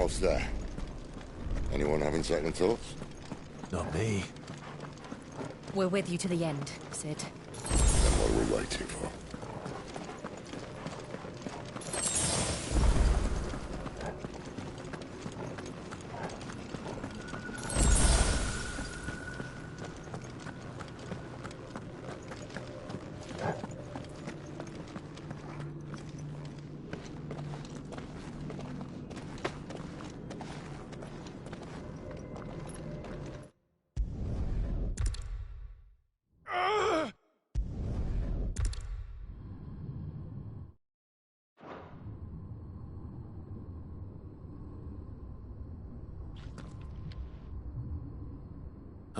else there? Anyone having second thoughts? Not me. We're with you to the end, Sid. Then what are we waiting for?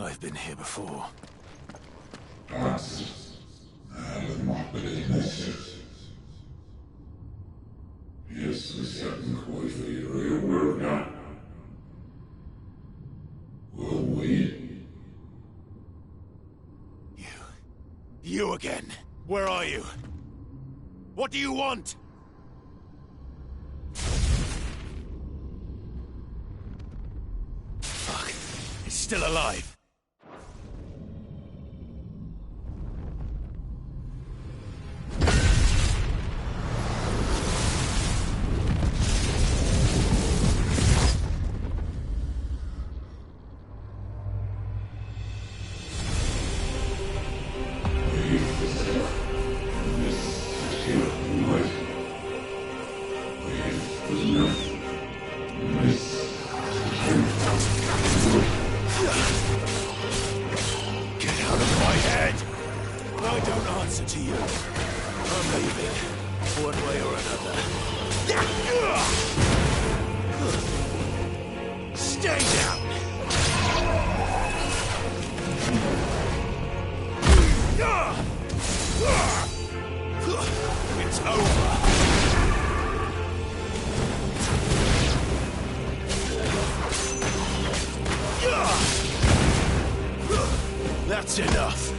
I've been here before. You again. Where are you? What do you want? Fuck. He's still alive. That's enough.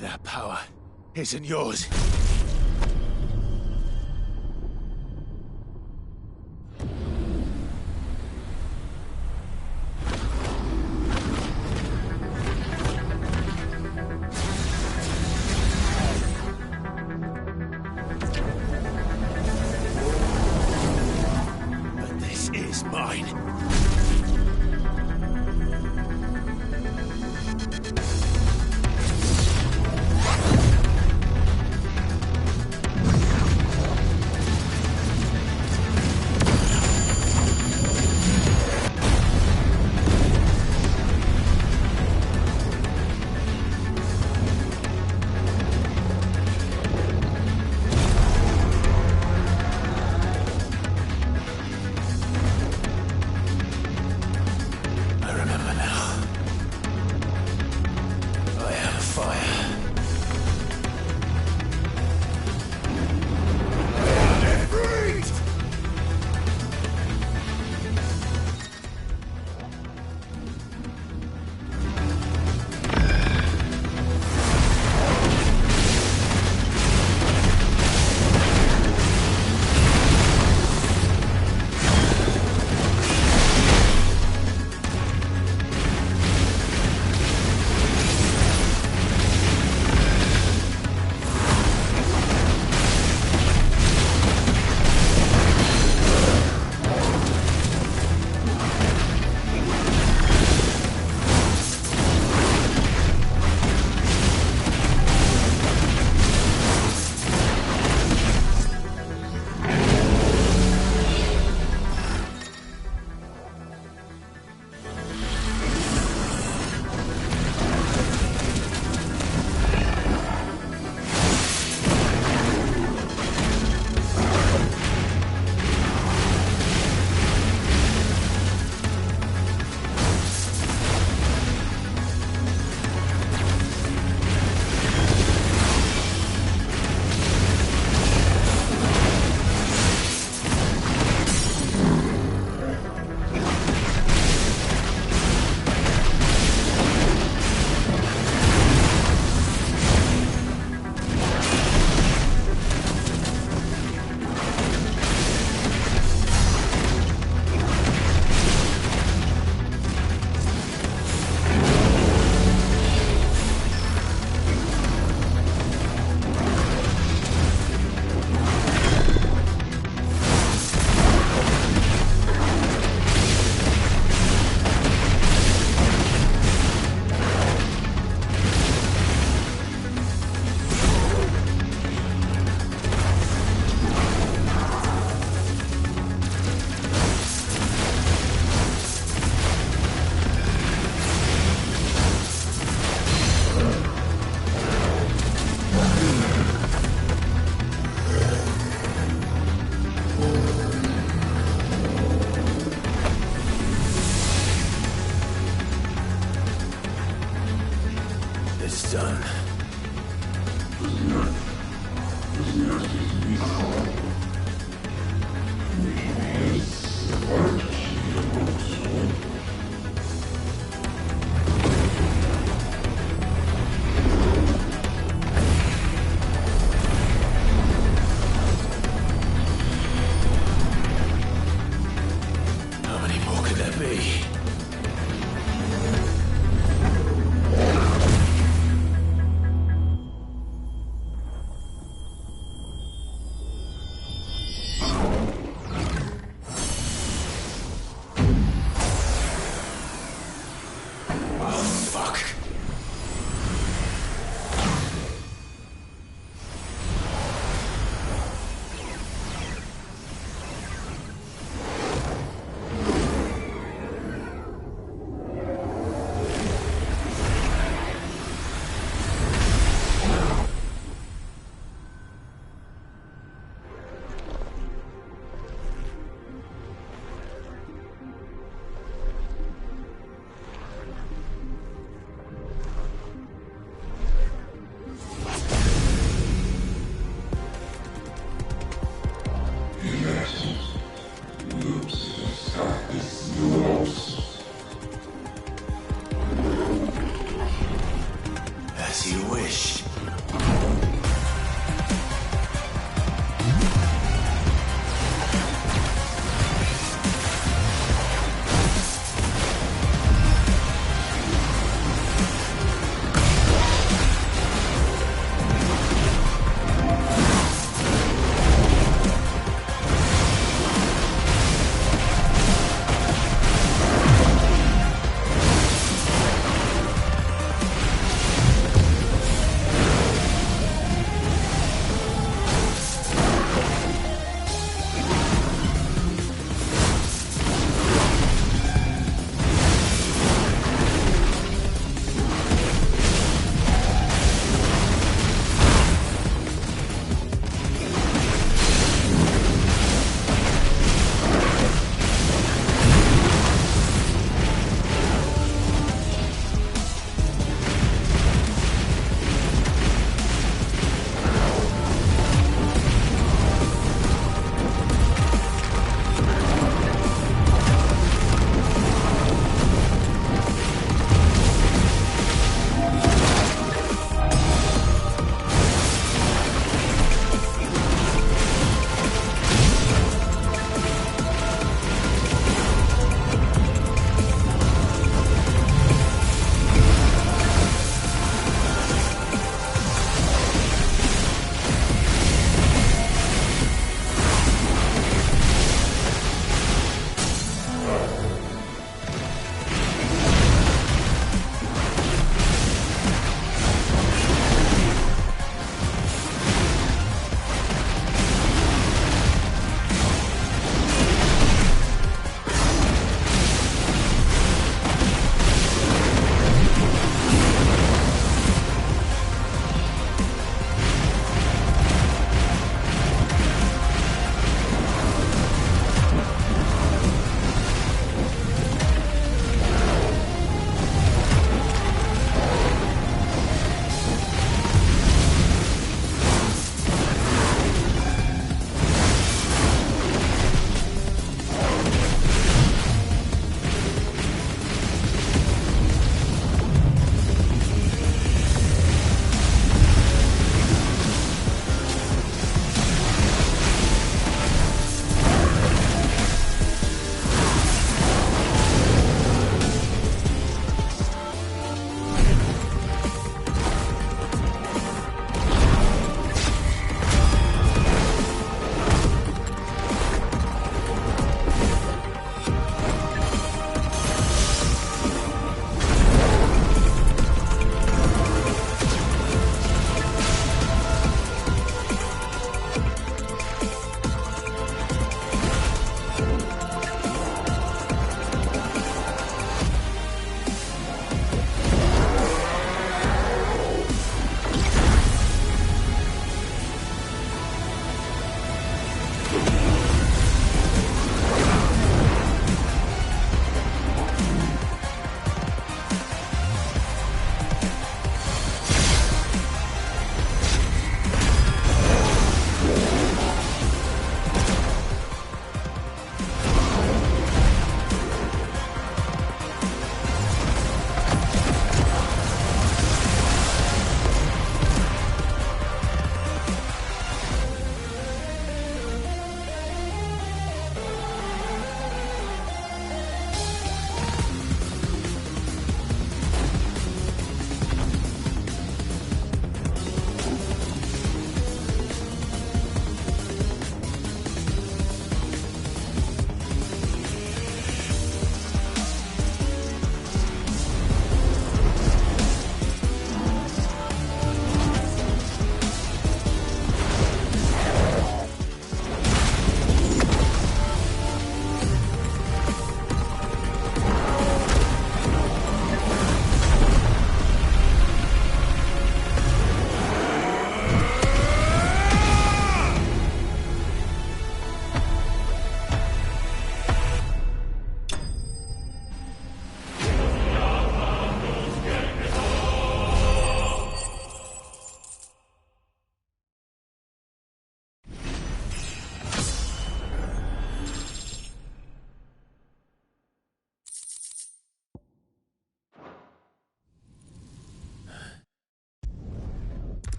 That power isn't yours. fine.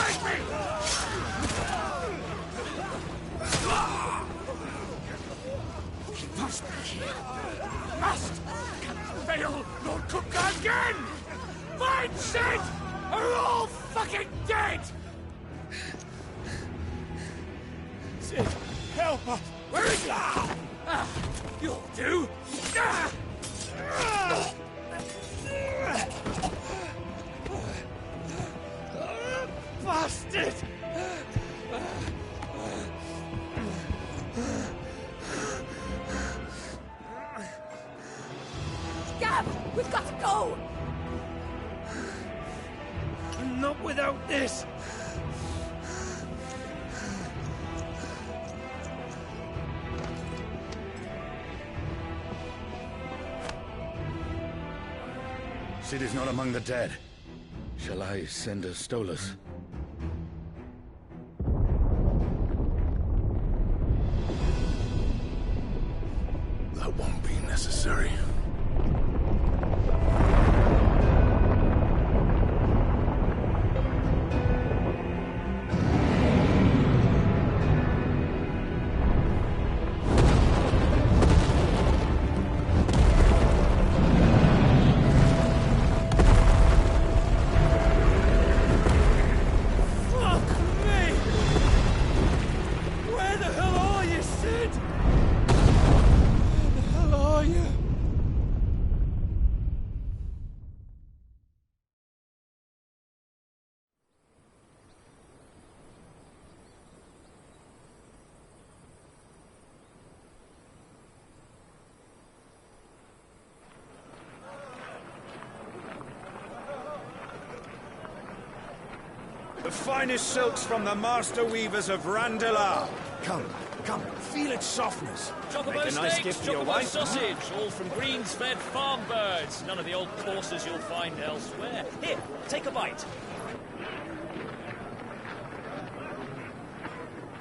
Take me! He must be here. Must! Can't fail nor cook again! Mine Sid are all fucking dead! Sid, help us! Where is he? You'll do! Bastard! Gab, we've got to go! Not without this! Sid is not among the dead. Shall I send a Stolas? That won't be necessary. The finest silks from the master weavers of Randalar. Come, feel its softness. Chocobo Make a nice steaks, gift for your chocobo wife. sausage, all from greens-fed farm birds. None of the old courses you'll find elsewhere. Here, take a bite.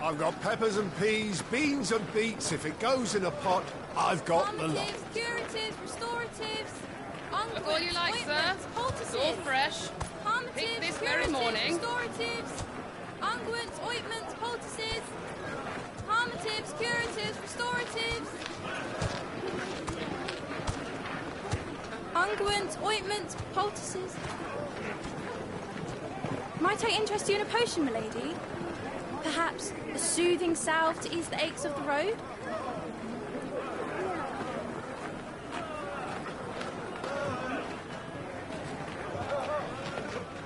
I've got peppers and peas, beans and beets. If it goes in a pot, I've got the lot. Calmatives, curatives, restoratives, Look all you like, sir. It's all fresh. Picked this very morning. Restoratives, unguents, ointments, poultices, calmatives, curatives, restoratives, unguents, ointments, poultices. Might I interest you in a potion, milady? Perhaps a soothing salve to ease the aches of the road?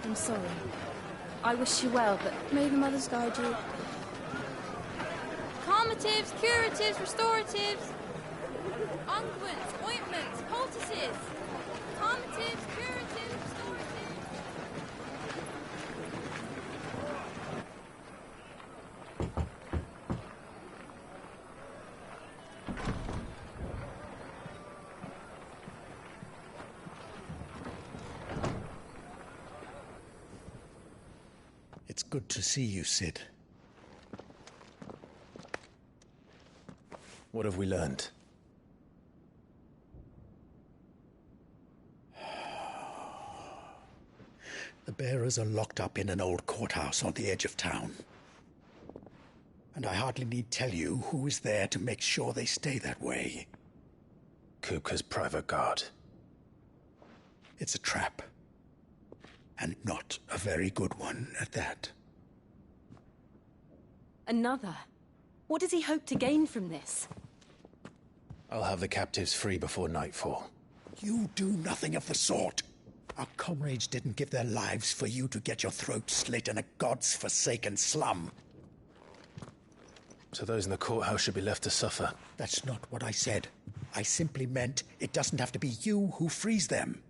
I'm sorry. I wish you well, but may the mothers guide you. Calmatives, curatives, restoratives, unguents, ointments, poultices. Calmatives, curatives, restoratives. It's good to see you, Sid. What have we learned? The bearers are locked up in an old courthouse on the edge of town. And I hardly need tell you who is there to make sure they stay that way. Kupka's private guard. It's a trap. And not a very good one at that. Another? What does he hope to gain from this? I'll have the captives free before nightfall. You do nothing of the sort. Our comrades didn't give their lives for you to get your throat slit in a god's forsaken slum. So those in the courthouse should be left to suffer. That's not what I said. I simply meant it doesn't have to be you who frees them.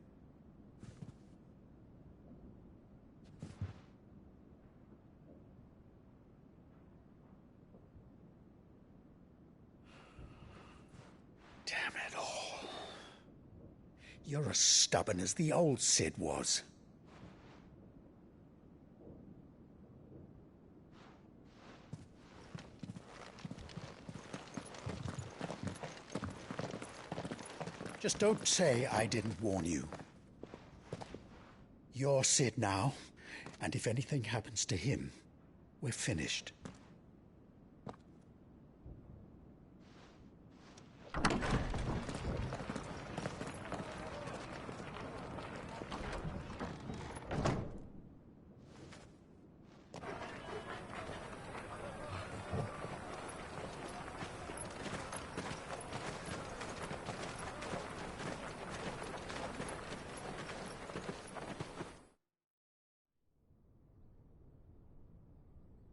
Damn it all. You're as stubborn as the old Sid was. Just don't say I didn't warn you. You're Sid now, And if anything happens to him, we're finished.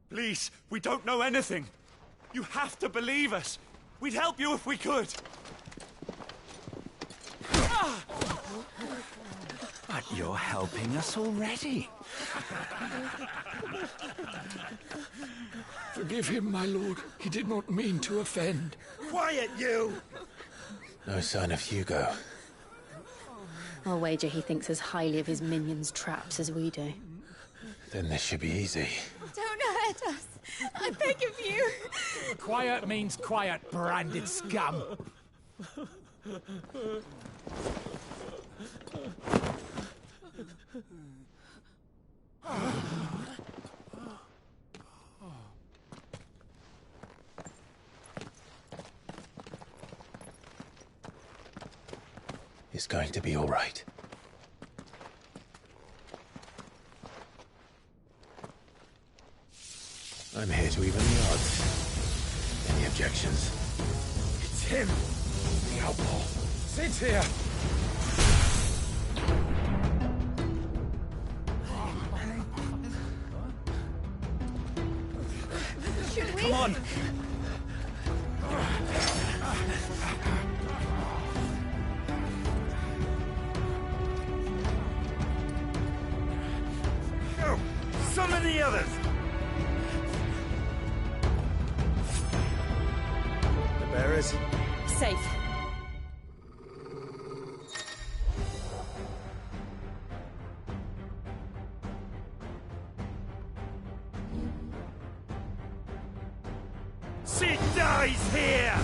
Please, we don't know anything. You have to believe us. We'd help you if we could. But you're helping us already. Forgive him, my lord. He did not mean to offend. Quiet, you! No sign of Hugo. I'll wager he thinks as highly of his minions' traps as we do. Then this should be easy. Don't hurt us. I beg of you. Quiet means quiet, branded scum. It's going to be all right. I'm here to even the odds. Any objections? It's him, the outlaw. Sit here. Should we? Come on! Go! Summon the others! The bearers? Safe. She dies here!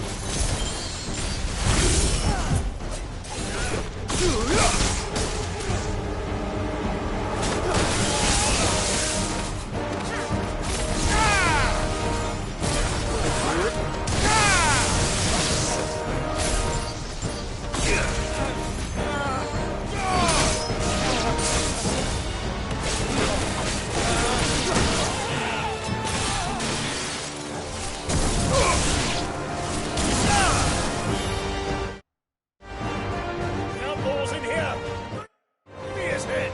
Outlaws in here! Be his head!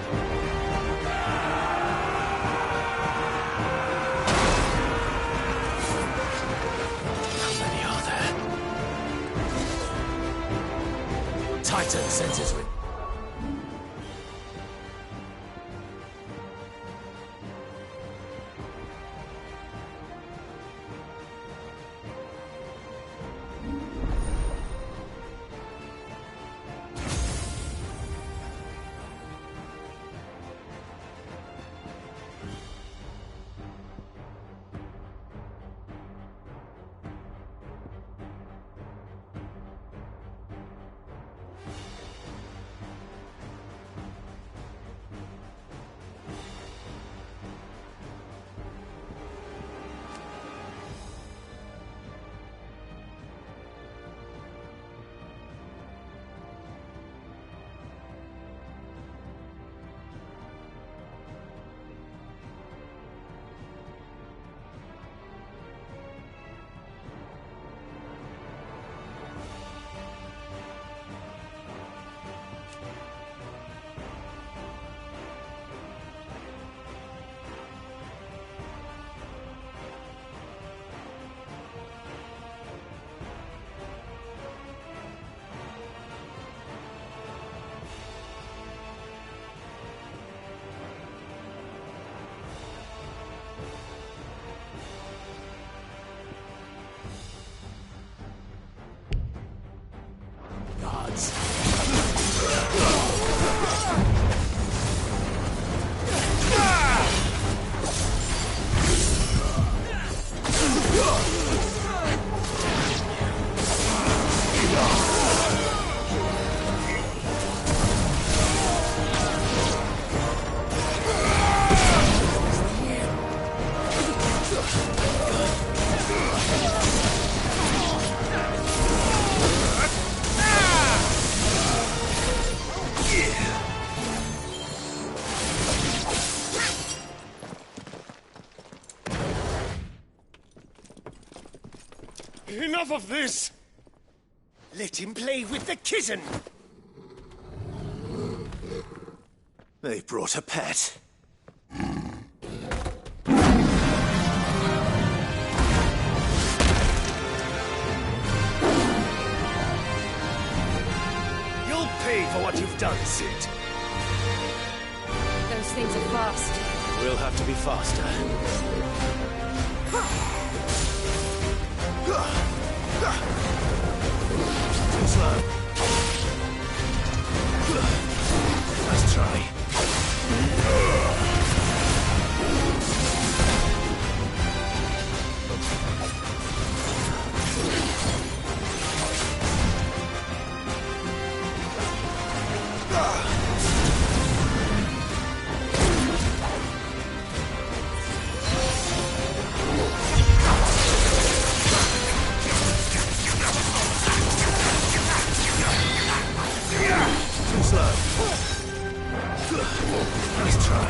How many are there? Tighter the sensors with. Enough of this! Let him play with the kitten! They brought a pet. You'll pay for what you've done, Sid. Those things are fast. We'll have to be faster. Too slow. Let's try. Too slow. Nice try.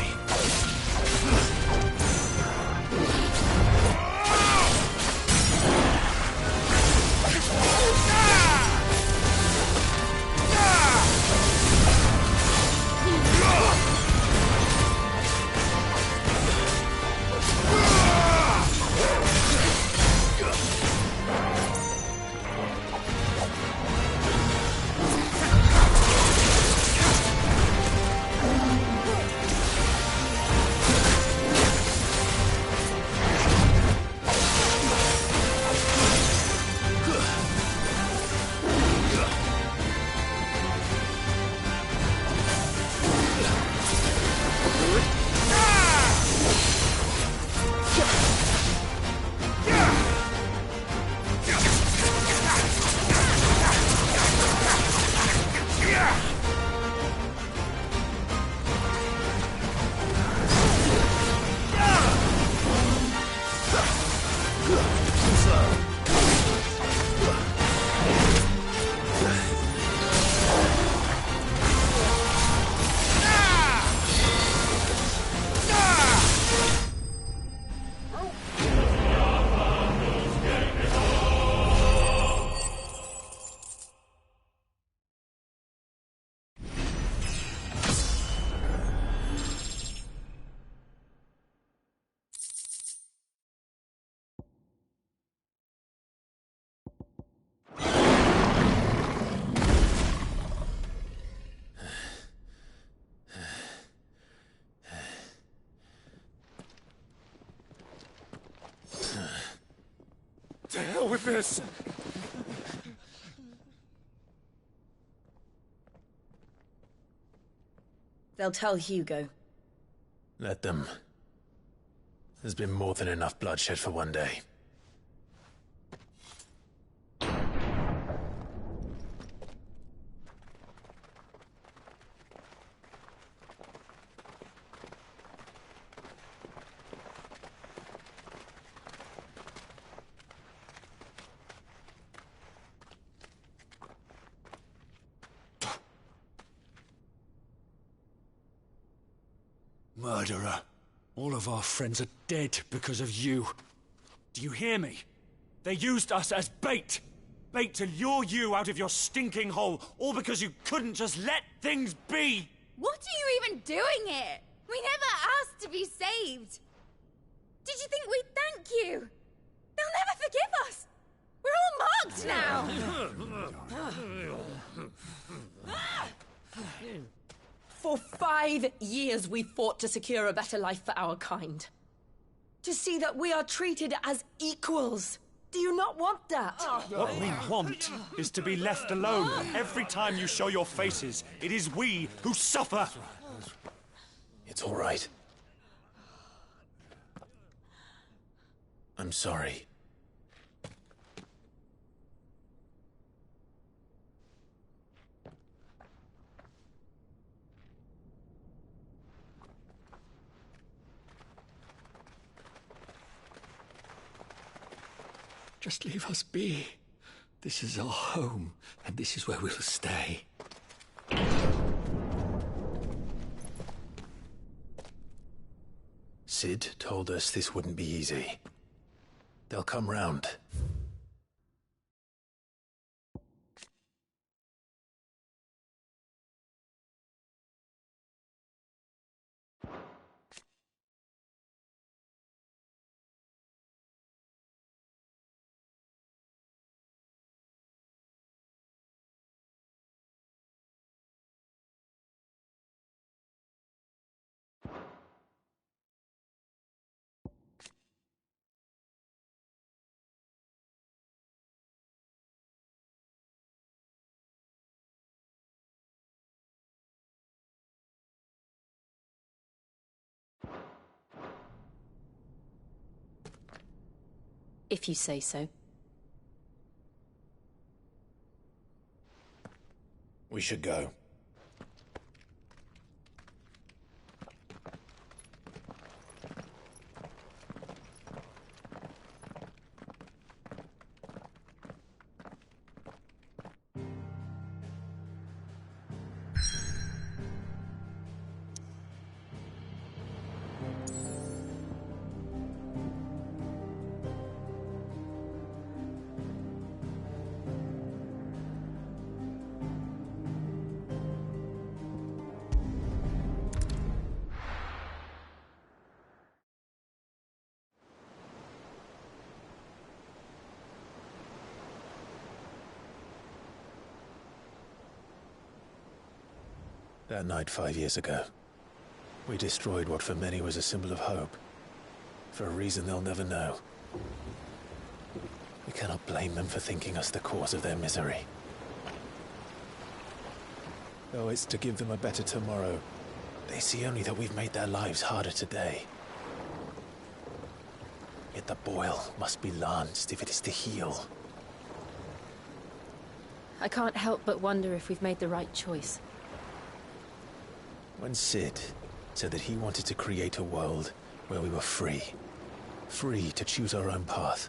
To hell with this! They'll tell Hugo. Let them. There's been more than enough bloodshed for one day. Murderer. All of our friends are dead because of you. Do you hear me? They used us as bait. Bait to lure you out of your stinking hole, all because you couldn't just let things be. What are you even doing here? We never asked to be saved. Did you think we'd thank you? They'll never forgive us. We're all marked now. For 5 years we fought to secure a better life for our kind. To see that we are treated as equals. Do you not want that? What we want is to be left alone. Every time you show your faces, it is we who suffer. It's all right. I'm sorry. Just leave us be. This is our home, and this is where we'll stay. Sid told us this wouldn't be easy. They'll come round. If you say so. We should go. That night 5 years ago, we destroyed what for many was a symbol of hope. For a reason they'll never know. We cannot blame them for thinking us the cause of their misery. Though it's to give them a better tomorrow, they see only that we've made their lives harder today. Yet the boil must be lanced if it is to heal. I can't help but wonder if we've made the right choice. When Sid said that he wanted to create a world where we were free. Free to choose our own path.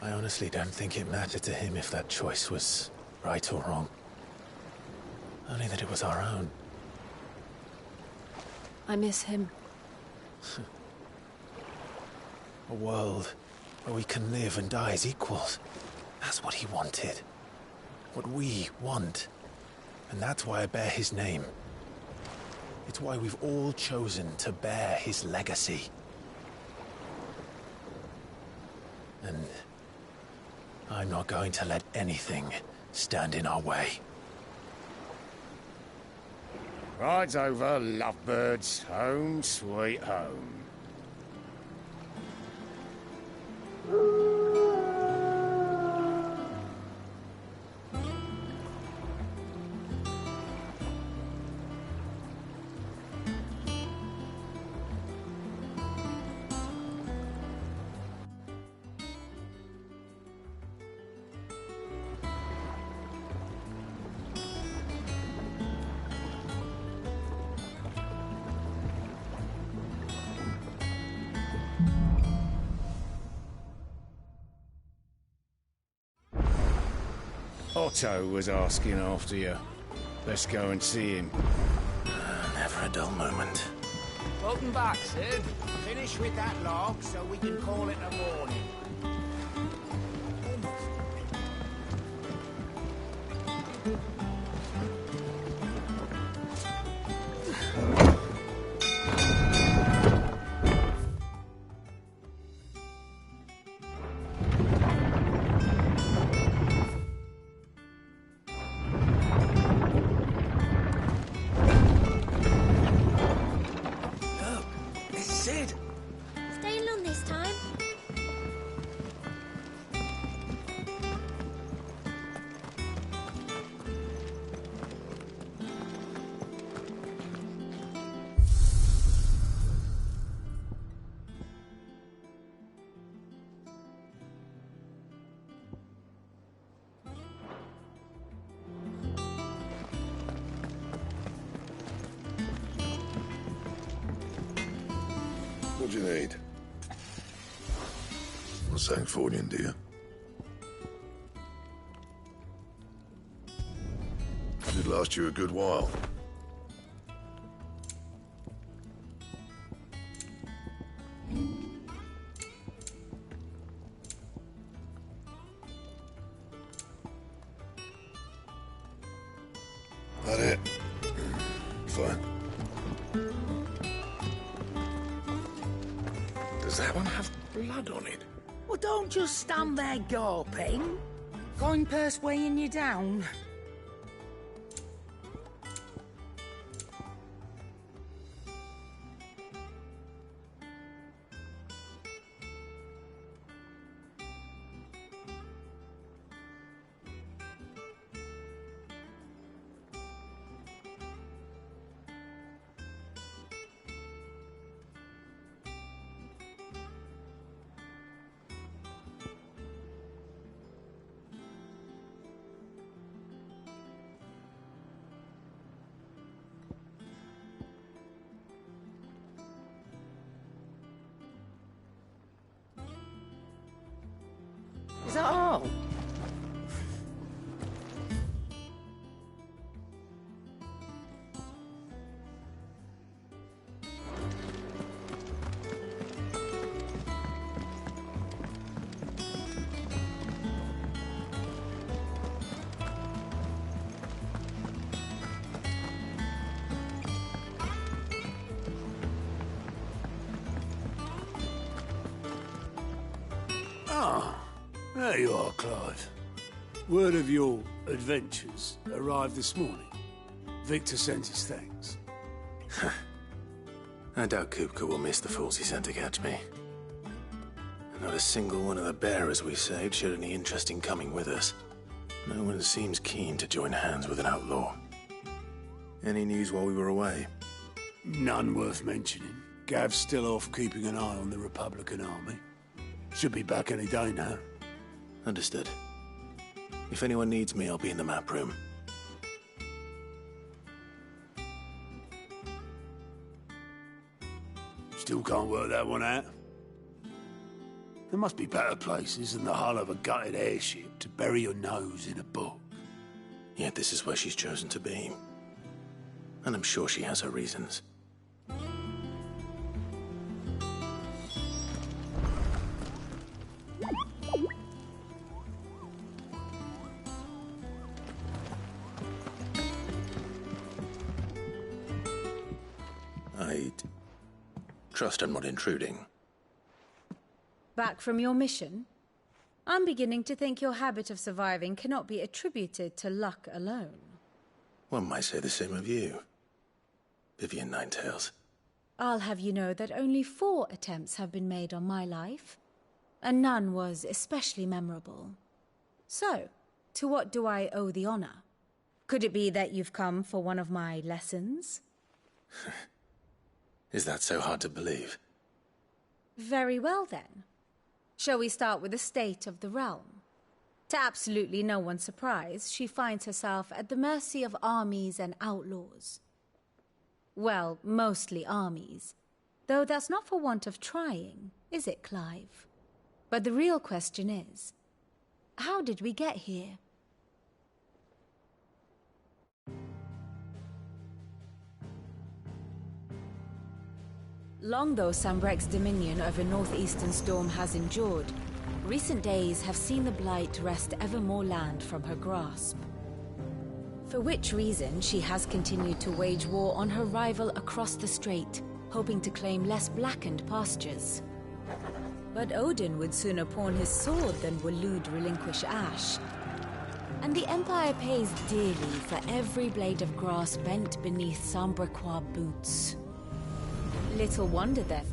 I honestly don't think it mattered to him if that choice was right or wrong. Only that it was our own. I miss him. A world where we can live and die as equals. That's what he wanted. What we want. And that's why I bear his name. It's why we've all chosen to bear his legacy. And I'm not going to let anything stand in our way. Rides over, lovebirds. Home, sweet home. Otto was asking after you. Let's go and see him. Never a dull moment. Welcome back, Sid. Finish with that log so we can call it a morning. Staying long this time? What do you need? Not saying Fornian, do you? Did last you a good while. That it? Fine. Does that one have blood on it? Well, don't just stand there gawping. Coin purse weighing you down. There you are, Clive. Word of your adventures arrived this morning. Victor sends his thanks. I doubt Kupka will miss the fools he sent to catch me. Not a single one of the bearers we saved showed any interest in coming with us. No one seems keen to join hands with an outlaw. Any news while we were away? None worth mentioning. Gav's still off keeping an eye on the Republican army. Should be back any day now. Understood. If anyone needs me, I'll be in the map room. Still can't work that one out. There must be better places than the hull of a gutted airship to bury your nose in a book. Yet this is where she's chosen to be. And I'm sure she has her reasons. I'd trust I'm not intruding. Back from your mission? I'm beginning to think your habit of surviving cannot be attributed to luck alone. One might say the same of you, Vivian Ninetails. I'll have you know that only 4 attempts have been made on my life, and none was especially memorable. So, to what do I owe the honor? Could it be that you've come for one of my lessons? Is that so hard to believe? Very well, then. Shall we start with the state of the realm? To absolutely no one's surprise, she finds herself at the mercy of armies and outlaws. Well, mostly armies. Though that's not for want of trying, is it, Clive? But the real question is, how did we get here? Long though Sambrek's dominion over northeastern Storm has endured, recent days have seen the Blight wrest ever more land from her grasp. For which reason she has continued to wage war on her rival across the strait, hoping to claim less blackened pastures. But Odin would sooner pawn his sword than Waloed relinquish Ash. And the Empire pays dearly for every blade of grass bent beneath Sambrequois boots. Little wonder, then.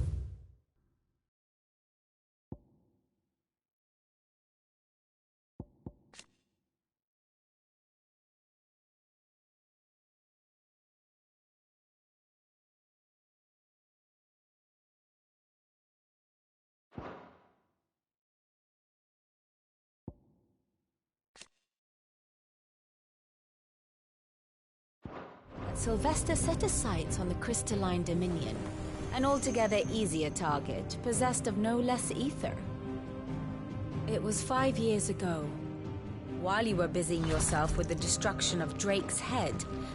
Sylvester set his sights on the crystalline dominion, an altogether easier target, possessed of no less ether. It was 5 years ago, while you were busying yourself with the destruction of Drake's head,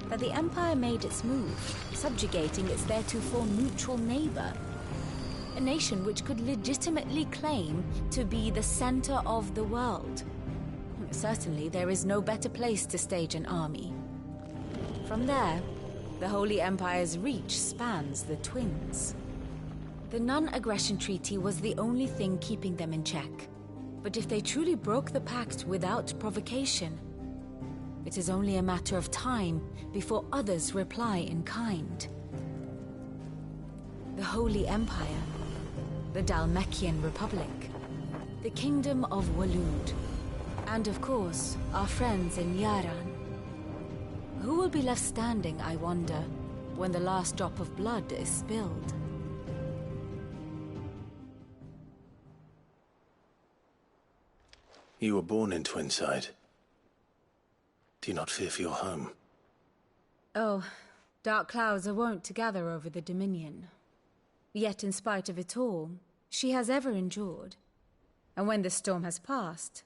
that the Empire made its move, subjugating its theretofore neutral neighbor. A nation which could legitimately claim to be the center of the world. Certainly, there is no better place to stage an army. From there, the Holy Empire's reach spans the Twins. The non-aggression treaty was the only thing keeping them in check. But if they truly broke the pact without provocation, it is only a matter of time before others reply in kind. The Holy Empire, the Dhalmekian Republic, the Kingdom of Waloed, and of course, our friends in Yaran. Who will be left standing, I wonder, when the last drop of blood is spilled? You were born in Twinside. Do you not fear for your home? Oh, dark clouds are wont to gather over the Dominion. Yet in spite of it all, she has ever endured. And when the storm has passed,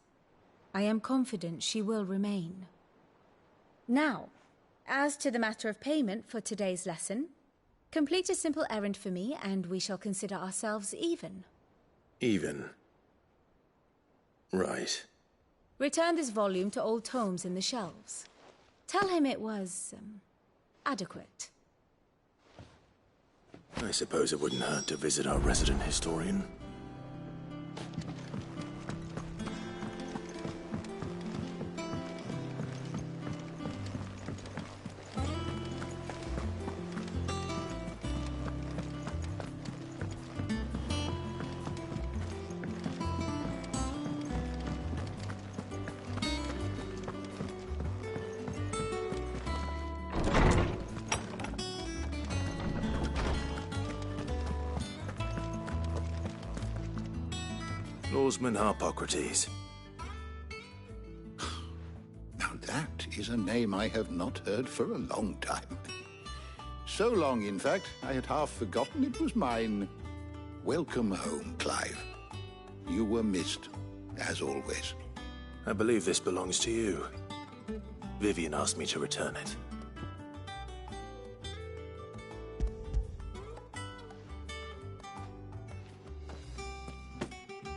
I am confident she will remain. Now, as to the matter of payment for today's lesson, complete a simple errand for me and we shall consider ourselves even. Even? Right. Return this volume to old tomes in the shelves. Tell him it was, adequate. I suppose it wouldn't hurt to visit our resident historian. Lawsman Harpocrates. Now that is a name I have not heard for a long time. So long, in fact, I had half forgotten it was mine. Welcome home, Clive. You were missed, as always. I believe this belongs to you. Vivian asked me to return it.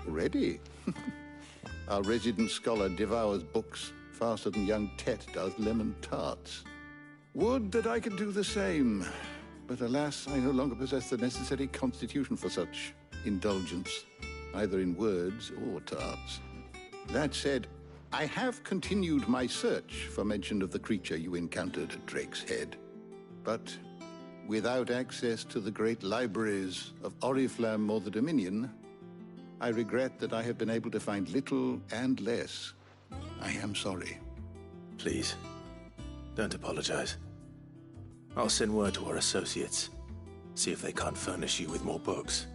Ready? Our resident scholar devours books faster than young Tet does lemon tarts. Would that I could do the same. But alas, I no longer possess the necessary constitution for such indulgence, either in words or tarts. That said, I have continued my search for mention of the creature you encountered at Drake's Head. But without access to the great libraries of Oriflamme or the Dominion, I regret that I have been able to find little and less. I am sorry. Please, don't apologize. I'll send word to our associates. See if they can't furnish you with more books.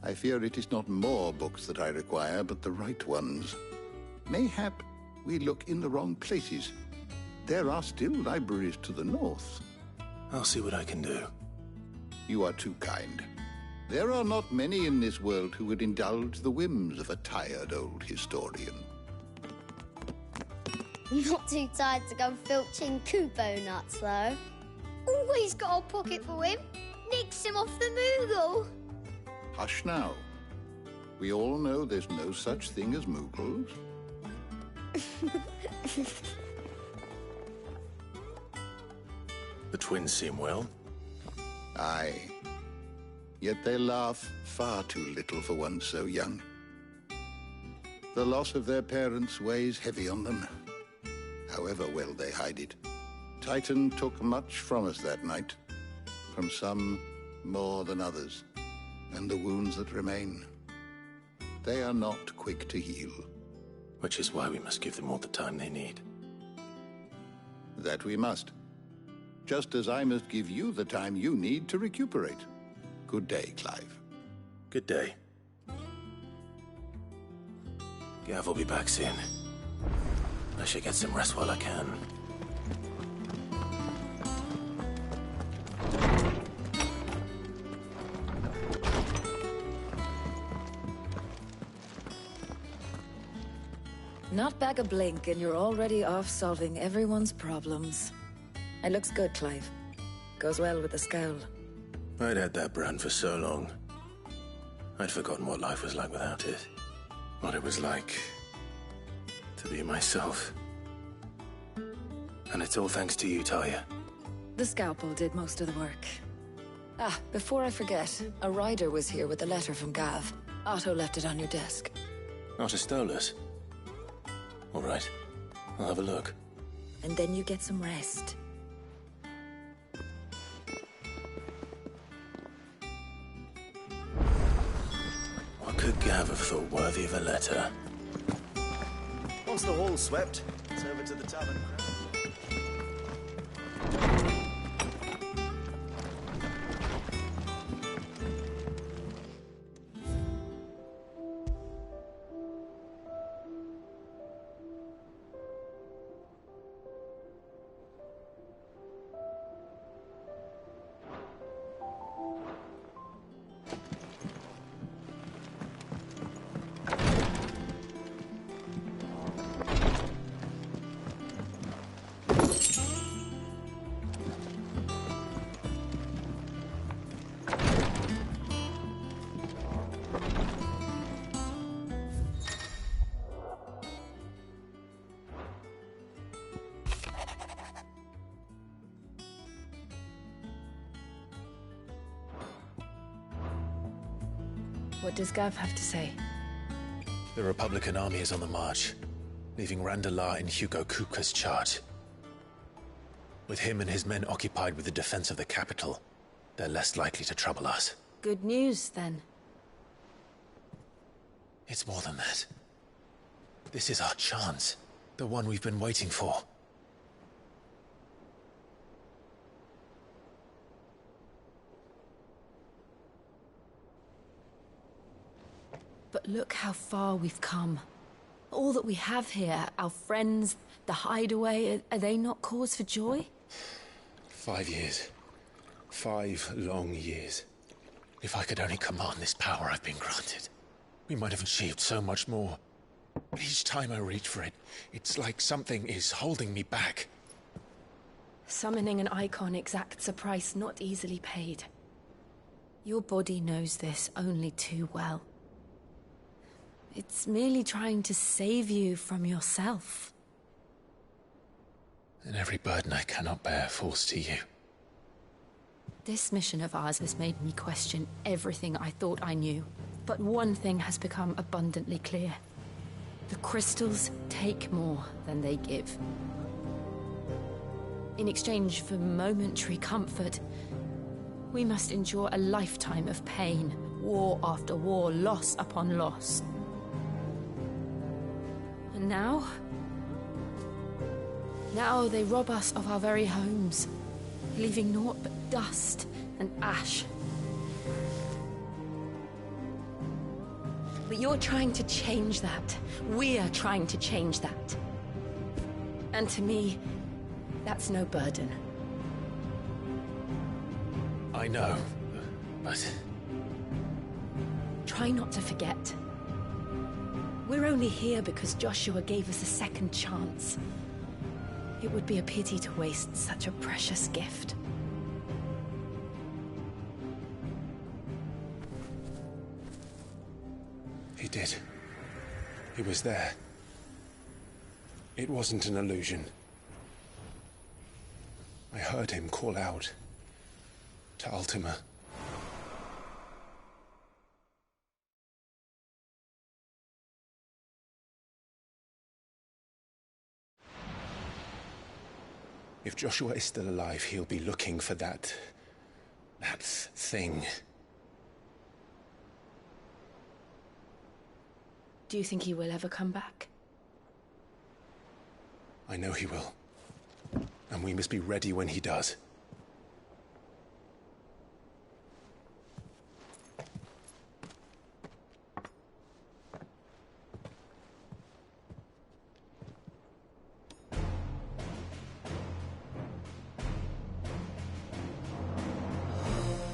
I fear it is not more books that I require, but the right ones. Mayhap we look in the wrong places. There are still libraries to the north. I'll see what I can do. You are too kind. There are not many in this world who would indulge the whims of a tired old historian. Not too tired to go filching Kupo nuts, though. Always got a pocket for him. Nicks him off the Moogle. Hush now. We all know there's no such thing as Moogles. The twins seem well. Aye. Yet they laugh far too little for one so young. The loss of their parents weighs heavy on them, however well they hide it. Titan took much from us that night, from some more than others, and the wounds that remain, they are not quick to heal. Which is why we must give them all the time they need. That we must. Just as I must give you the time you need to recuperate. Good day, Clive. Good day. Gav will be back soon. I should get some rest while I can. Not back a blink and you're already off solving everyone's problems. It looks good, Clive. Goes well with the scowl. I'd had that brand for so long. I'd forgotten what life was like without it. What it was like to be myself. And it's all thanks to you, Talia. The scalpel did most of the work. Ah, before I forget, a rider was here with a letter from Gav. Otto left it on your desk. Otto stole us. All right, I'll have a look. And then you get some rest. What could Gav have thought worthy of a letter? Once the hall's swept, it's over to the tavern. What does Gav have to say? The Republican army is on the march, leaving Randalar in Hugo Kuka's charge. With him and his men occupied with the defense of the capital, they're less likely to trouble us. Good news, then. It's more than that. This is our chance. The one we've been waiting for. But Look how far we've come. All that we have here, our friends, the hideaway, are they not cause for joy? 5 years. 5 long years. If I could only command this power I've been granted, we might have achieved so much more. But each time I reach for it, it's like something is holding me back. Summoning an Eikon exacts a price not easily paid. Your body knows this only too well. It's merely trying to save you from yourself. And every burden I cannot bear falls to you. This mission of ours has made me question everything I thought I knew. But one thing has become abundantly clear. The crystals take more than they give. In exchange for momentary comfort, we must endure a lifetime of pain, war after war, loss upon loss. And now they rob us of our very homes, leaving naught but dust and ash. But you're trying to change that. We're trying to change that. And to me, that's no burden. I know, but... Try not to forget. We're only here because Joshua gave us a second chance. It would be a pity to waste such a precious gift. He did. He was there. It wasn't an illusion. I heard him call out to Ultima. If Joshua is still alive, he'll be looking for that thing. Do you think he will ever come back? I know he will. And we must be ready when he does.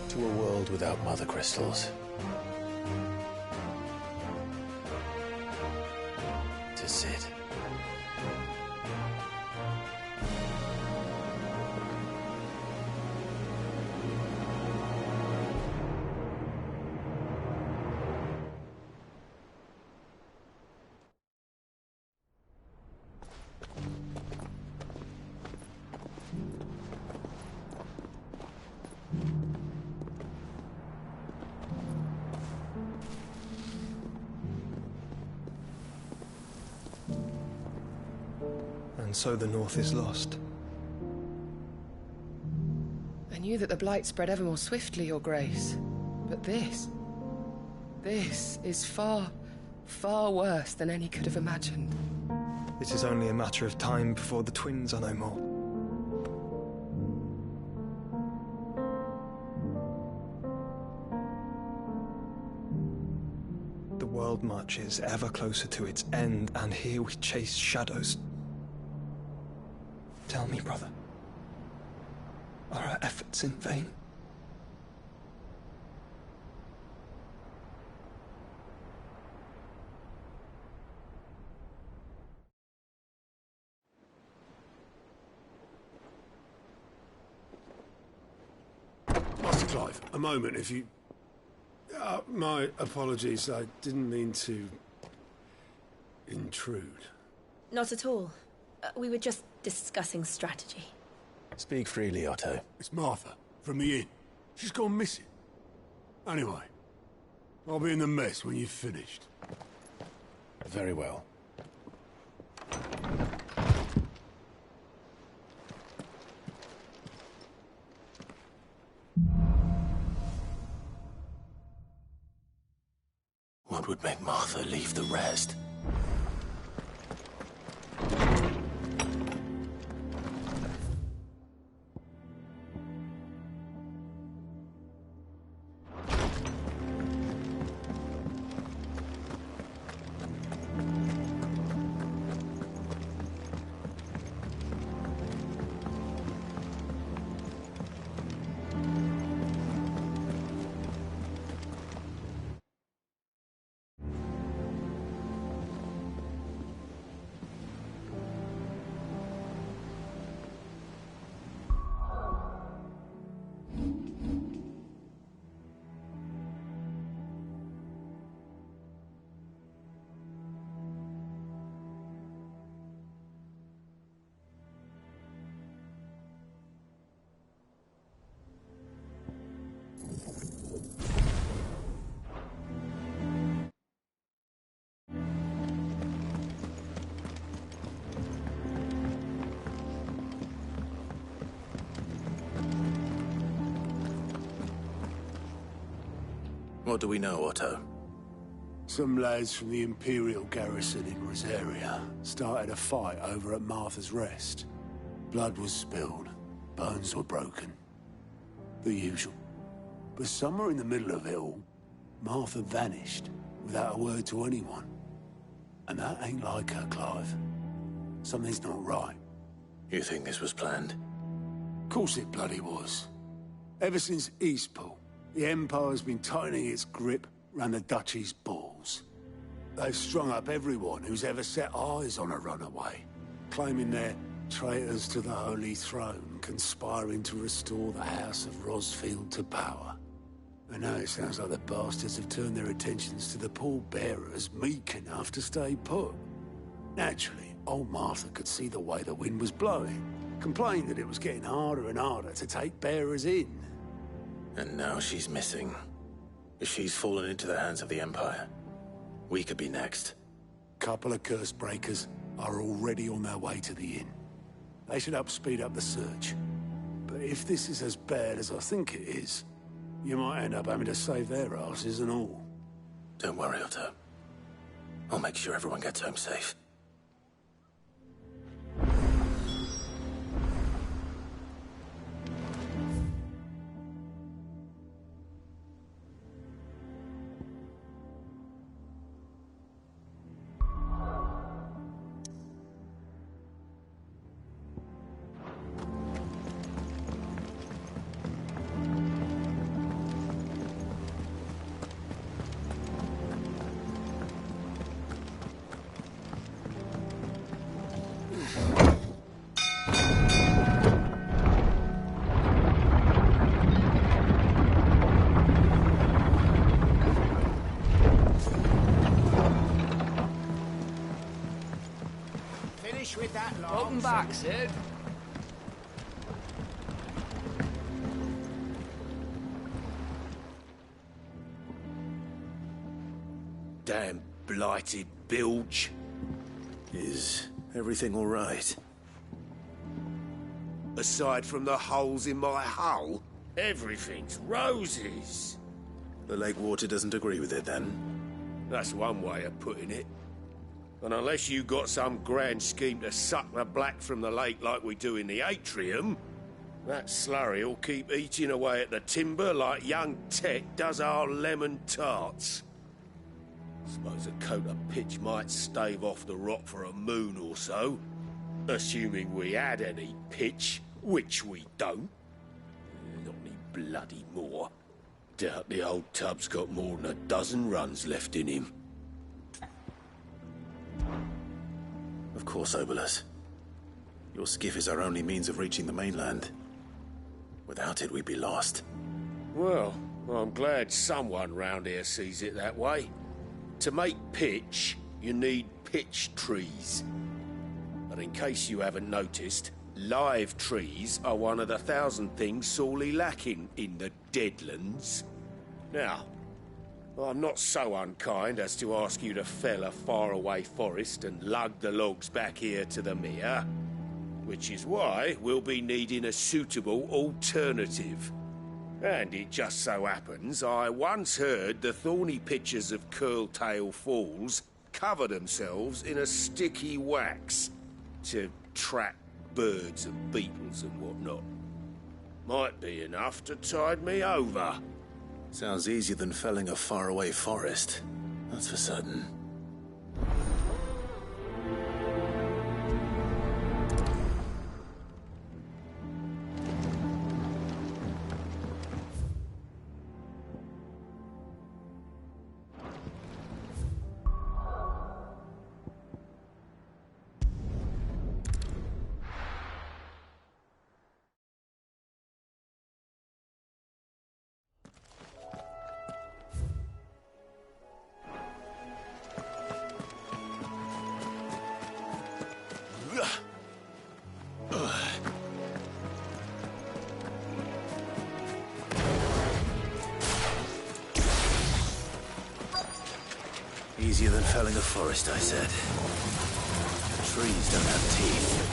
To a world without mother crystals. To Sid. And so the North is lost. I knew that the Blight spread ever more swiftly, Your Grace. But this is far, far worse than any could have imagined. It is only a matter of time before the twins are no more. The world marches ever closer to its end, and here we chase shadows. Tell me, brother, are our efforts in vain? Master Clive, a moment, if you... my apologies, I didn't mean to... intrude. Not at all. We were just discussing strategy. Speak freely, Otto. It's Martha, from the inn. She's gone missing. Anyway, I'll be in the mess when you've finished. Very well. What would make Martha leave the rest? What do we know, Otto? Some lads from the Imperial garrison in Rosaria started a fight over at Martha's Rest. Blood was spilled, bones were broken. The usual. But somewhere in the middle of it all, Martha vanished without a word to anyone. And that ain't like her, Clive. Something's not right. You think this was planned? Of course it bloody was. Ever since Eastpool, the Empire's been tightening its grip round the Duchy's balls. They've strung up everyone who's ever set eyes on a runaway, claiming they're traitors to the Holy Throne, conspiring to restore the House of Rosfield to power. And now it sounds like the bastards have turned their attentions to the pallbearers meek enough to stay put. Naturally, old Martha could see the way the wind was blowing, complained that it was getting harder and harder to take bearers in. And now she's missing. If she's fallen into the hands of the Empire, we could be next. Couple of curse breakers are already on their way to the inn. They should help speed up the search. But if this is as bad as I think it is, you might end up having to save their asses and all. Don't worry, Otto. I'll make sure everyone gets home safe. With that long. Welcome back, Sid. Damn blighted bilge. Is everything all right? Aside from the holes in my hull, everything's roses. The lake water doesn't agree with it, then? That's one way of putting it. And unless you got some grand scheme to suck the black from the lake like we do in the atrium, that slurry will keep eating away at the timber like young Tet does our lemon tarts. Suppose a coat of pitch might stave off the rot for a moon or so, assuming we had any pitch, which we don't. Not any bloody more. Doubt the old tub's got more than a dozen runs left in him. Of course, Obolus. Your skiff is our only means of reaching the mainland. Without it, we'd be lost. Well, I'm glad someone round here sees it that way. To make pitch, you need pitch trees. But in case you haven't noticed, live trees are one of the 1,000 things sorely lacking in the Deadlands. Now, I'm not so unkind as to ask you to fell a faraway forest and lug the logs back here to the mere, which is why we'll be needing a suitable alternative. And it just so happens I once heard the thorny pitchers of Curltail Falls cover themselves in a sticky wax to trap birds and beetles and whatnot. Might be enough to tide me over. Sounds easier than felling a faraway forest. That's for certain. Easier than felling a forest, I said. Trees don't have teeth.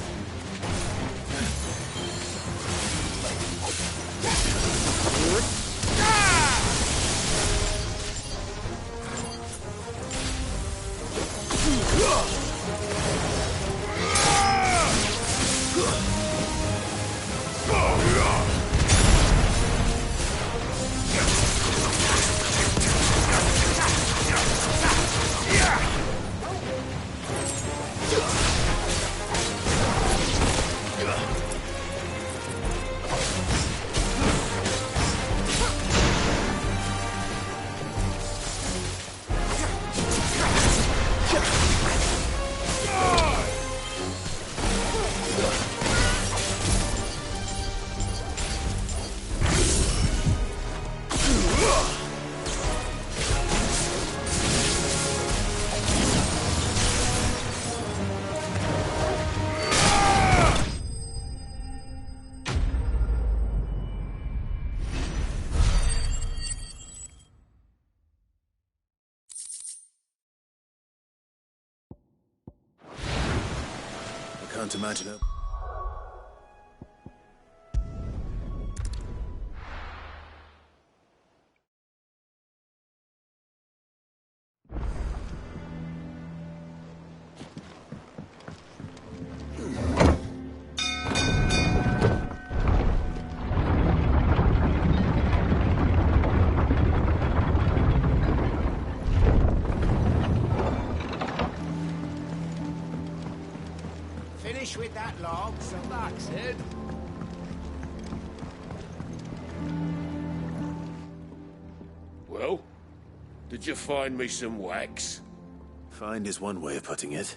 can't imagine it. Finish with that log, so that's it. Well, did you find me some wax? Find is one way of putting it.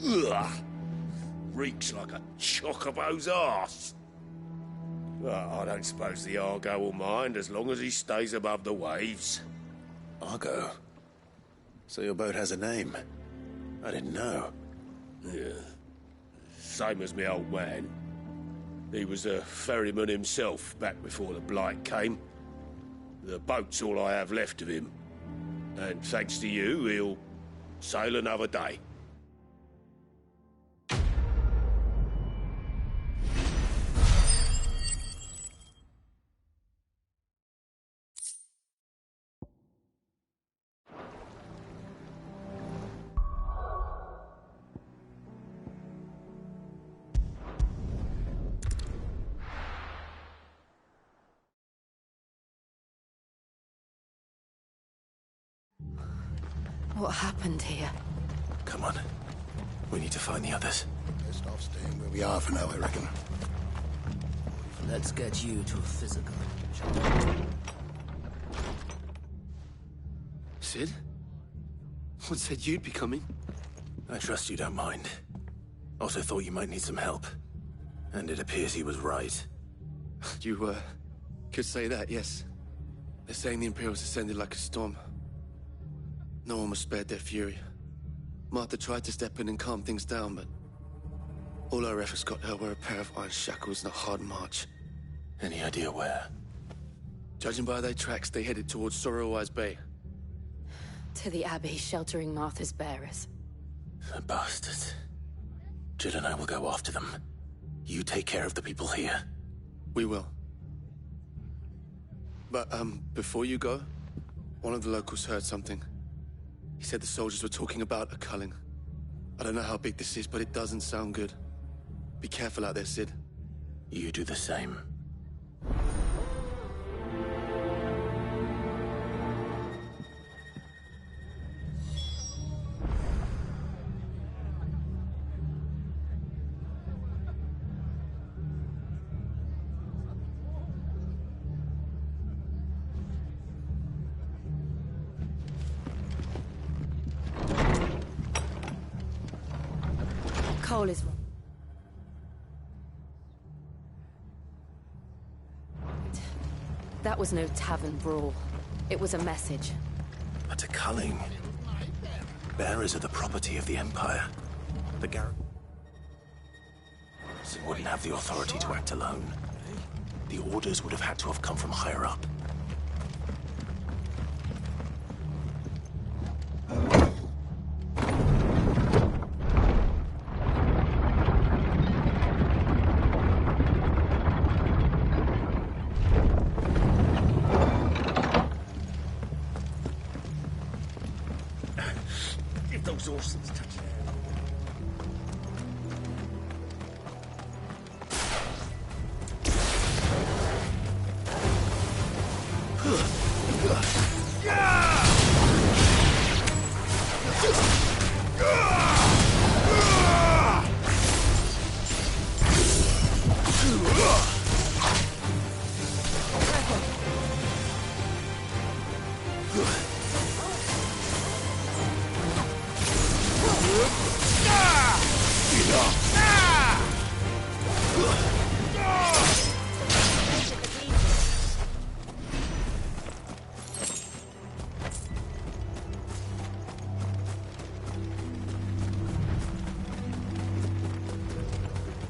Ugh! Reeks like a chocobo's arse. Well, I don't suppose the Argo will mind as long as he stays above the waves. Argo? So your boat has a name? I didn't know. Yeah. Same as me old man. He was a ferryman himself back before the Blight came. The boat's all I have left of him. And thanks to you, he'll sail another day. What happened here? Come on. We need to find the others. Best off staying where we are for now, I reckon. Let's get you to a physical. Sid? What said you'd be coming? I trust you don't mind. Also thought you might need some help. And it appears he was right. You, could say that, yes. They're saying the Imperials descended like a storm. No one was spared their fury. Martha tried to step in and calm things down, but all her efforts got her were a pair of iron shackles and a hard march. Any idea where? Judging by their tracks, they headed towards Sorrowwise Bay. To the Abbey, sheltering Martha's bearers. The bastards. Jill and I will go after them. You take care of the people here. We will. But, before you go, one of the locals heard something. He said the soldiers were talking about a culling. I don't know how big this is, but it doesn't sound good. Be careful out there, Sid. You do the same. Cole is... That was no tavern brawl. It was a message. But a culling. Bearers are the property of the Empire. The garrison wouldn't have the authority to act alone. The orders would have had to have come from higher up.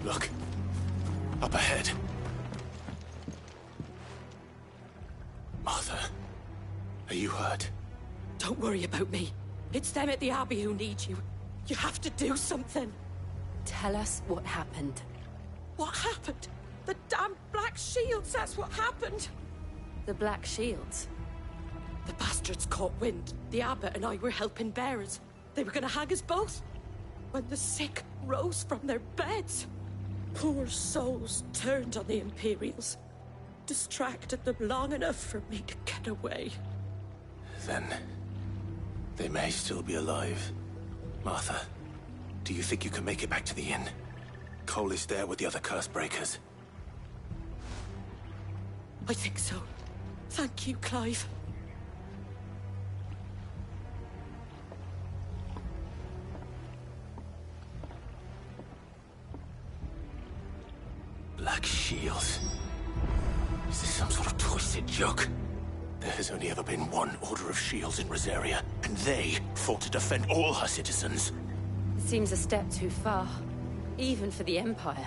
Look. Up ahead. Martha, are Don't worry about me. It's them at the Abbey who need you. You have to do something. Tell us what happened. What happened? The damn Black Shields, that's what happened. The Black Shields? The bastards caught wind. The abbot and I were helping bearers. They were gonna hang us both. When the sick rose from their beds, poor souls turned on the Imperials. Distracted them long enough for me to get away. Then they may still be alive. Martha, do you think you can make it back to the inn? Cole is there with the other curse breakers. I think so. Thank you, Clive. Black Shields. Is this some sort of twisted joke? There has only ever been one Order of Shields in Rosaria, and they fought to defend all her citizens. It seems a step too far, even for the Empire.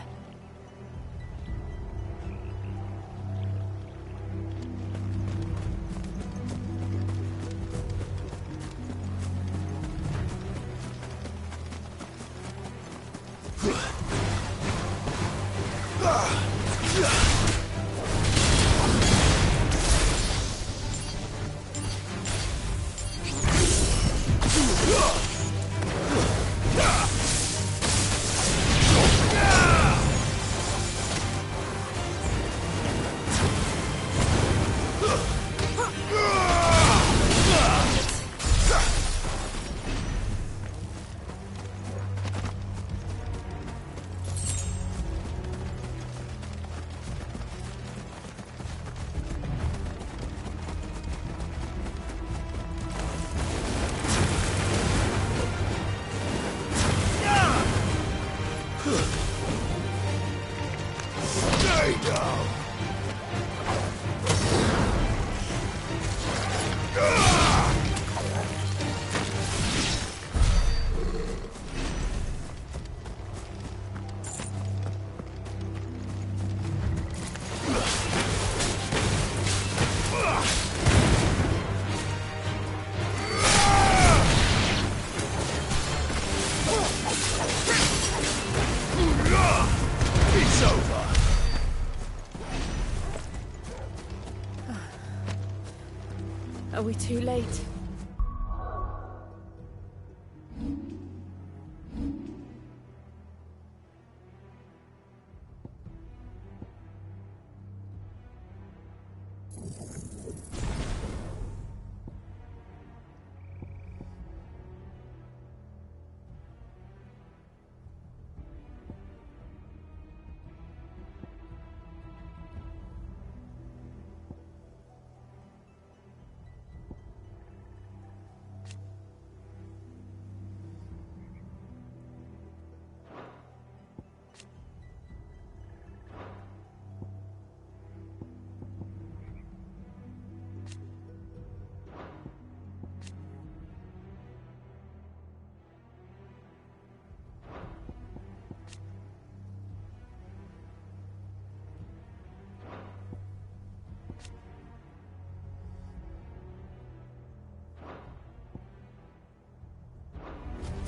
Are we too late?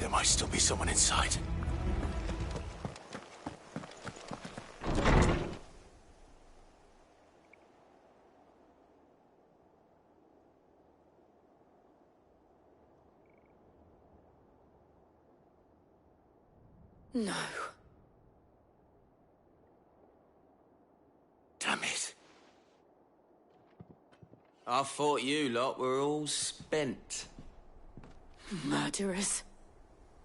There might still be someone inside. No. Damn it. I thought you lot were all spent. Murderers.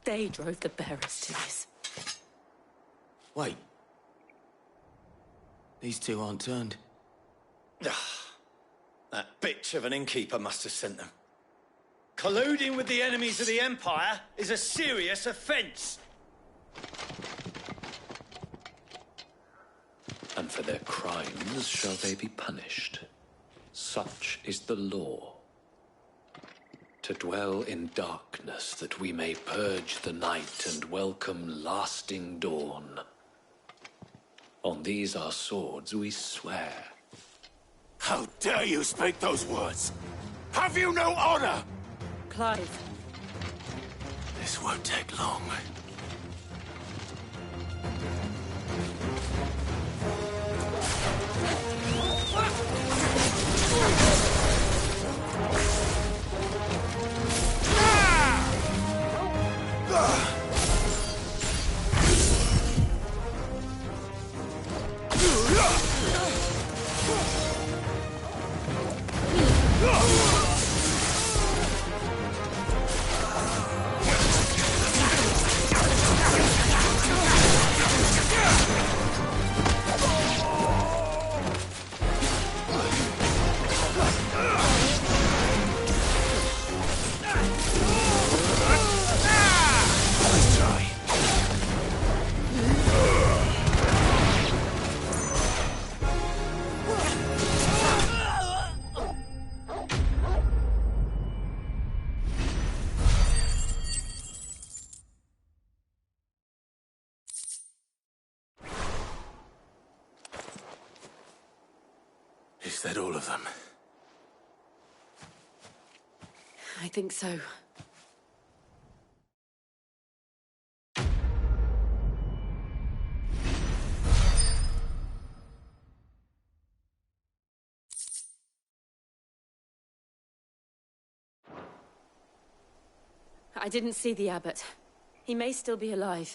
They drove the bearers to this. Wait. These two aren't turned. That bitch of an innkeeper must have sent them. Colluding with the enemies of the Empire is a serious offence. And for their crimes shall they be punished. Such is the law. To dwell in darkness that we may purge the night and welcome lasting dawn. On these our swords we swear. How dare you speak those words? Have you no honor? Clive. This won't take long. Is that all of them? I think so. I didn't see the abbot. He may still be alive.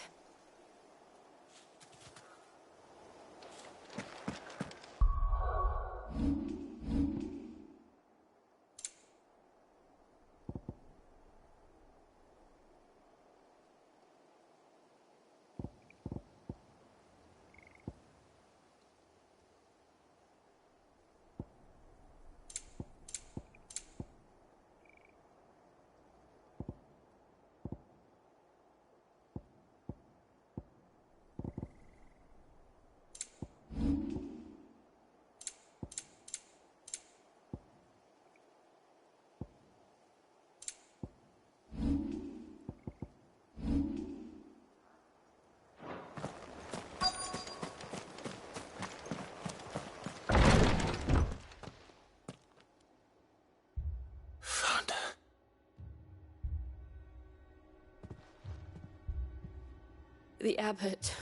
The abbot.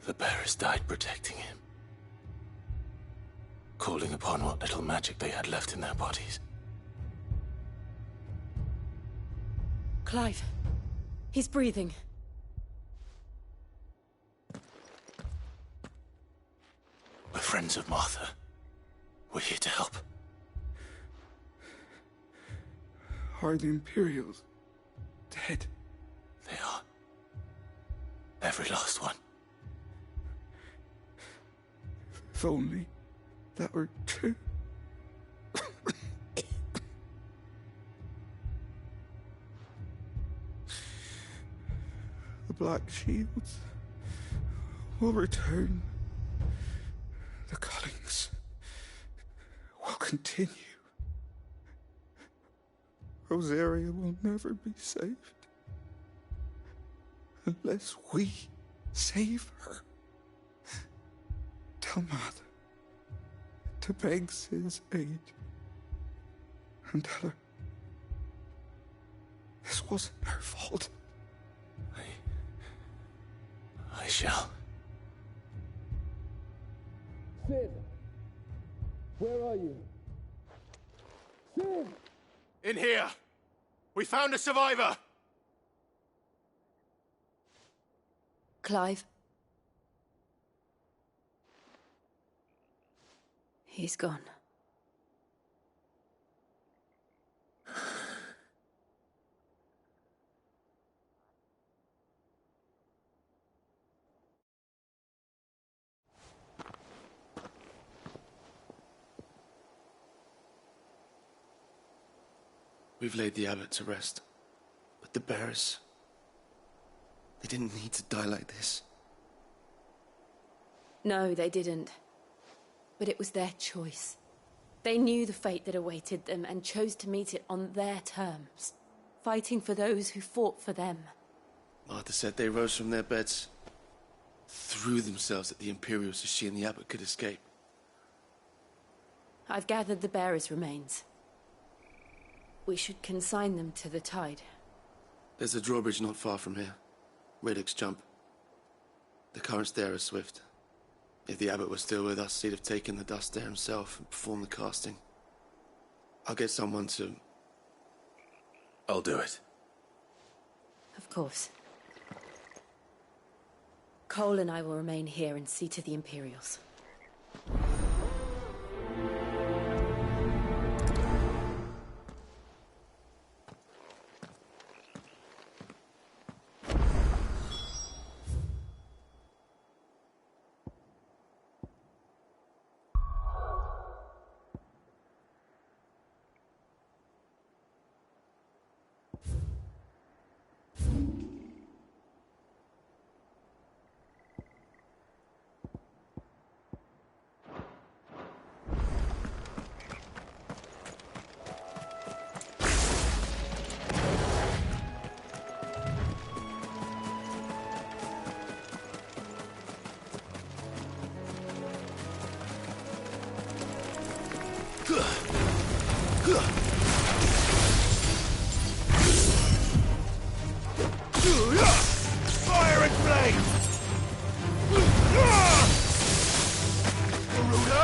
The bearers died protecting him. Calling upon what little magic they had left in their bodies. Clive. He's breathing. We're friends of Martha. We're here to help. Are the Imperials dead? They are. Every last one. If only that were true. The Black Shields will return. The cuttings will continue. Rosaria will never be saved unless we save her. Tell Mother to beg his aid and tell her this wasn't her fault. I shall. Sid! Where are you? Sid! In here! We found a survivor! Clive. He's gone. We've laid the abbot to rest. But the bearers... they didn't need to die like this. No, they didn't. But it was their choice. They knew the fate that awaited them and chose to meet it on their terms, fighting for those who fought for them. Martha said they rose from their beds, threw themselves at the Imperials so she and the Abbot could escape. I've gathered the bearers' remains. We should consign them to the tide. There's a drawbridge not far from here. Radix jump. The currents there are swift. If the Abbot was still with us, he'd have taken the dust there himself and performed the casting. I'll get someone to... I'll do it. Of course. Cole and I will remain here and see to the Imperials. Fire and flame! Garuda!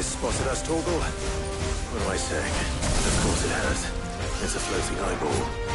Spotted us, Torgal? What am I saying? Of course it has. It's a floating eyeball.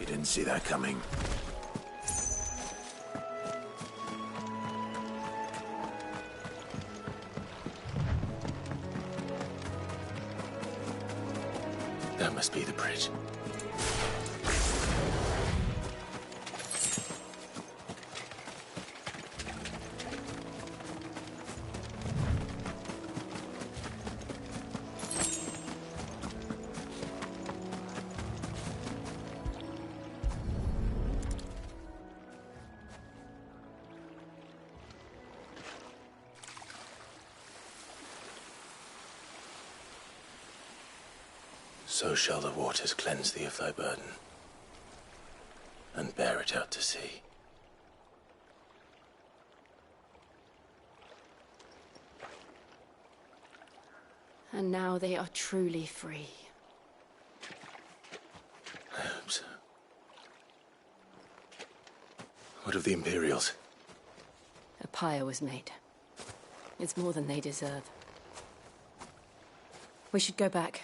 You didn't see that coming. That must be the bridge. So shall the waters cleanse thee of thy burden, and bear it out to sea. And now they are truly free. I hope so. What of the Imperials? A pyre was made. It's more than they deserve. We should go back.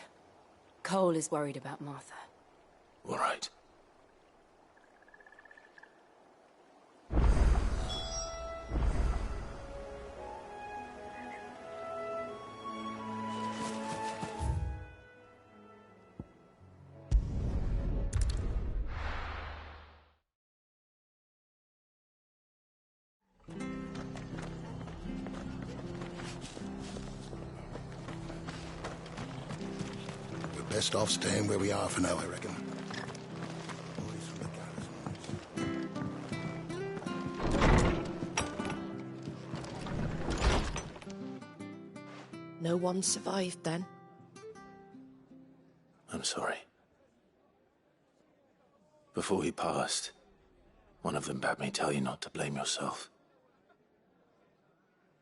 Cole is worried about Martha. All right. Best off staying where we are for now, I reckon. No one survived then? I'm sorry. Before he passed, one of them bade me tell you not to blame yourself.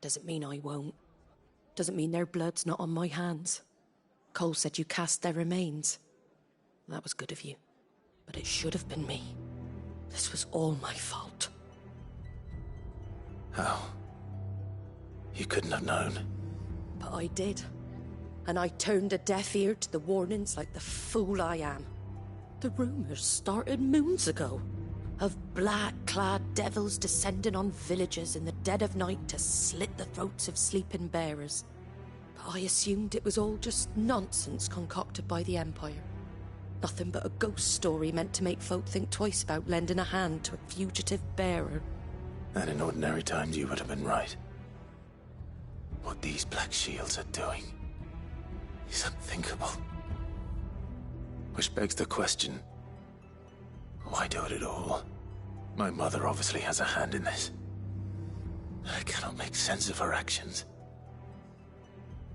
Doesn't mean I won't. Doesn't mean their blood's not on my hands. Cole said you cast their remains. That was good of you. But it should have been me. This was all my fault. How? You couldn't have known. But I did. And I turned a deaf ear to the warnings like the fool I am. The rumours started moons ago. Of black-clad devils descending on villages in the dead of night to slit the throats of sleeping bearers. I assumed it was all just nonsense concocted by the Empire. Nothing but a ghost story meant to make folk think twice about lending a hand to a fugitive bearer. And in ordinary times you would have been right. What these Black Shields are doing is unthinkable. Which begs the question, why do it at all? My mother obviously has a hand in this. I cannot make sense of her actions.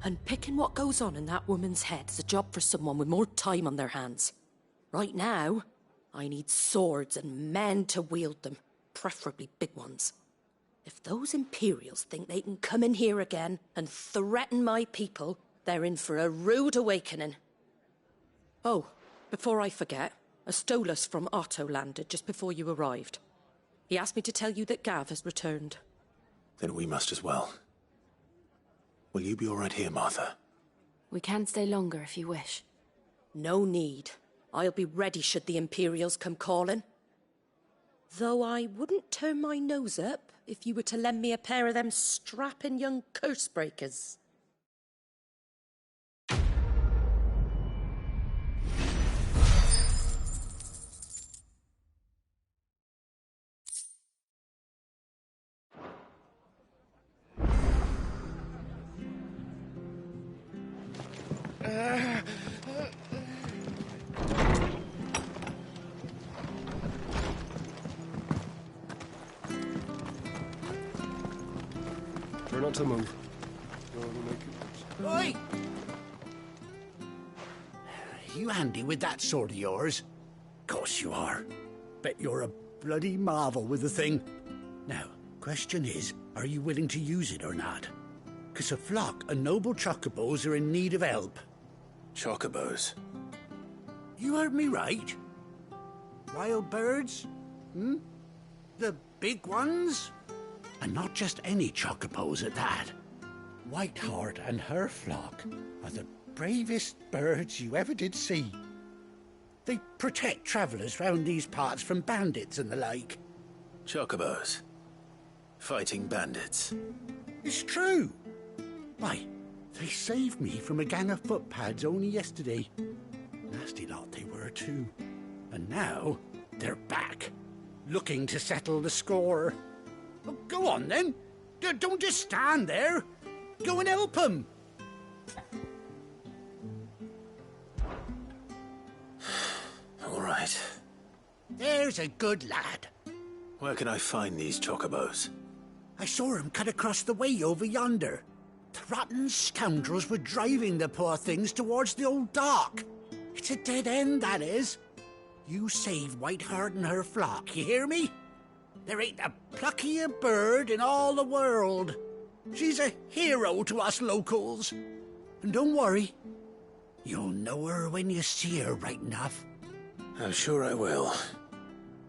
And picking what goes on in that woman's head is a job for someone with more time on their hands. Right now, I need swords and men to wield them, preferably big ones. If those Imperials think they can come in here again and threaten my people, they're in for a rude awakening. Oh, before I forget, a Stolas from Otto landed just before you arrived. He asked me to tell you that Gav has returned. Then we must as well. Will you be all right here, Martha? We can stay longer if you wish. No need. I'll be ready should the Imperials come calling. Though I wouldn't turn my nose up if you were to lend me a pair of them strapping young curse-breakers. Try not to move. Oi! You handy with that sword of yours? Course you are. Bet you're a bloody marvel with the thing. Now, question is, are you willing to use it or not? 'Cause a flock of noble chocobos are in need of help. Chocobos? You heard me right. Wild birds? The big ones? And not just any chocobos at that. Whiteheart and her flock are the bravest birds you ever did see. They protect travellers round these parts from bandits and the like. Chocobos. Fighting bandits. It's true. Why, they saved me from a gang of footpads only yesterday. Nasty lot they were too. And now they're back, looking to settle the score. Oh, go on then. Don't just stand there. Go and help them. All right. There's a good lad. Where can I find these chocobos? I saw him cut across the way over yonder. The rotten scoundrels were driving the poor things towards the old dock. It's a dead end, that is. You save Whiteheart and her flock, you hear me? There ain't a pluckier bird in all the world. She's a hero to us locals. And don't worry, you'll know her when you see her right enough. I'm sure I will.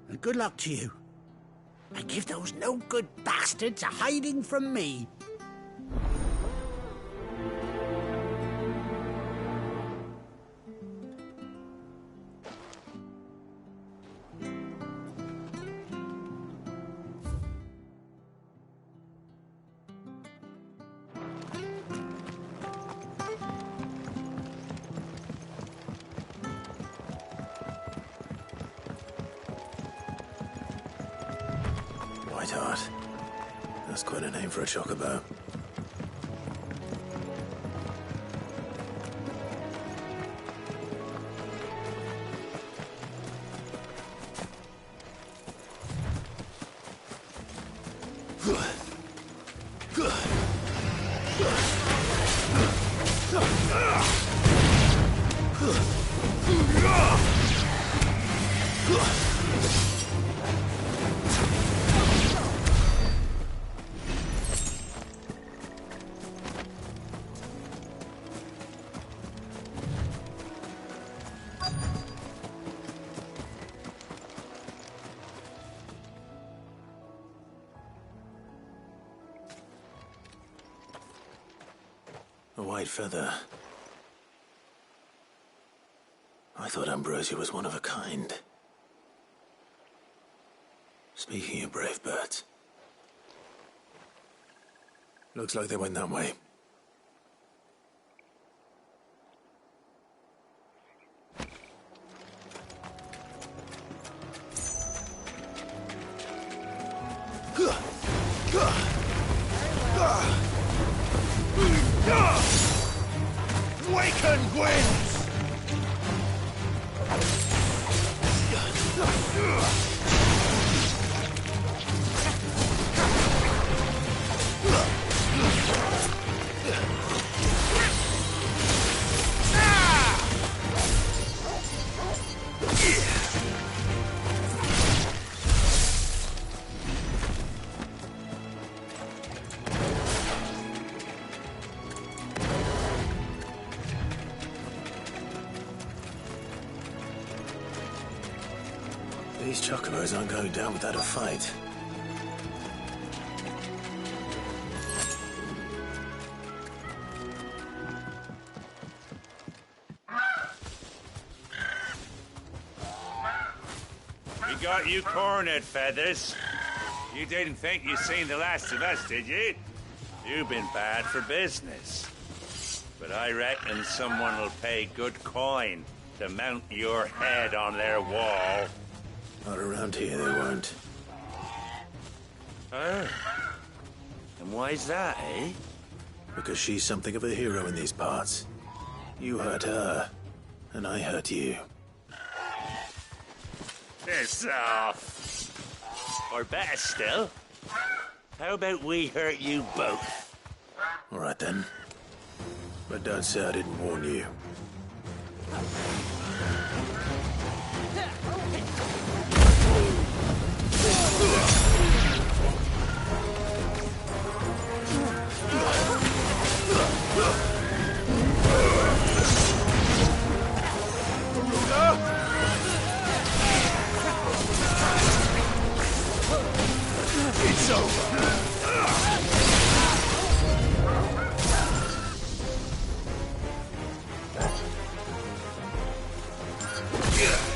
And good luck to you. And give those no-good bastards a hiding from me. Whiteheart. That's quite a name for a chocobo. A white feather. I thought Ambrosia was one of a kind. Speaking of brave birds. Looks like they went that way. Eikon wins! These chocobos aren't going down without a fight. We got you cornered, Feathers. You didn't think you'd seen the last of us, did you? You've been bad for business. But I reckon someone will pay good coin to mount your head on their wall. Not around here, they won't. Oh. And why's that, eh? Because she's something of a hero in these parts. You hurt her, and I hurt you. Piss off. Or better still, how about we hurt you both? All right, then. But don't say I didn't warn you. It's over! Yeah.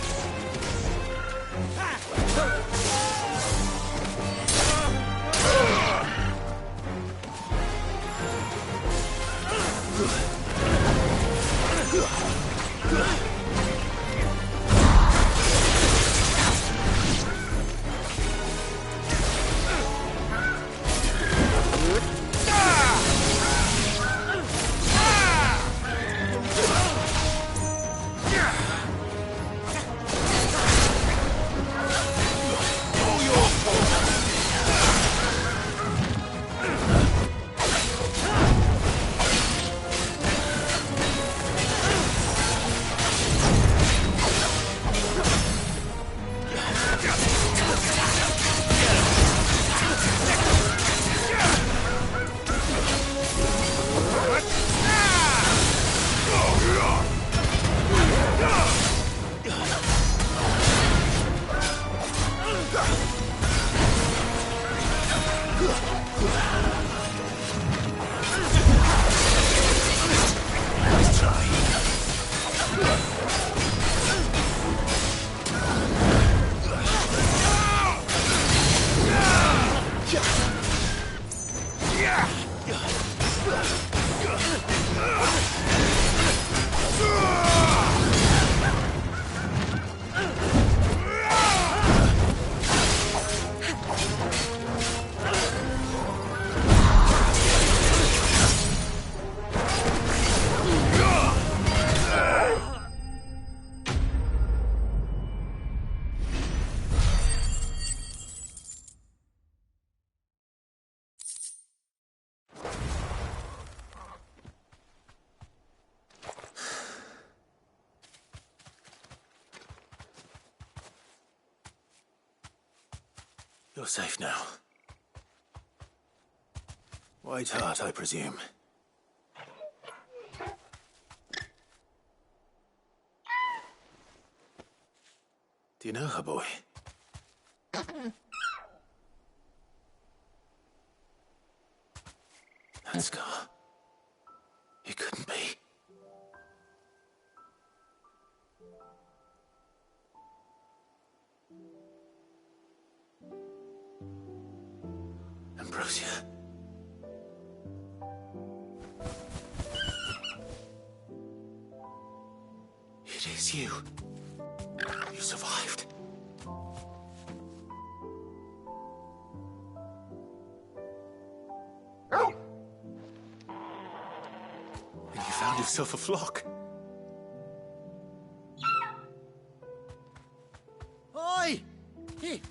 You're safe now. White Heart, I presume. Do you know her, boy? That scar. It couldn't be. Ambrosia. It is you. You survived. And you found yourself a flock. Oi!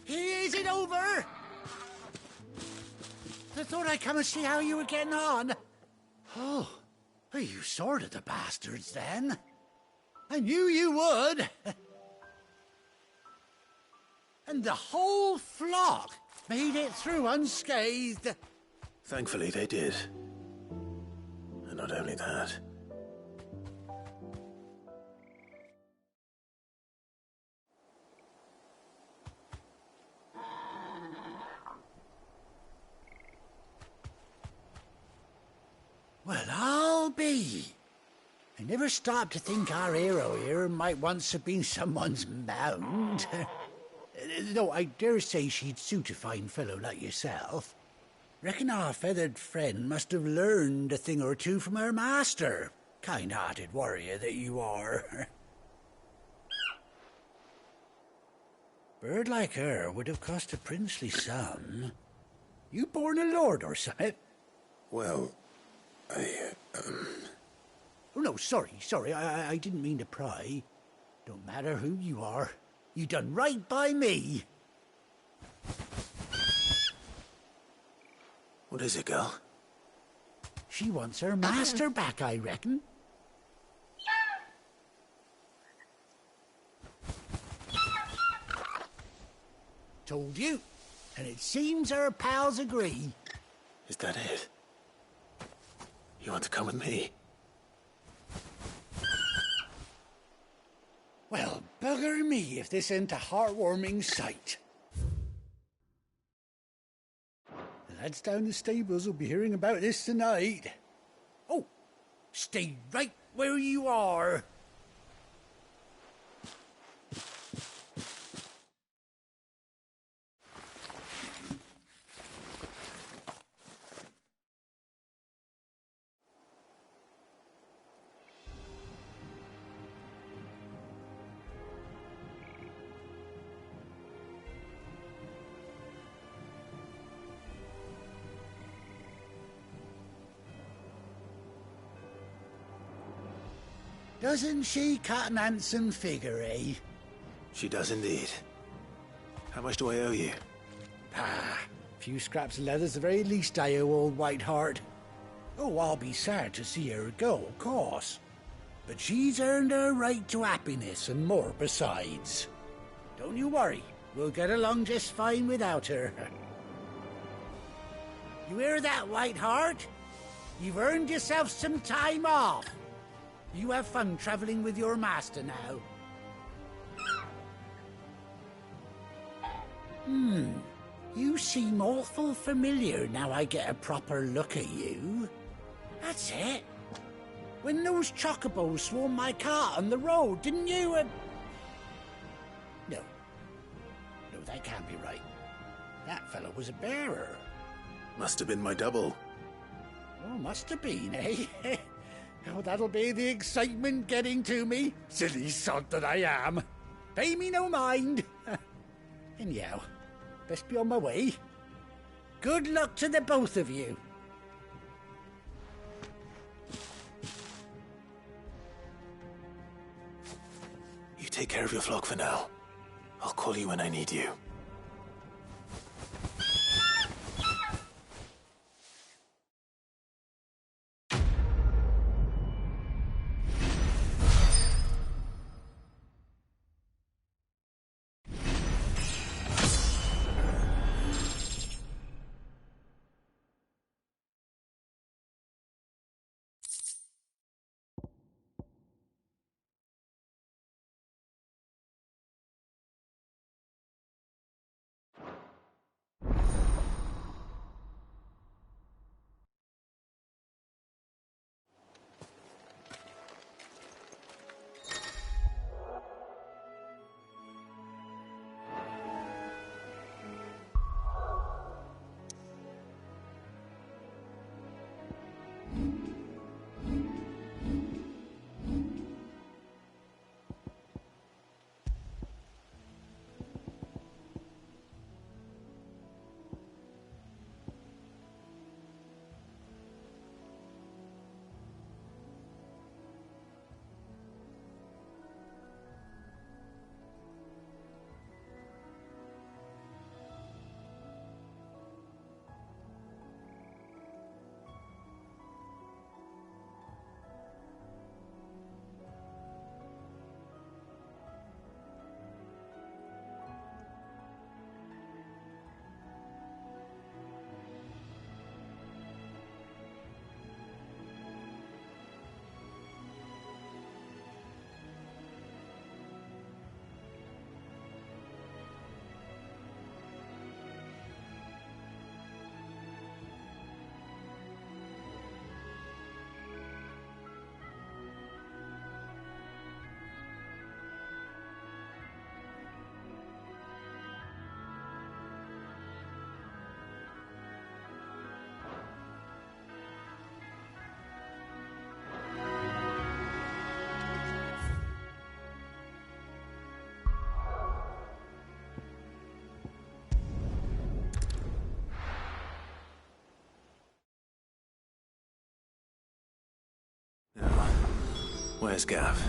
Is it over? I thought I'd come and see how you were getting on. Oh, you sorted the bastards then. I knew you would. And the whole flock made it through unscathed. Thankfully, they did. And not only that. Well, I'll be. I never stopped to think our hero here might once have been someone's mount. Though I dare say she'd suit a fine fellow like yourself. Reckon our feathered friend must have learned a thing or two from her master. Kind-hearted warrior that you are. Bird like her would have cost a princely sum. You born a lord or something? Well, Oh, no, sorry. I didn't mean to pry. Don't matter who you are. You done right by me. What is it, girl? She wants her master back, I reckon. Told you. And it seems her pals agree. Is that it? You want to come with me? Well, bugger me if this ain't a heartwarming sight. The lads down the stables will be hearing about this tonight. Oh, stay right where you are. Doesn't she cut an handsome figure, eh? She does indeed. How much do I owe you? A few scraps of leather's the very least I owe old White Heart. Oh, I'll be sad to see her go, of course. But she's earned her right to happiness and more besides. Don't you worry, we'll get along just fine without her. You hear that, White Heart? You've earned yourself some time off. You have fun traveling with your master now. You seem awful familiar now I get a proper look at you. That's it. When those chocobos swarmed my cart on the road, didn't you? No, that can't be right. That fellow was a bearer. Must have been my double. Oh, must have been, eh? Oh, that'll be the excitement getting to me. Silly sod that I am. Pay me no mind. Anyhow, best be on my way. Good luck to the both of you. You take care of your flock for now. I'll call you when I need you. Where's Gav?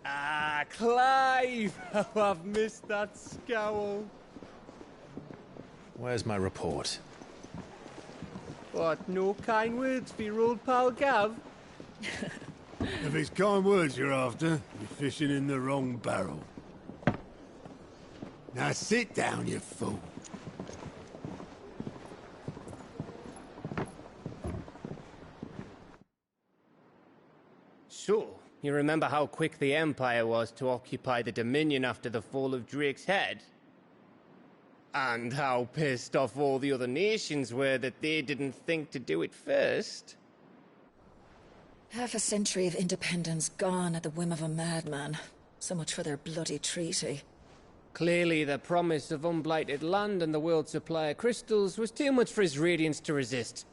Ah, Clive! Oh, I've missed that scowl. Where's my report? What, no kind words for your old pal Gav? If it's kind words you're after, you're fishing in the wrong barrel. Now sit down, you fool. So, you remember how quick the Empire was to occupy the Dominion after the fall of Drake's head? And how pissed off all the other nations were that they didn't think to do it first? Half a century of independence gone at the whim of a madman. So much for their bloody treaty. Clearly, the promise of unblighted land and the world's supply of crystals was too much for his radiance to resist.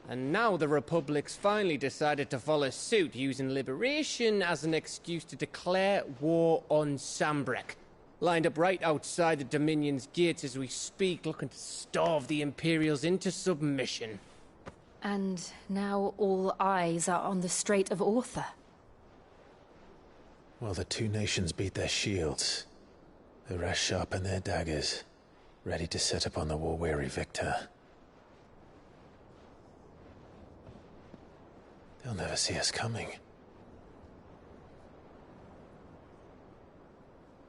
And now the Republic's finally decided to follow suit, using liberation as an excuse to declare war on Sambrek. Lined up right outside the Dominion's gates as we speak, looking to starve the Imperials into submission. And now all eyes are on the Strait of Author. Well, the two nations beat their shields. The rest sharpen their daggers, ready to set upon the war-weary victor. They'll never see us coming.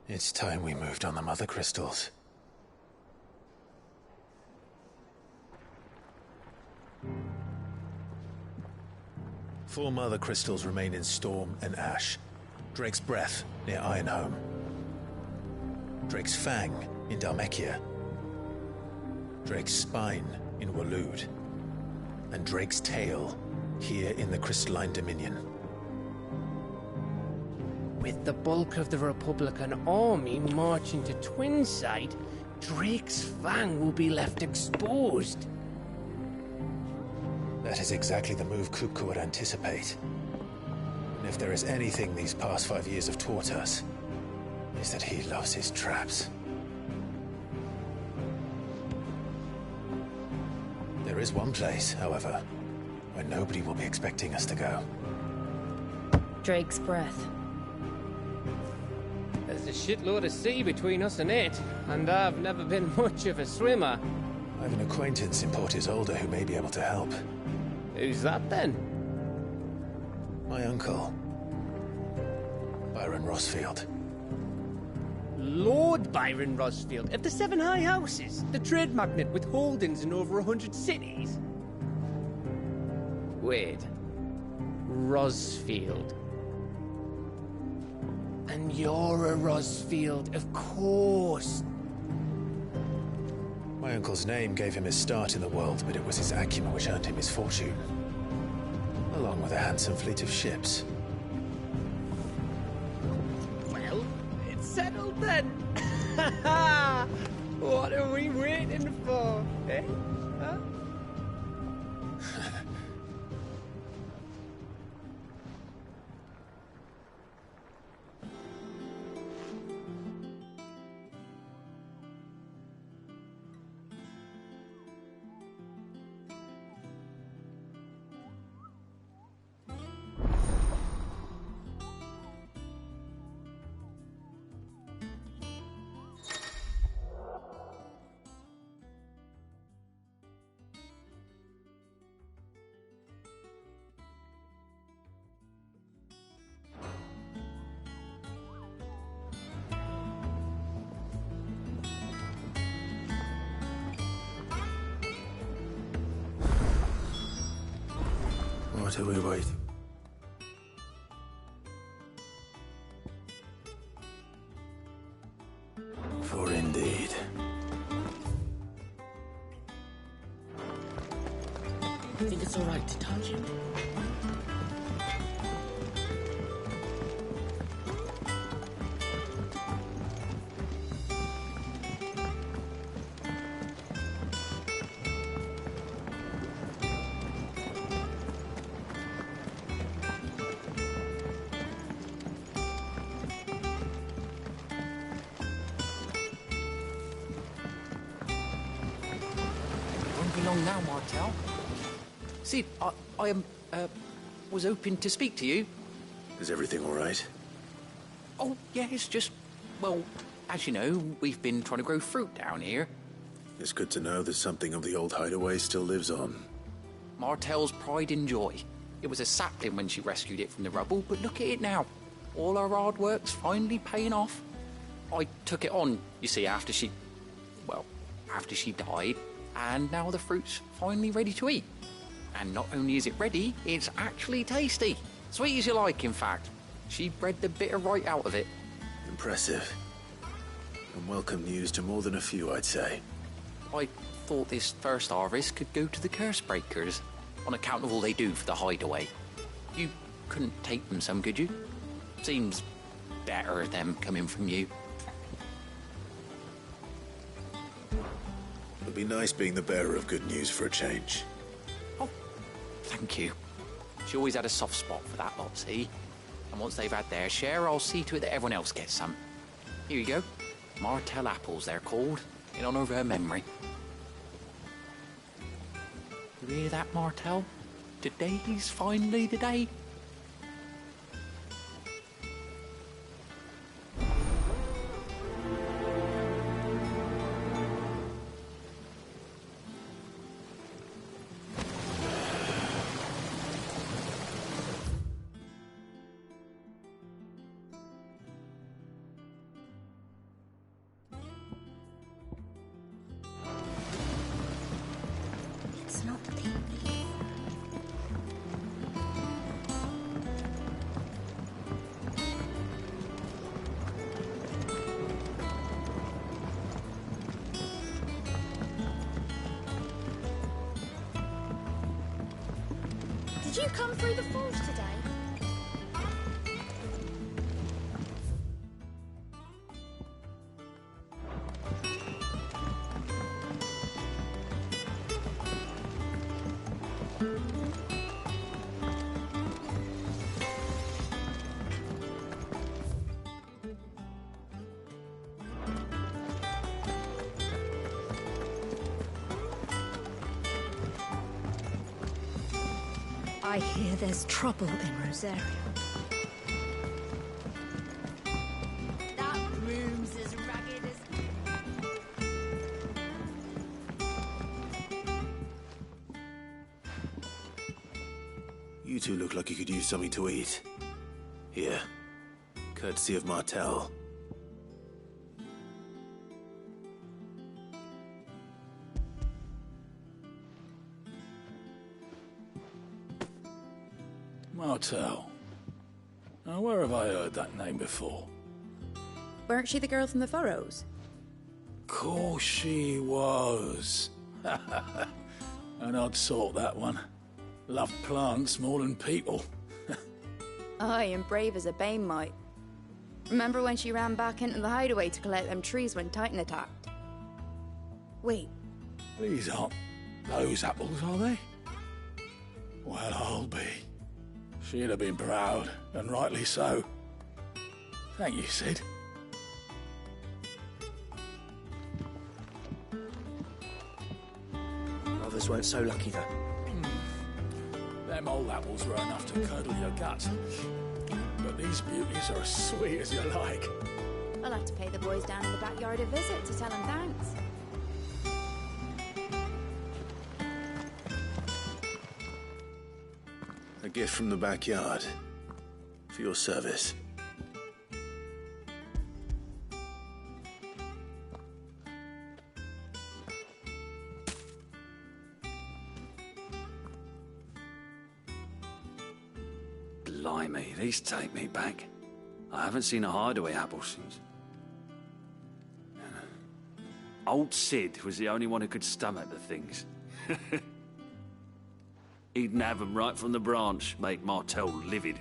It's time we moved on the Mother Crystals. Four Mother Crystals remain in Storm and Ash. Drake's Breath near Ironhome. Drake's Fang in Dhalmekia. Drake's Spine in Waloed. And Drake's Tail here in the Crystalline Dominion. With the bulk of the Republican army marching to Twinside, Drake's Fang will be left exposed. That is exactly the move Kupka would anticipate. And if there is anything these past 5 years have taught us, is that he loves his traps. There is one place, however, where nobody will be expecting us to go. Drake's Breath. There's a shitload of sea between us and it, and I've never been much of a swimmer. I have an acquaintance in Port Isolde who may be able to help. Who's that then? My uncle, Byron Rosfield. Lord Byron Rosfield of the Seven High Houses, the trade magnate with holdings in over 100 cities. Wait, Rosfield. And you're a Rosfield, of course. My uncle's name gave him his start in the world, but it was his acumen which earned him his fortune. Along with a handsome fleet of ships. Well, it's settled then. What are we waiting for, eh? Huh? What are we waiting? For indeed. I think it's all right to touch him. along now, Martel. Sid, I was hoping to speak to you. Is everything all right? Oh, yeah, it's just, well, as you know, we've been trying to grow fruit down here. It's good to know that something of the old hideaway still lives on. Martel's pride and joy. It was a sapling when she rescued it from the rubble, but look at it now. All our hard work's finally paying off. I took it on, you see, after she died, and now the fruit's finally ready to eat. And not only is it ready, it's actually tasty. Sweet as you like, in fact. She bred the bitter right out of it. Impressive. And welcome news to more than a few, I'd say. I thought this first harvest could go to the curse breakers, on account of all they do for the hideaway. You couldn't take them some, could you? Seems better them coming from you. It'll be nice being the bearer of good news for a change. Oh, thank you. She always had a soft spot for that lot, see? And once they've had their share, I'll see to it that everyone else gets some. Here you go. Martel apples, they're called, in honour of her memory. You hear that, Martel? Today's finally the day. It's not the thing. Did you come through the forge today? I hear there's trouble in Rosaria. That room's as ragged as... You two look like you could use something to eat. Here. Courtesy of Martel. Martel. Now, where have I heard that name before? Weren't she the girl from the Furrows? Course she was. An odd sort, that one. Loved plants more than people. Aye, and brave as a bane might. Remember when she ran back into the hideaway to collect them trees when Titan attacked? Wait. These aren't those apples, are they? Well, I'll be. She'd have been proud, and rightly so. Thank you, Sid. Others weren't so lucky, though. Them old apples were enough to curdle your guts. But these beauties are as sweet as you like. I'll have to pay the boys down in the backyard a visit to tell them thanks. A gift from the backyard. For your service. Blimey, these take me back. I haven't seen a hideaway apple since. Old Sid was the only one who could stomach the things. He'd nab them right from the branch, make Martel livid.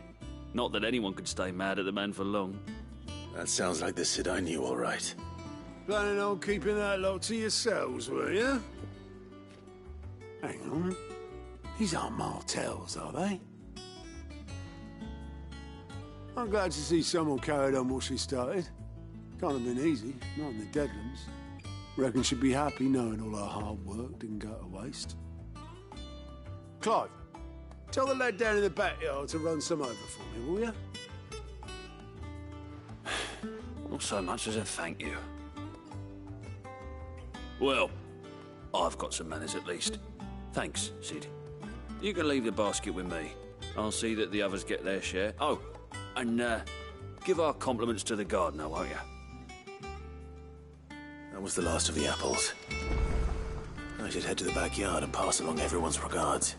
Not that anyone could stay mad at the man for long. That sounds like the Sid I knew, all right. Planning on keeping that lot to yourselves, were you? Hang on. These aren't Martels, are they? I'm glad to see someone carried on what she started. Can't have been easy, not in the Deadlands. Reckon she'd be happy knowing all her hard work didn't go to waste. Clive, tell the lad down in the backyard to run some over for me, will you? Not so much as a thank you. Well, I've got some manners at least. Thanks, Sid. You can leave the basket with me. I'll see that the others get their share. Oh, and give our compliments to the gardener, won't you? That was the last of the apples. I should head to the backyard and pass along everyone's regards.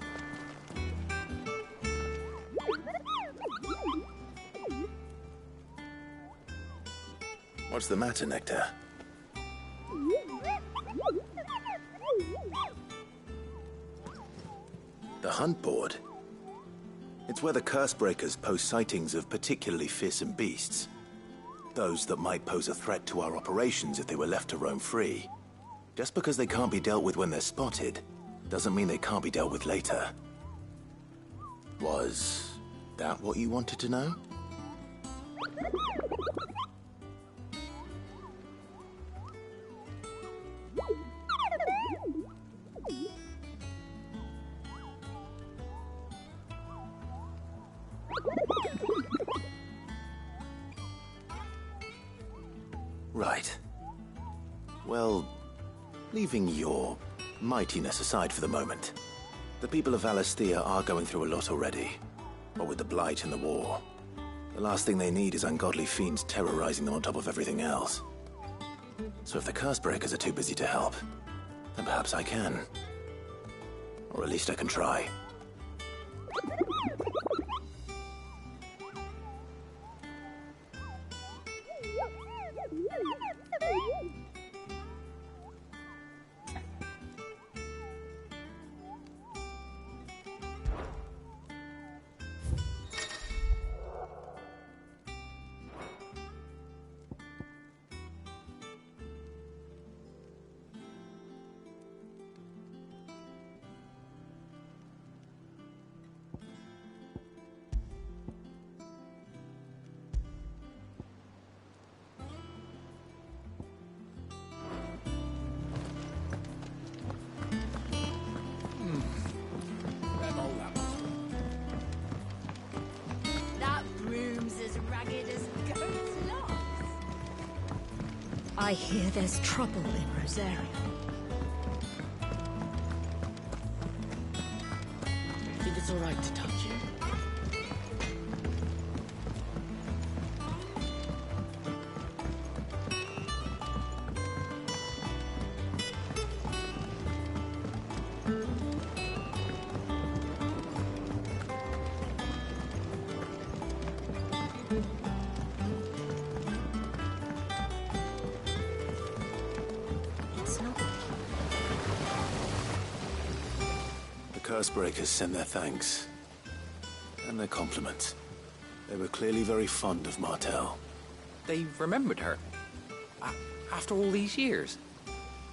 What's the matter, Nectar? The hunt board? It's where the curse breakers post sightings of particularly fearsome beasts. Those that might pose a threat to our operations if they were left to roam free. Just because they can't be dealt with when they're spotted, doesn't mean they can't be dealt with later. Was that what you wanted to know? Right. Well, leaving your mightiness aside for the moment, the people of Valisthea are going through a lot already. What with the Blight and the war. The last thing they need is ungodly fiends terrorizing them on top of everything else. So if the curse breakers are too busy to help, then perhaps I can. Or at least I can try. I hear there's trouble in Rosaria. Think it's all right to touch you? Cursebreakers send their thanks. And their compliments. They were clearly very fond of Martel. They remembered her. After all these years.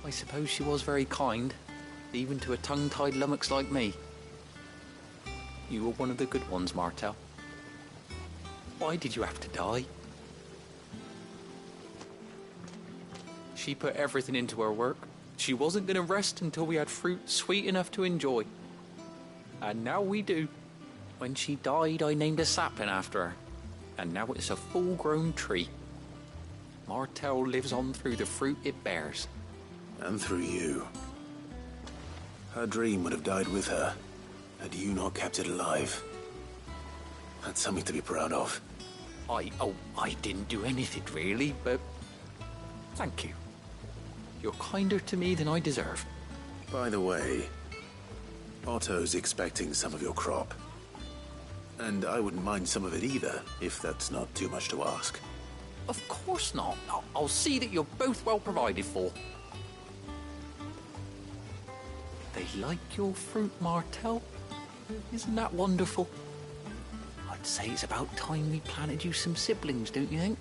I suppose she was very kind, even to a tongue-tied lummox like me. You were one of the good ones, Martel. Why did you have to die? She put everything into her work. She wasn't going to rest until we had fruit sweet enough to enjoy. And now we do. When she died, I named a sapling after her. And now it's a full-grown tree. Martel lives on through the fruit it bears. And through you. Her dream would have died with her, had you not kept it alive. That's something to be proud of. I didn't do anything really, but thank you. You're kinder to me than I deserve. By the way, Otto's expecting some of your crop. And I wouldn't mind some of it either, if that's not too much to ask. Of course not. I'll see that you're both well provided for. They like your fruit, Martel. Isn't that wonderful? I'd say it's about time we planted you some siblings, don't you think?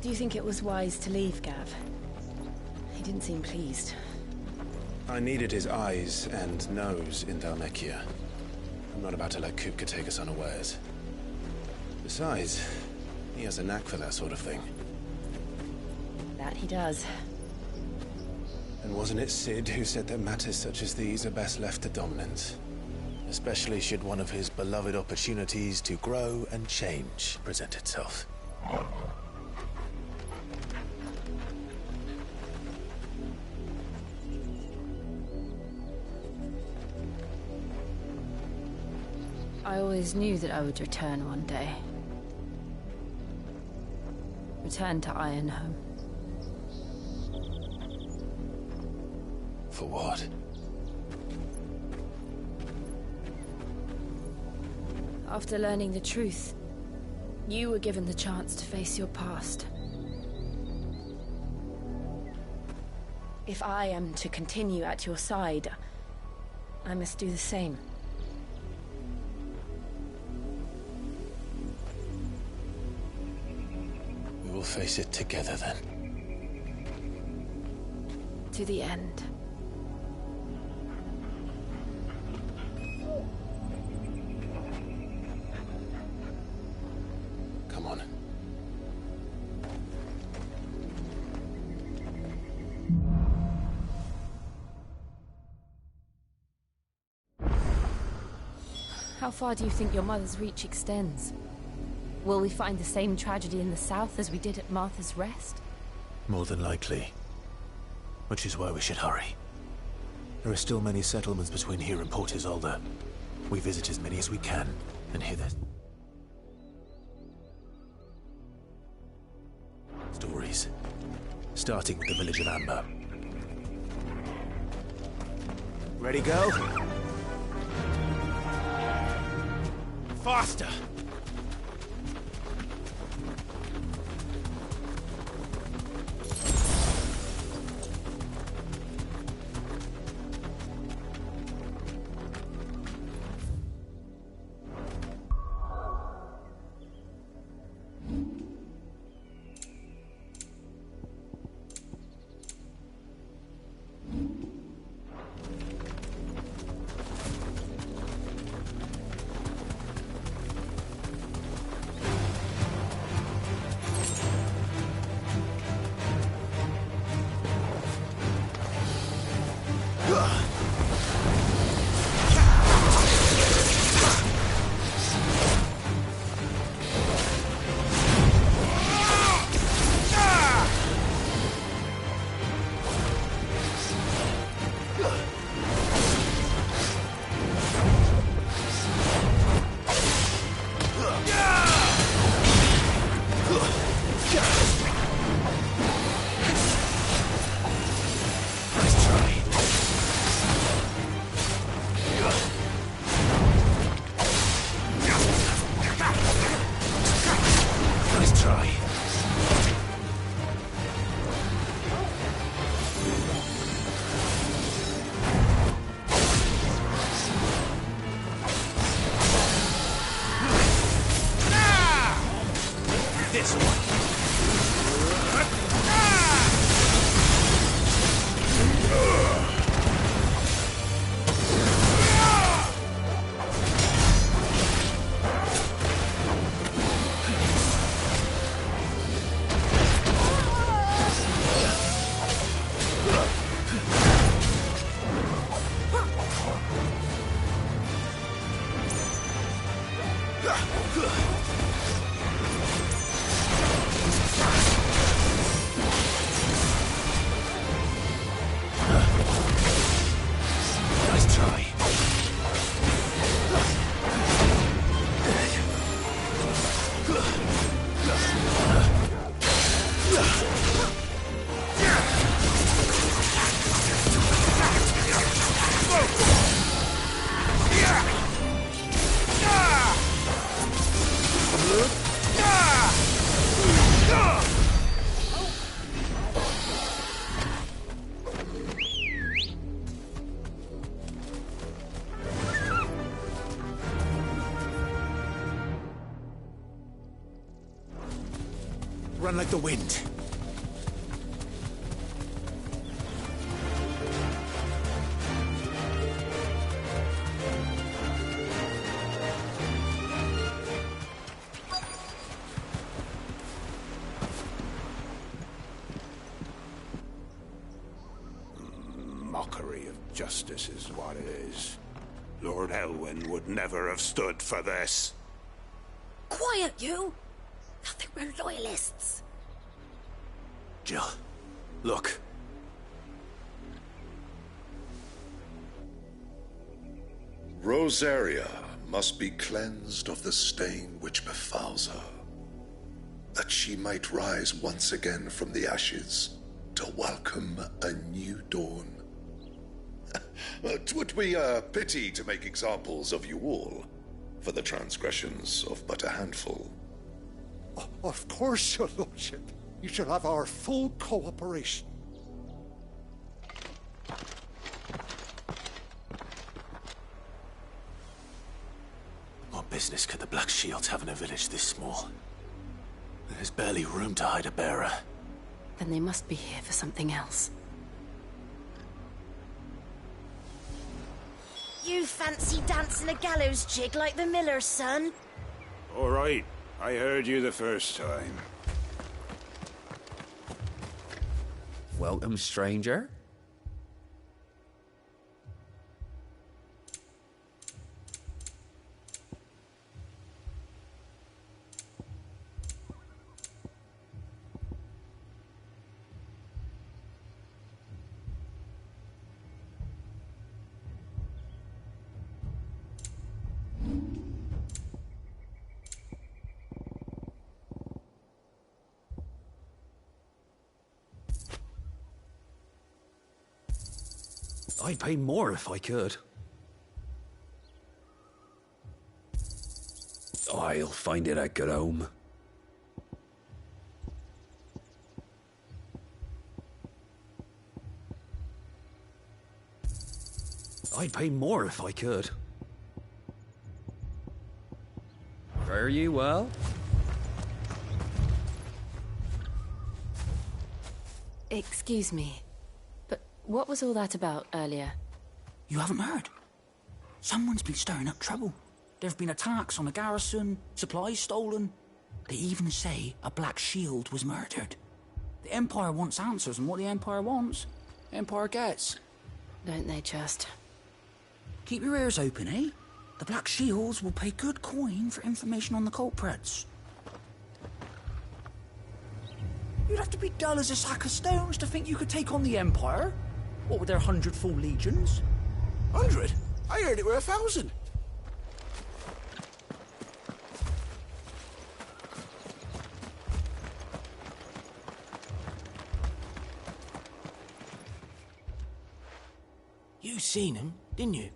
Do you think it was wise to leave, Gav? He didn't seem pleased. I needed his eyes and nose in Dhalmekia. I'm not about to let Kupka take us unawares. Besides, he has a knack for that sort of thing. That he does. And wasn't it Sid who said that matters such as these are best left to dominance? Especially should one of his beloved opportunities to grow and change present itself. I always knew that I would return one day. Return to Ironhome. For what? After learning the truth, you were given the chance to face your past. If I am to continue at your side, I must do the same. We will face it together then. To the end. Come on. How far do you think your mother's reach extends? Will we find the same tragedy in the south as we did at Martha's Rest? More than likely. Which is why we should hurry. There are still many settlements between here and Port Isolde. We visit as many as we can, and hear their stories. Starting with the village of Amber. Ready, go? Faster! Run like the wind. Mockery of justice is what it is. Lord Elwyn would never have stood for this. Quiet, you! I think we're loyalists. Jill, look. Rosaria must be cleansed of the stain which befouls her, that she might rise once again from the ashes to welcome a new dawn. 'Twould be a pity to make examples of you all for the transgressions of but a handful. Of course, your lordship. You shall have our full cooperation. What business could the Black Shields have in a village this small? There's barely room to hide a bearer. Then they must be here for something else. You fancy dancing a gallows jig like the miller's son? All right, I heard you the first time. Welcome, stranger. I'd pay more if I could. I'll find it a good home. I'd pay more if I could. Fare you well? Excuse me, but what was all that about earlier? You haven't heard? Someone's been stirring up trouble. There have been attacks on the garrison, supplies stolen. They even say a Black Shield was murdered. The Empire wants answers, and what the Empire wants, the Empire gets. Don't they just? Keep your ears open, eh? The Black Shields will pay good coin for information on the culprits. You'd have to be dull as a sack of stones to think you could take on the Empire. What with their 100 full legions? 100? I heard it were 1,000. You seen them, didn't you?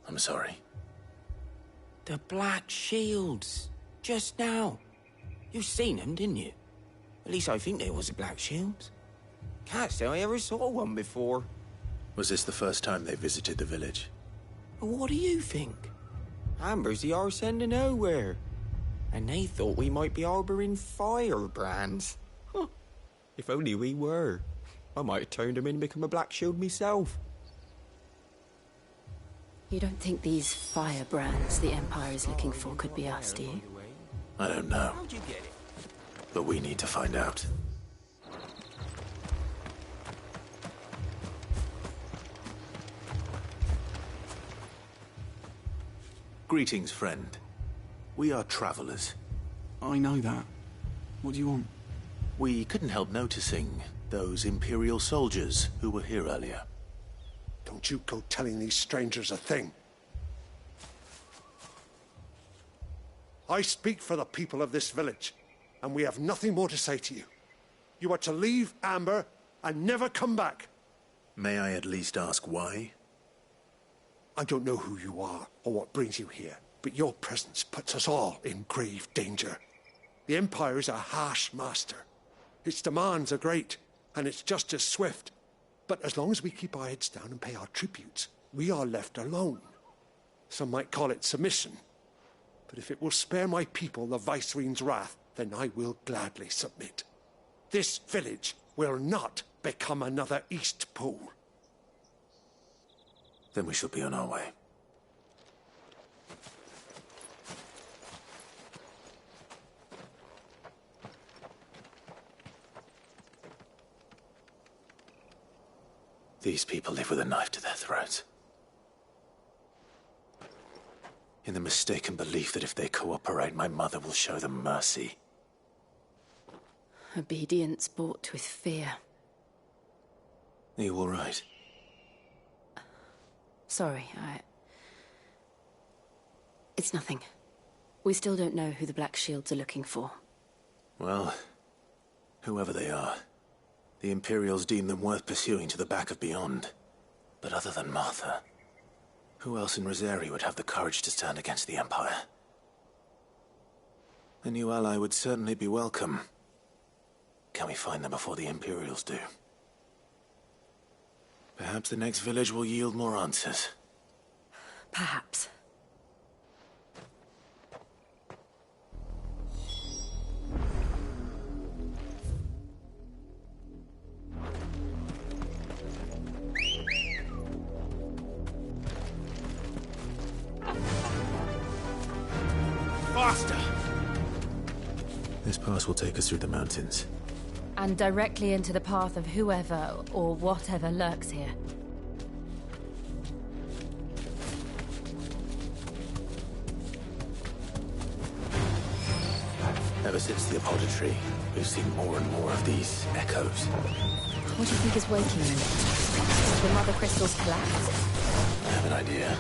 I'm sorry. The Black Shields. Just now. You seen them, didn't you? At least I think there was a Black Shield. Can't say I ever saw one before. Was this the first time they visited the village? What do you think? Amber's the arse end of nowhere. And they thought we might be harbouring firebrands. Huh. If only we were. I might have turned them in and become a Black Shield myself. You don't think these firebrands the Empire is looking for could be us, do you? I don't know. How'd you get it? But we need to find out. Greetings, friend. We are travelers. I know that. What do you want? We couldn't help noticing those Imperial soldiers who were here earlier. Don't you go telling these strangers a thing. I speak for the people of this village, and we have nothing more to say to you. You are to leave Amber and never come back. May I at least ask why? I don't know who you are or what brings you here, but your presence puts us all in grave danger. The Empire is a harsh master. Its demands are great, and its justice swift. But as long as we keep our heads down and pay our tributes, we are left alone. Some might call it submission. But if it will spare my people the Viceroy's wrath, then I will gladly submit. This village will not become another East Pool. Then we shall be on our way. These people live with a knife to their throats. In the mistaken belief that if they cooperate, my mother will show them mercy. Obedience bought with fear. Are you all right? Sorry, It's nothing. We still don't know who the Black Shields are looking for. Well, whoever they are, the Imperials deem them worth pursuing to the back of beyond. But other than Martha, who else in Rosari would have the courage to stand against the Empire? A new ally would certainly be welcome. Can we find them before the Imperials do? Perhaps the next village will yield more answers. Perhaps. Faster! This pass will take us through the mountains. And directly into the path of whoever or whatever lurks here. Ever since the apodatory, we've seen more and more of these echoes. What do you think is waking them? Did the mother crystals collapse? I have an idea.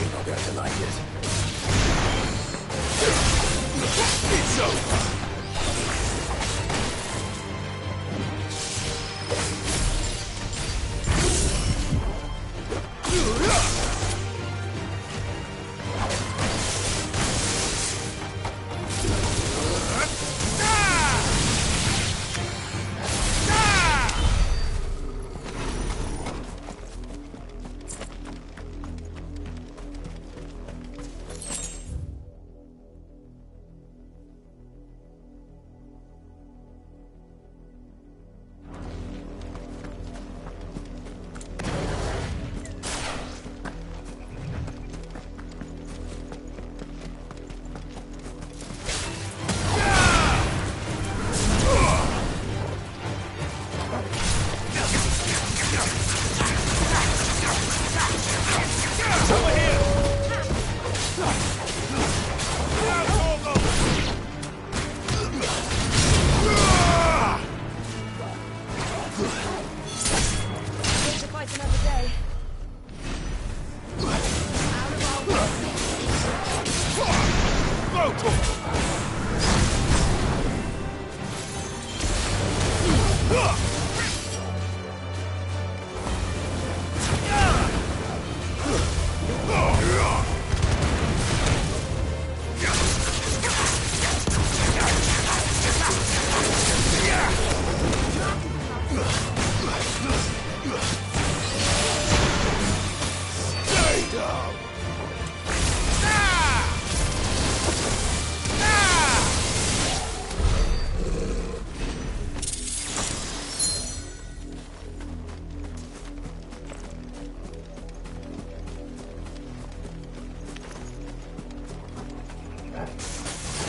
You're not going to like it. It's over!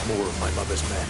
More of my mother's men.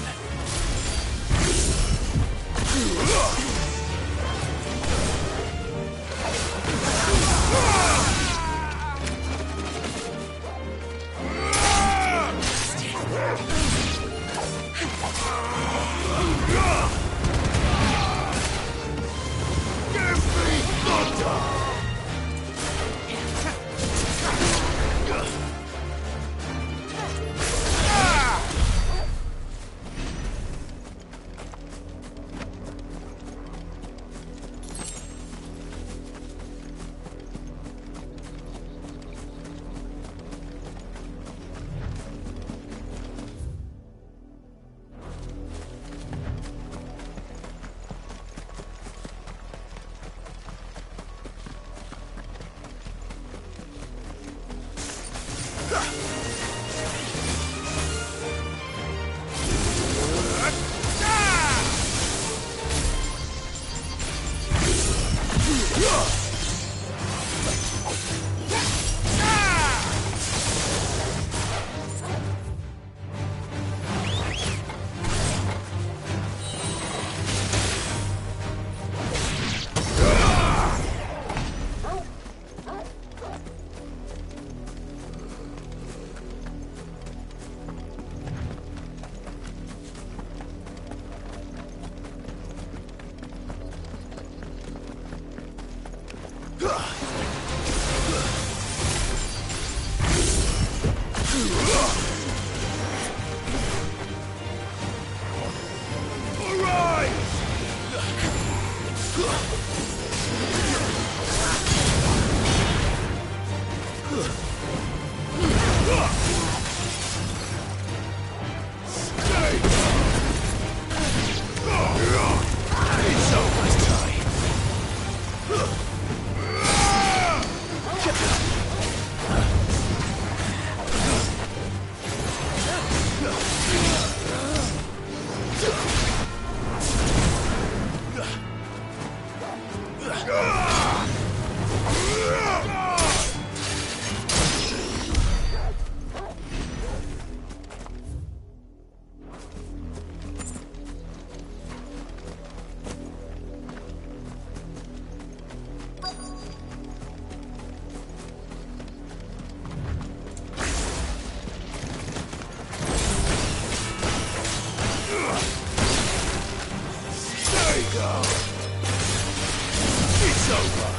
It's over!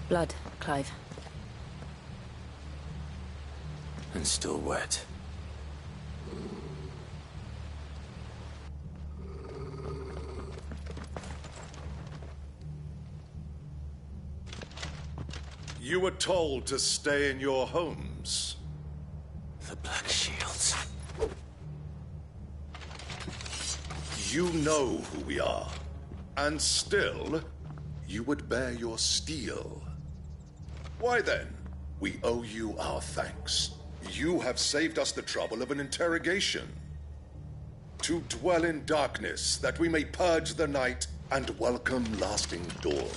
Blood, Clive. And still wet. You were told to stay in your homes. The Black Shields. You know who we are. And still, you would bear your steel. Why then? We owe you our thanks. You have saved us the trouble of an interrogation. To dwell in darkness, that we may purge the night and welcome lasting dawn.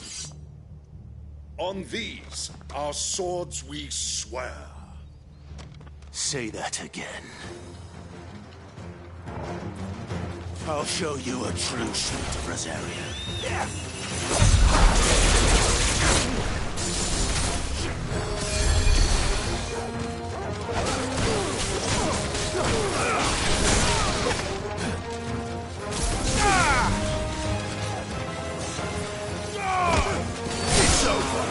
On these, our swords we swear. Say that again. I'll show you a true suit of Rosaria. It's over!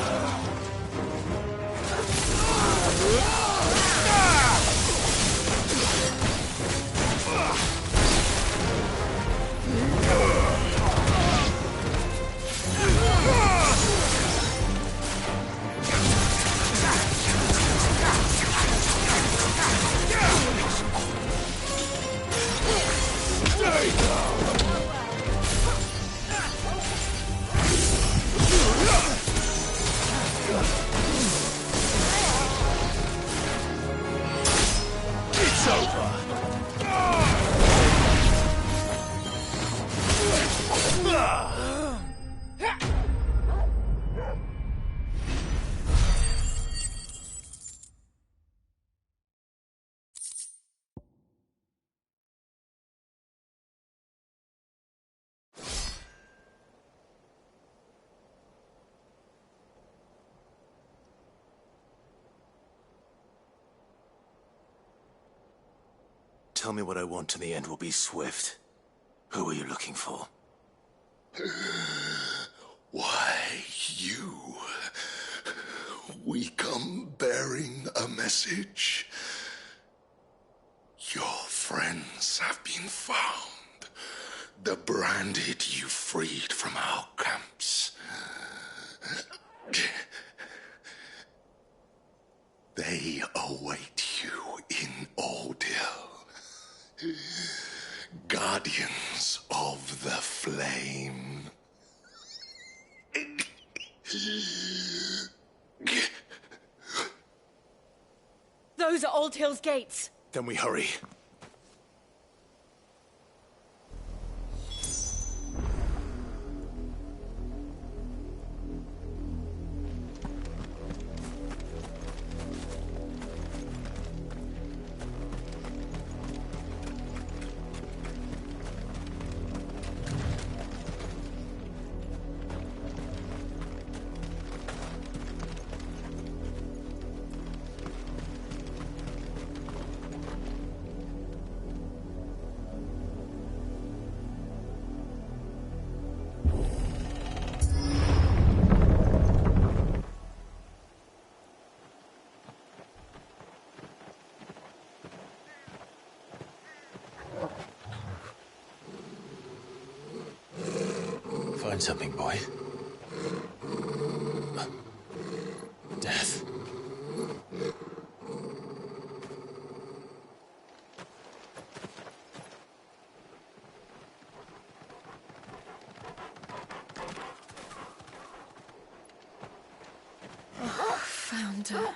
It's over! Tell me what I want and the end will be swift. Who are you looking for? Why, you. We come bearing a message. Your friends have been found. The branded you freed from our camps. They await you in Odil. Guardians of the Flame. Those are Old Hill's gates. Then we hurry. Find something, boy. Death. Found her.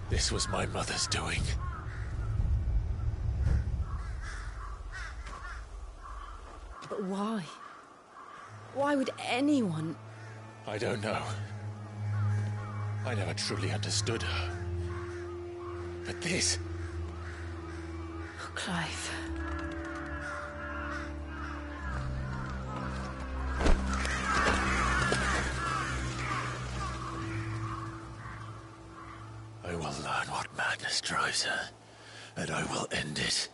This was my mother's doing. But why? Why would anyone? I don't know. I never truly understood her. But this... Oh, Clive. I will learn what madness drives her, and I will end it.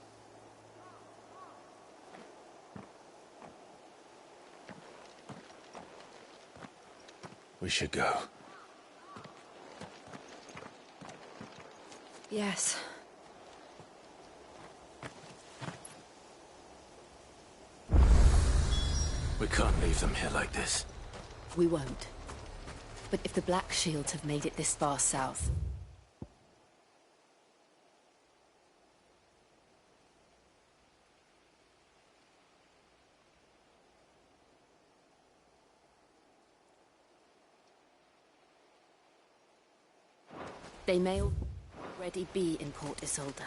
We should go. Yes. We can't leave them here like this. We won't. But if the Black Shield have made it this far south... they may already be in Port Isolde.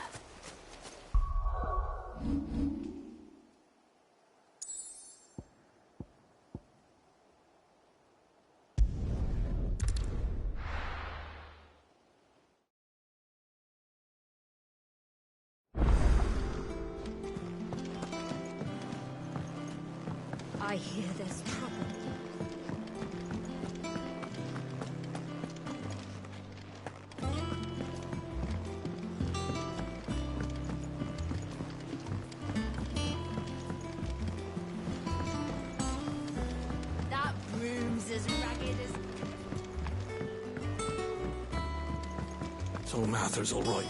I hear there's trouble. That room's as ragged as... So Mather's all right.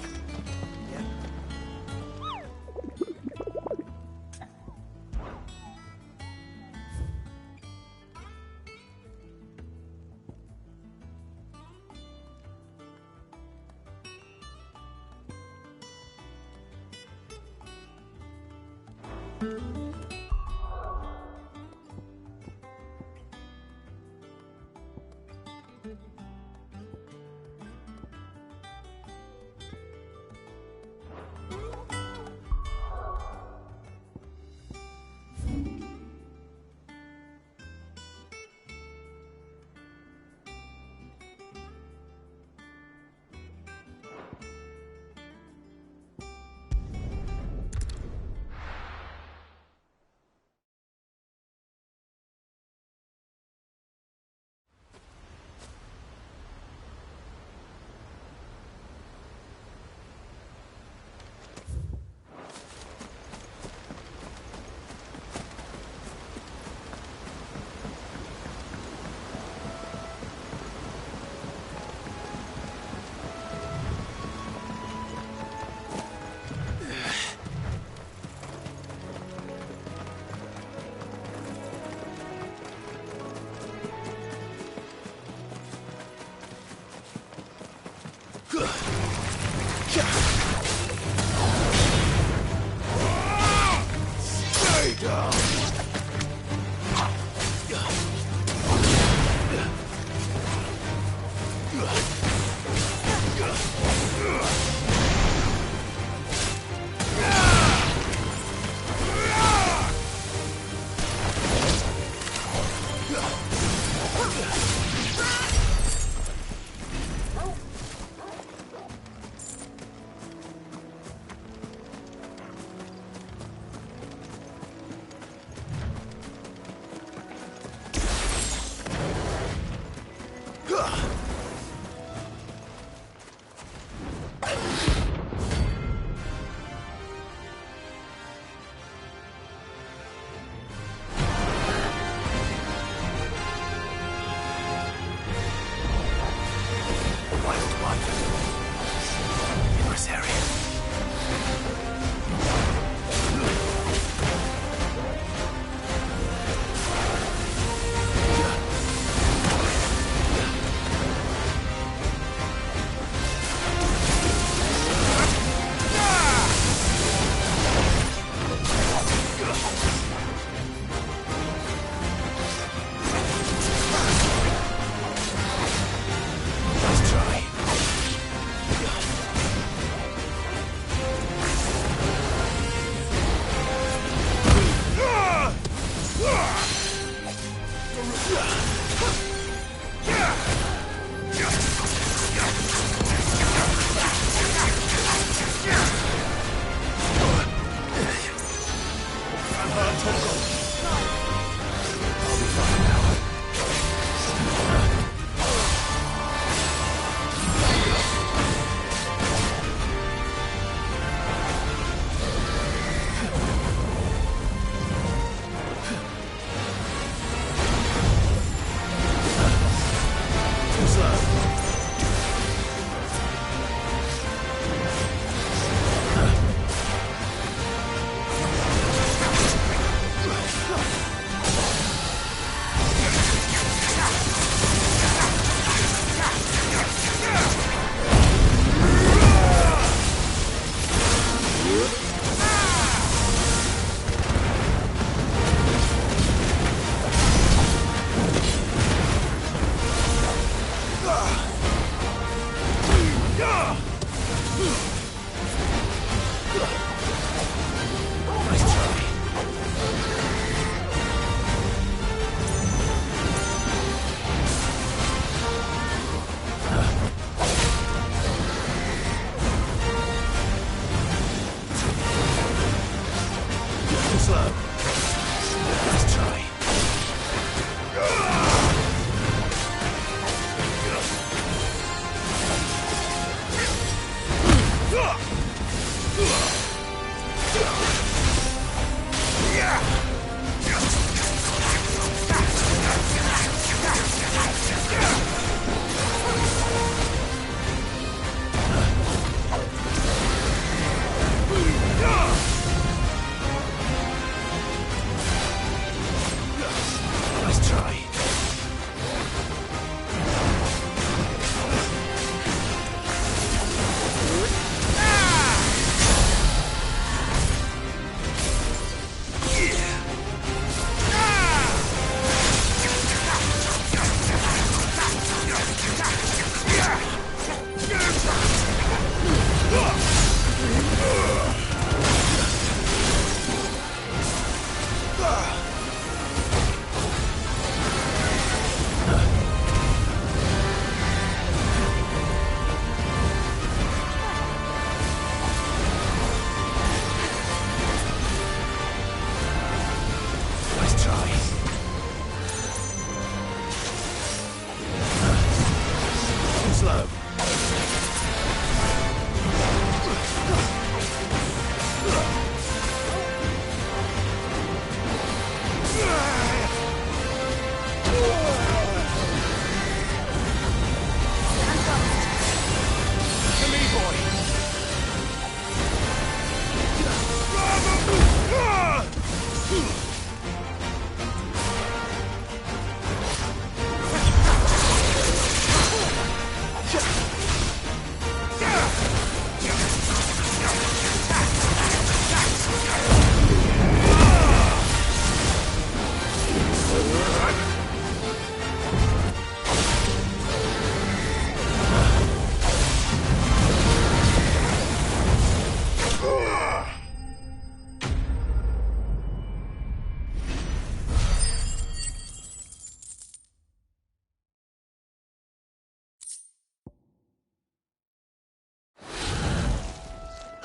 Stay down!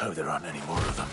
Hope there aren't any more of them.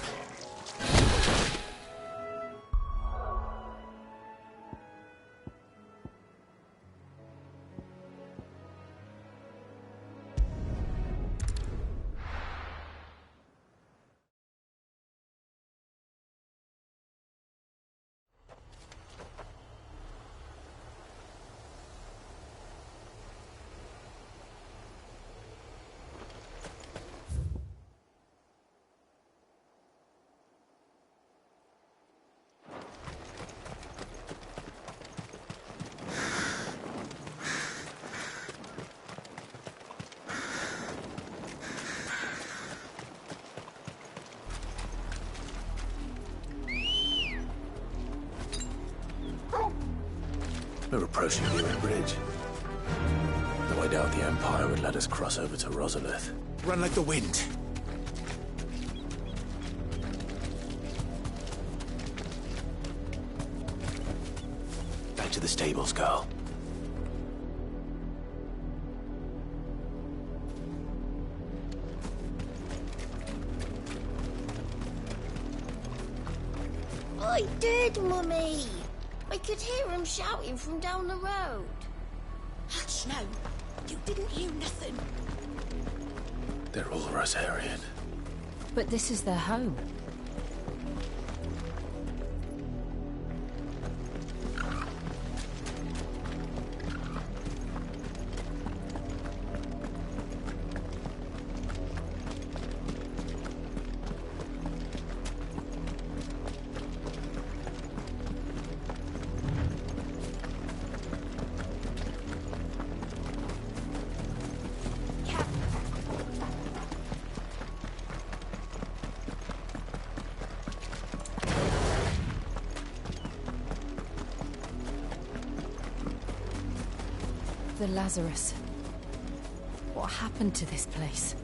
We're approaching the Eikon bridge. Though I doubt the Empire would let us cross over to Rosalith. Run like the wind. Back to the stables, girl. I did, Mummy. I could hear him shouting from down the road. Hush now. You didn't hear nothing. They're all Rosarian. But this is their home. The Lazarus. What happened to this place?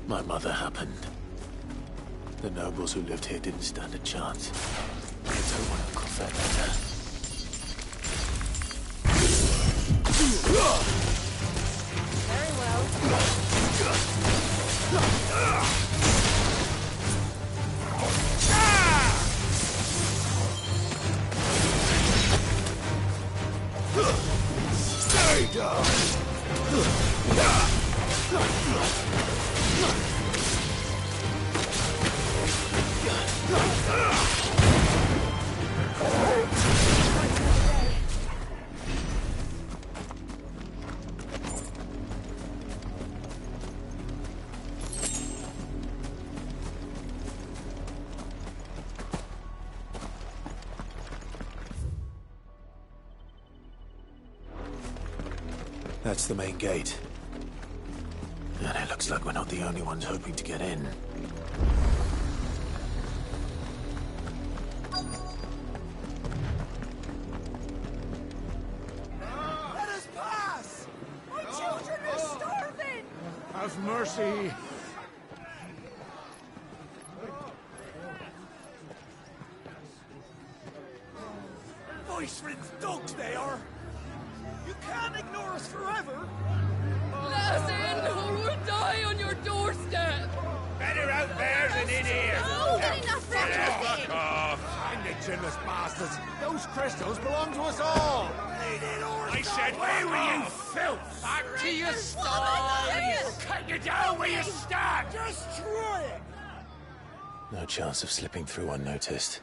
My mother happened. The nobles who lived here didn't stand a chance. I told my Uncle Ferdinand. Very well. Stay down! That's the main gate. And it looks like we're not the only ones hoping to get in. Let us pass! My children are starving! Have mercy! Voice-ridden dogs they are! You can't ignore us forever! Let us in, or we'll die on your doorstep! Better out there than in here! No, get enough Fuck off! Find the chinless bastards! Those crystals belong to us all! I said, where were you, filth? Back to your sties! Cut you down where you stand! Destroy it! No chance of slipping through unnoticed.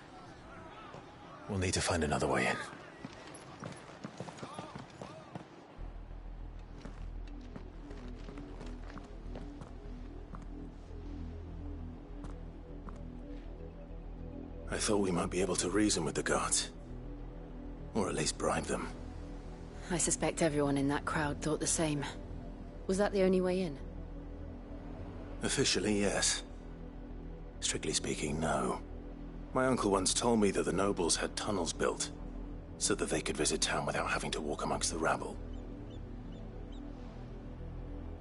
We'll need to find another way in. I thought we might be able to reason with the guards. Or at least bribe them. I suspect everyone in that crowd thought the same. Was that the only way in? Officially, yes. Strictly speaking, no. My uncle once told me that the nobles had tunnels built, so that they could visit town without having to walk amongst the rabble.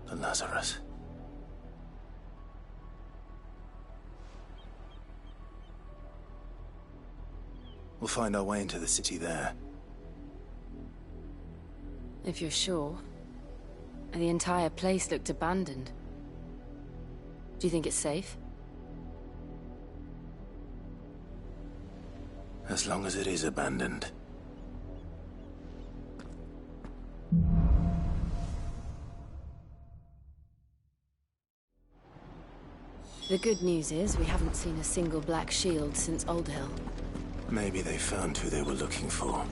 The Lazarus. We'll find our way into the city there. If you're sure. The entire place looked abandoned. Do you think it's safe? As long as it is abandoned. The good news is we haven't seen a single black shield since Old Hill. Maybe they found who they were looking for.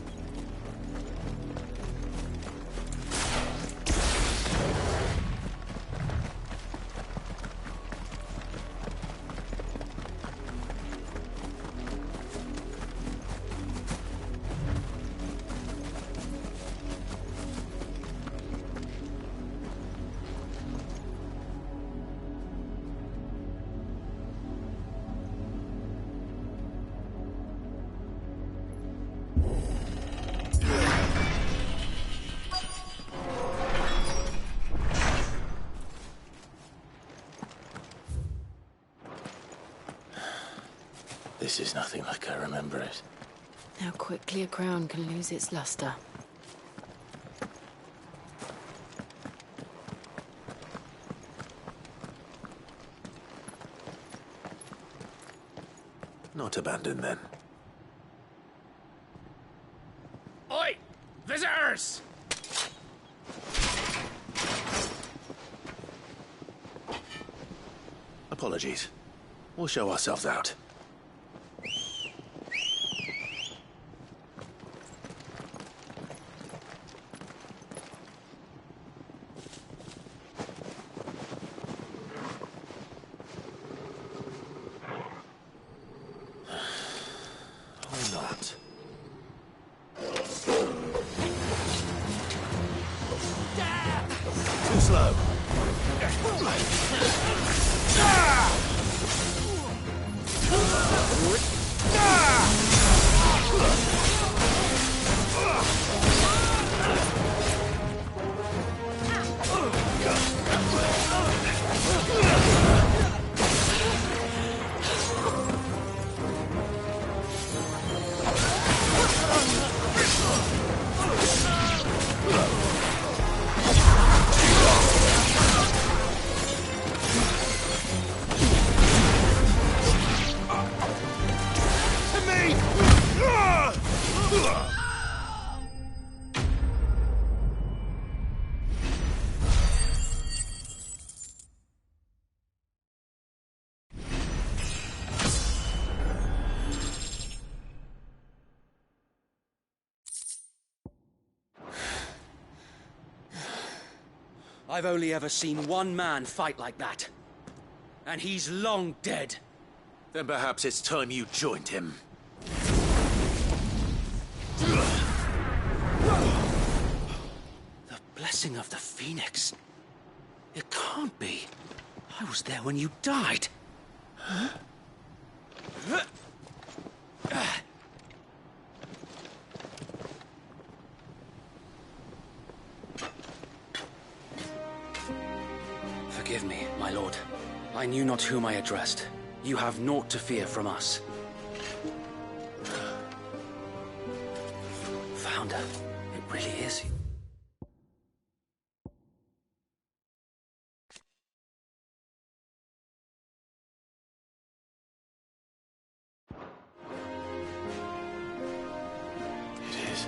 This is nothing like I remember it. How quickly a crown can lose its luster. Not abandoned, then. Oi! Visitors! Apologies. We'll show ourselves out. Too slow. I've only ever seen one man fight like that. And he's long dead. Then perhaps it's time you joined him. The blessing of the Phoenix. It can't be. I was there when you died. Forgive me, my lord. I knew not whom I addressed. You have naught to fear from us. Founder, it really is. It is.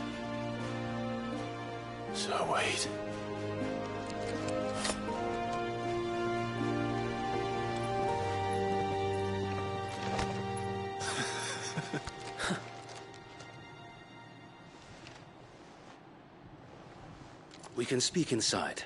So wait. We can speak inside.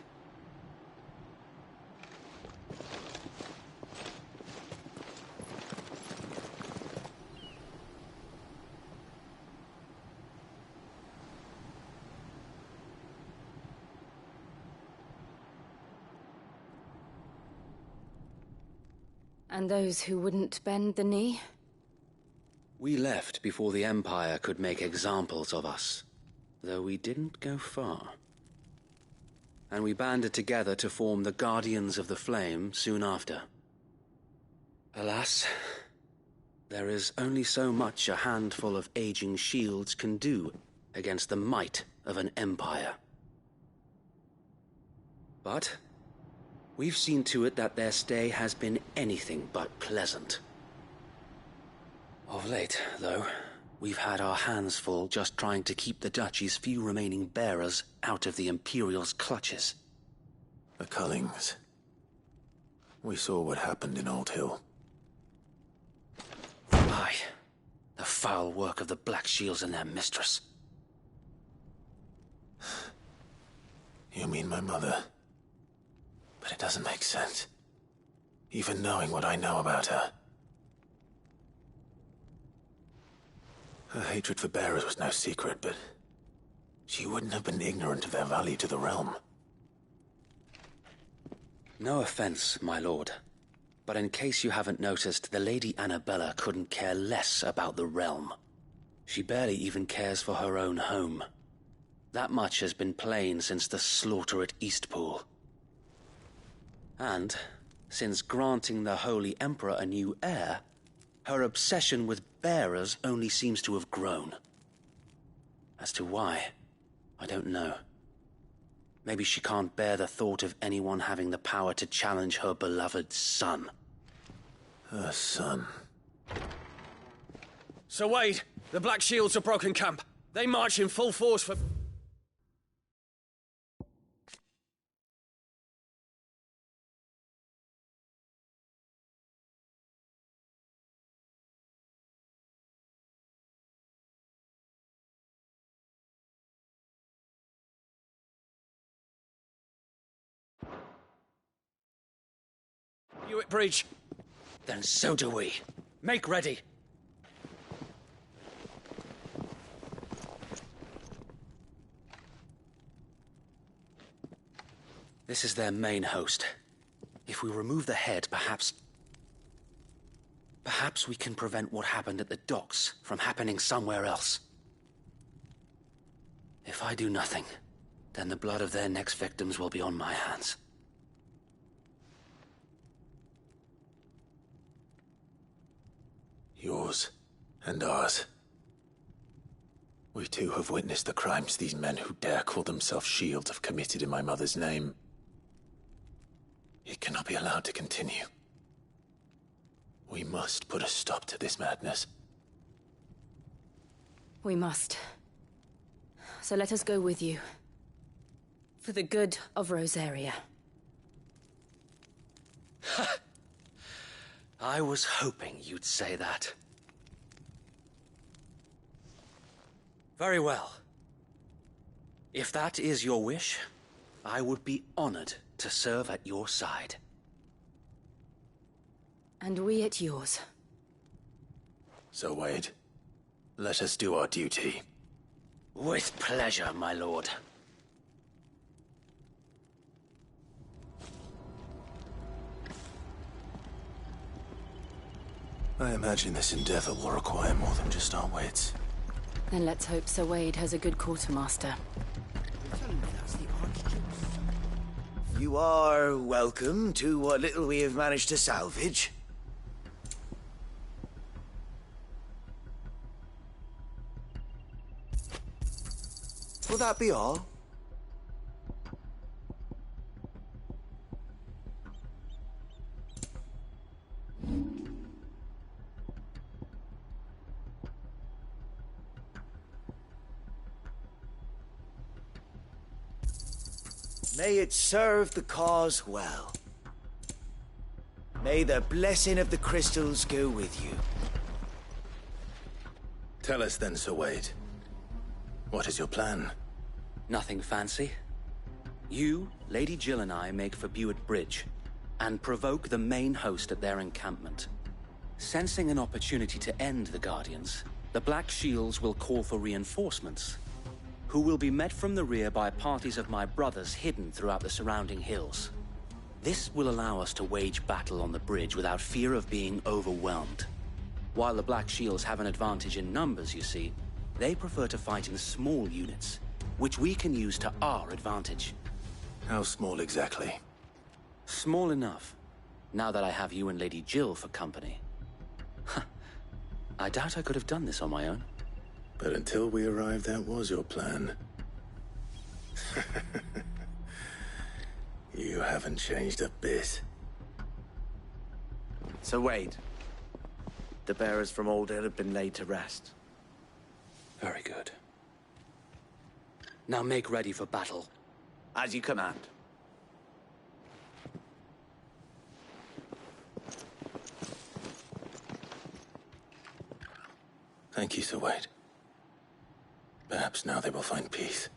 And those who wouldn't bend the knee? We left before the Empire could make examples of us, though we didn't go far. And we banded together to form the Guardians of the Flame soon after. Alas, there is only so much a handful of aging shields can do against the might of an empire. But we've seen to it that their stay has been anything but pleasant. Of late, though, we've had our hands full just trying to keep the Duchy's few remaining bearers out of the Imperial's clutches. The Cullings. We saw what happened in Old Hill. Aye. The foul work of the Black Shields and their mistress. You mean my mother? But it doesn't make sense. Even knowing what I know about her. Her hatred for bearers was no secret, but she wouldn't have been ignorant of their value to the realm. No offense, my lord, but in case you haven't noticed, the Lady Annabella couldn't care less about the realm. She barely even cares for her own home. That much has been plain since the slaughter at Eastpool. And, since granting the Holy Emperor a new heir, her obsession with bearers only seems to have grown. As to why, I don't know. Maybe she can't bear the thought of anyone having the power to challenge her beloved son. Her son. Sir Wade, the Black Shields have broken camp. They march in full force for... Hewitt Bridge. Then so do we. Make ready. This is their main host. If we remove the head, perhaps we can prevent what happened at the docks from happening somewhere else. If I do nothing, then the blood of their next victims will be on my hands. Yours and ours. We too have witnessed the crimes these men who dare call themselves shields have committed in my mother's name. It cannot be allowed to continue. We must put a stop to this madness. We must. So let us go with you. For the good of Rosaria. I was hoping you'd say that. Very well. If that is your wish, I would be honored to serve at your side. And we at yours. So, Wade, let us do our duty. With pleasure, my lord. I imagine this endeavor will require more than just our wits. Then let's hope Sir Wade has a good quartermaster. You are welcome to what little we have managed to salvage. Will that be all? May it serve the cause well. May the blessing of the crystals go with you. Tell us then, Sir Wade. What is your plan? Nothing fancy. You, Lady Jill and I make for Buett Bridge, and provoke the main host at their encampment. Sensing an opportunity to end the Guardians, the Black Shields will call for reinforcements, who will be met from the rear by parties of my brothers hidden throughout the surrounding hills. This will allow us to wage battle on the bridge without fear of being overwhelmed. While the Black Shields have an advantage in numbers, you see, they prefer to fight in small units, which we can use to our advantage. How small exactly? Small enough, now that I have you and Lady Jill for company. I doubt I could have done this on my own. But until we arrived, that was your plan. You haven't changed a bit. Sir Wade, the bearers from Old Hill have been laid to rest. Very good. Now make ready for battle. As you command. Thank you, Sir Wade. Perhaps now they will find peace.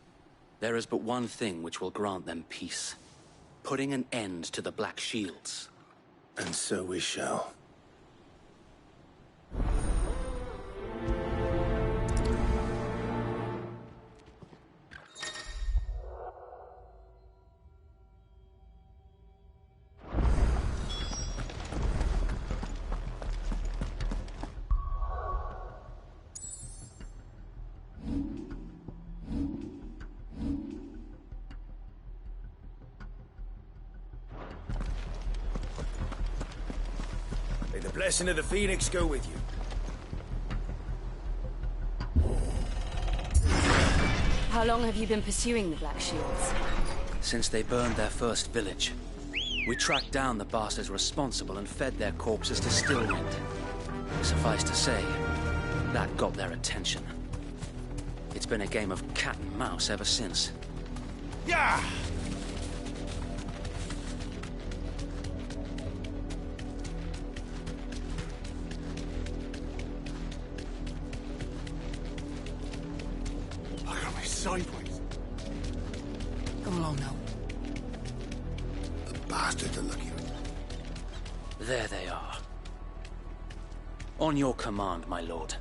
There is but one thing which will grant them peace. Putting an end to the Black Shields. And so we shall. May the blessing of the Phoenix go with you. How long have you been pursuing the Black Shields? Since they burned their first village. We tracked down the bastards responsible and fed their corpses to Stillwind. Suffice to say, that got their attention. It's been a game of cat and mouse ever since. Yeah! Look at me sideways. Come along now. The bastards are looking at me. There they are. On your command, my lord.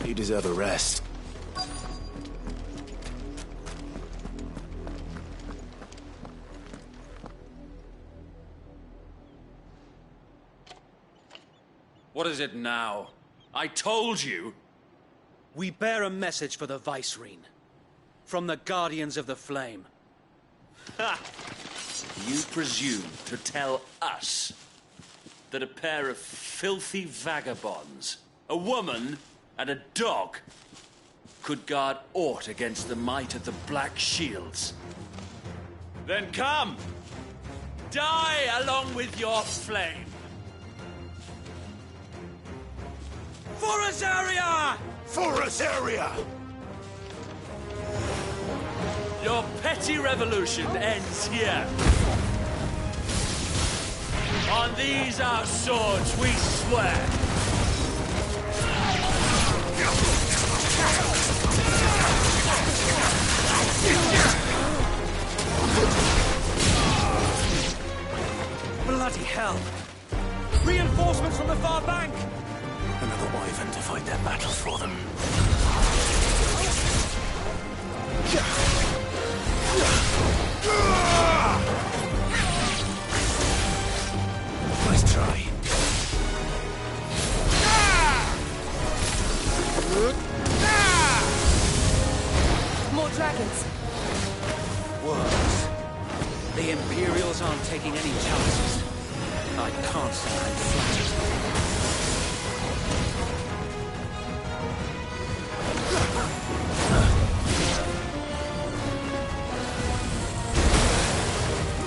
You deserve a rest. What is it now? I told you! We bear a message for the Vicereine. From the Guardians of the Flame. Ha! You presume to tell us that a pair of filthy vagabonds, a woman and a dog, could guard aught against the might of the Black Shields? Then come! Die along with your flame! For Azaria! For Azaria! Your petty revolution ends here. On these our swords we swear. Bloody hell! Reinforcements from the far bank! Another wyvern to fight their battles for them. Nice try. More dragons. Worse. The Imperials aren't taking any chances. I can't say I'm flattered.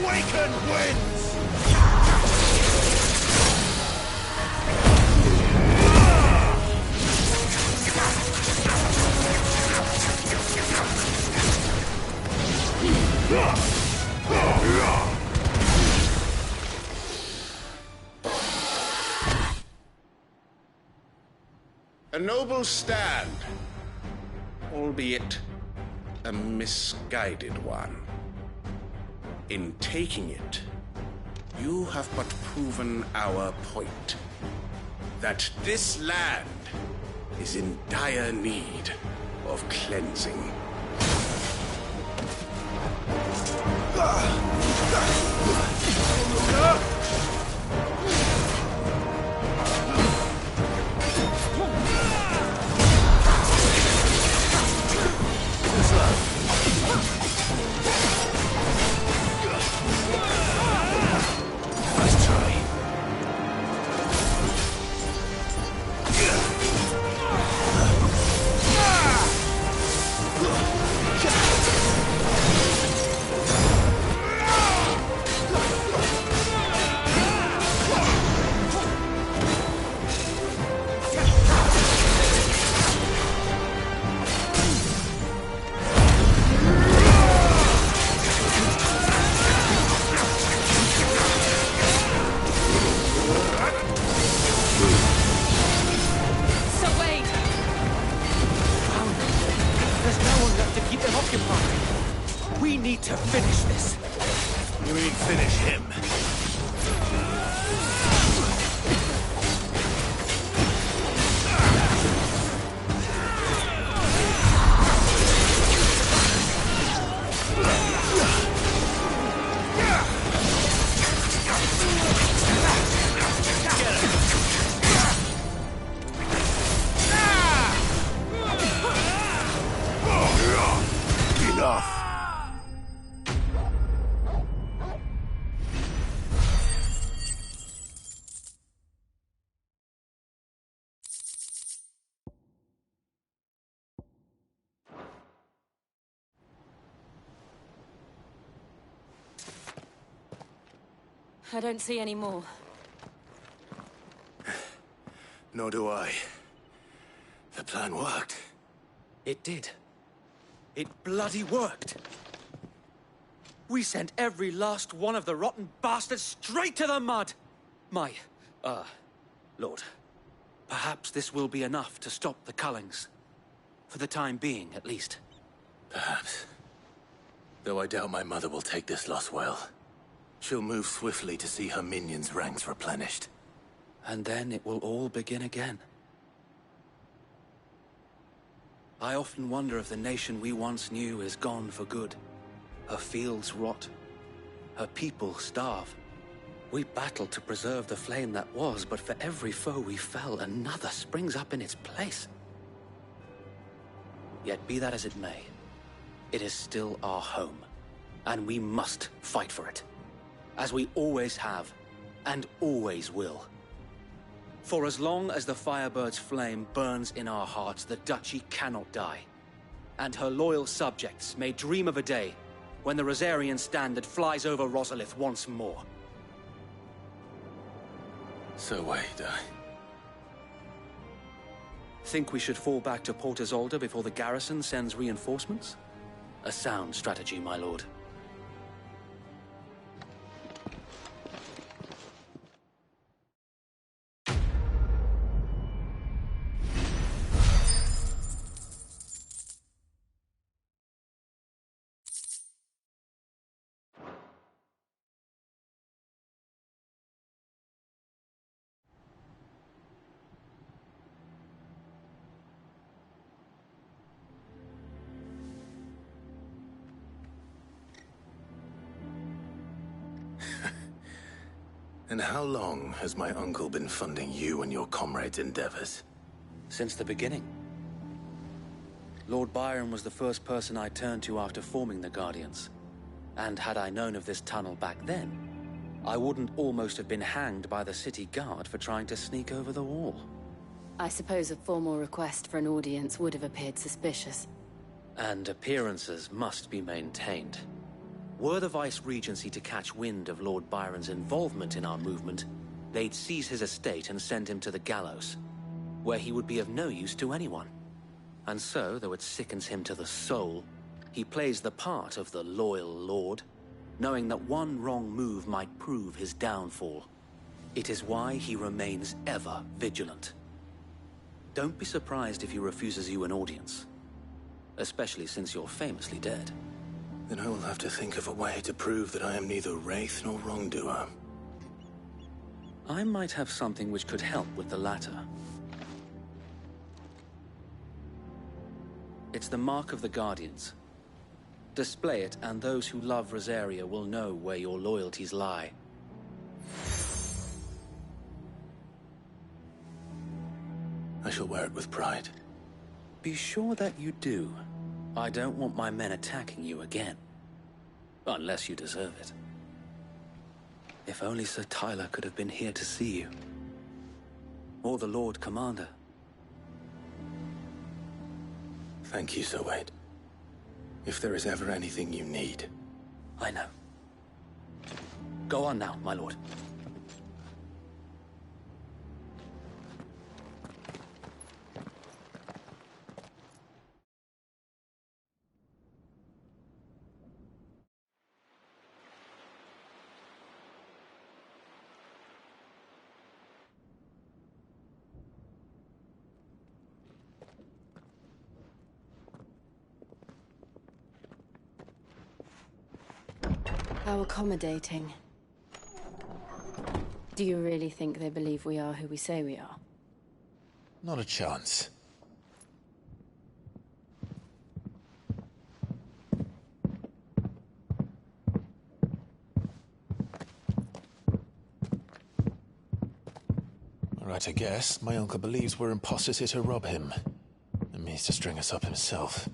Eikon wins! A noble stand, albeit a misguided one. In taking it, you have but proven our point. That this land is in dire need of cleansing. We need to finish this. You mean finish him? Enough. I don't see any more. Nor do I. The plan worked. It did. It bloody worked. We sent every last one of the rotten bastards straight to the mud! Lord, perhaps this will be enough to stop the Cullings. For the time being, at least. Perhaps. Though I doubt my mother will take this loss well. She'll move swiftly to see her minions' ranks replenished. And then it will all begin again. I often wonder if the nation we once knew is gone for good. Her fields rot. Her people starve. We battled to preserve the flame that was, but for every foe we fell, another springs up in its place. Yet be that as it may, it is still our home, and we must fight for it, as we always have, and always will. For as long as the Firebird's flame burns in our hearts, the Duchy cannot die, and her loyal subjects may dream of a day when the Rosarian standard flies over Rosalith once more. So wait, Think we should fall back to Port Isolde before the garrison sends reinforcements? A sound strategy, my lord. And how long has my uncle been funding you and your comrades' endeavors? Since the beginning. Lord Byron was the first person I turned to after forming the Guardians. And had I known of this tunnel back then, I wouldn't almost have been hanged by the city guard for trying to sneak over the wall. I suppose a formal request for an audience would have appeared suspicious. And appearances must be maintained. Were the Vice-Regency to catch wind of Lord Byron's involvement in our movement, they'd seize his estate and send him to the gallows, where he would be of no use to anyone. And so, though it sickens him to the soul, he plays the part of the loyal lord, knowing that one wrong move might prove his downfall. It is why he remains ever vigilant. Don't be surprised if he refuses you an audience, especially since you're famously dead. Then I will have to think of a way to prove that I am neither wraith nor wrongdoer. I might have something which could help with the latter. It's the mark of the Guardians. Display it, and those who love Rosaria will know where your loyalties lie. I shall wear it with pride. Be sure that you do. I don't want my men attacking you again. Unless you deserve it. If only Sir Tyler could have been here to see you. Or the Lord Commander. Thank you, Sir Wade. If there is ever anything you need. I know. Go on now, my lord. How accommodating. Do you really think they believe we are who we say we are? Not a chance. All right, I guess. My uncle believes we're imposters here to rob him. And means to string us up himself.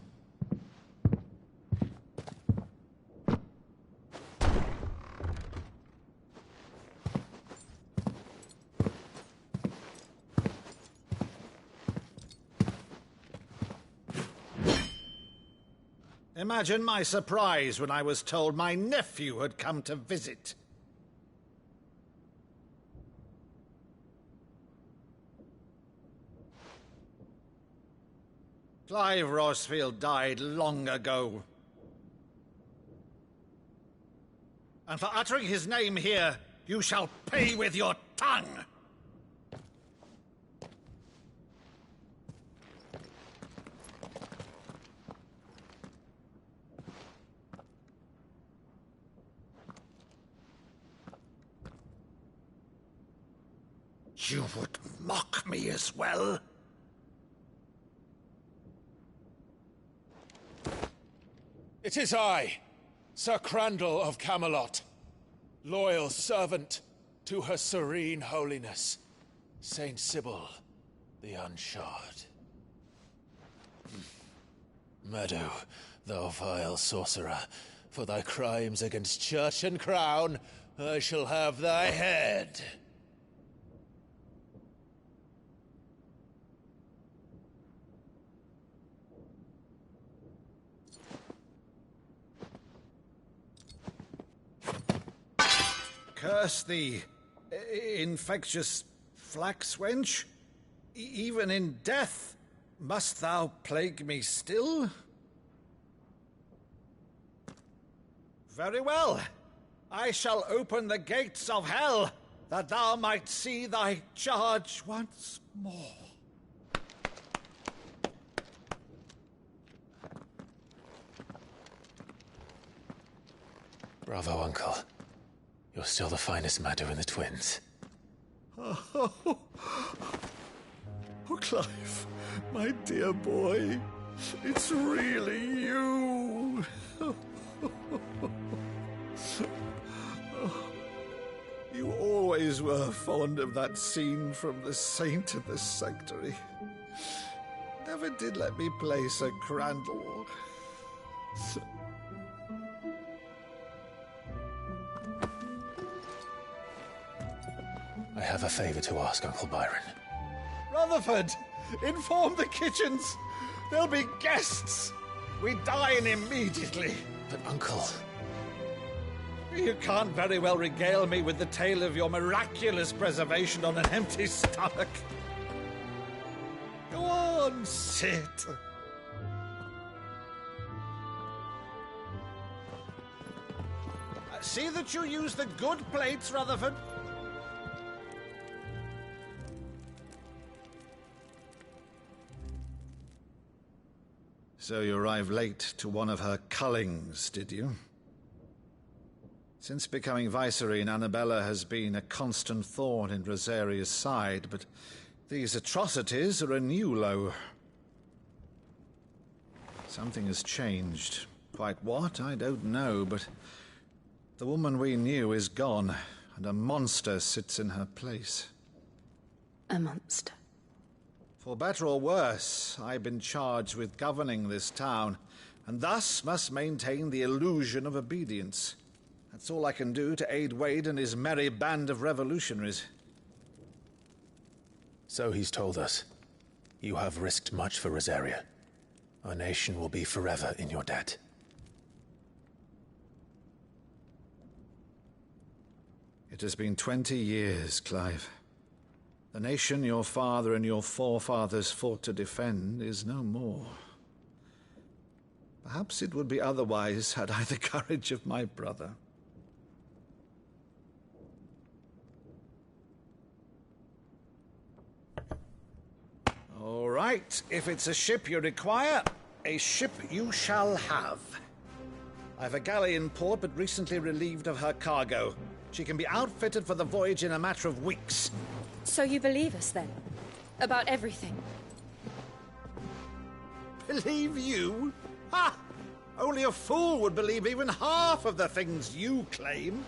Imagine my surprise when I was told my nephew had come to visit. Clive Rossfield died long ago. And for uttering his name here, you shall pay with your tongue! You would mock me as well? It is I, Sir Crandall of Camelot, loyal servant to Her Serene Holiness, Saint Sybil the Unshod. Meadow, thou vile sorcerer, for thy crimes against church and crown, I shall have thy head. Curse thee, infectious flax wench. Even in death, must thou plague me still? Very well. I shall open the gates of hell, that thou might see thy charge once more. Bravo, Uncle. You're still the finest Maddo in the twins. Oh, Clive, my dear boy, it's really you. You always were fond of that scene from The Saint in the Sanctuary. Never did let me play Sir Crandall. I have a favor to ask, Uncle Byron. Rutherford, inform the kitchens. There'll be guests. We dine immediately. But, Uncle... You can't very well regale me with the tale of your miraculous preservation on an empty stomach. Go on, sit. See that you use the good plates, Rutherford. So you arrived late to one of her cullings, did you? Since becoming Vicereine, Annabella has been a constant thorn in Rosaria's side, but these atrocities are a new low. Something has changed. Quite what, I don't know, but the woman we knew is gone, and a monster sits in her place. A monster? For better or worse, I've been charged with governing this town, and thus must maintain the illusion of obedience. That's all I can do to aid Wade and his merry band of revolutionaries. So he's told us. You have risked much for Rosaria. Our nation will be forever in your debt. It has been 20 years, Clive. The nation your father and your forefathers fought to defend is no more. Perhaps it would be otherwise had I the courage of my brother. All right, if it's a ship you require, a ship you shall have. I've a galley in port, but recently relieved of her cargo. She can be outfitted for the voyage in a matter of weeks. So you believe us, then? About everything? Believe you? Ha! Only a fool would believe even half of the things you claim.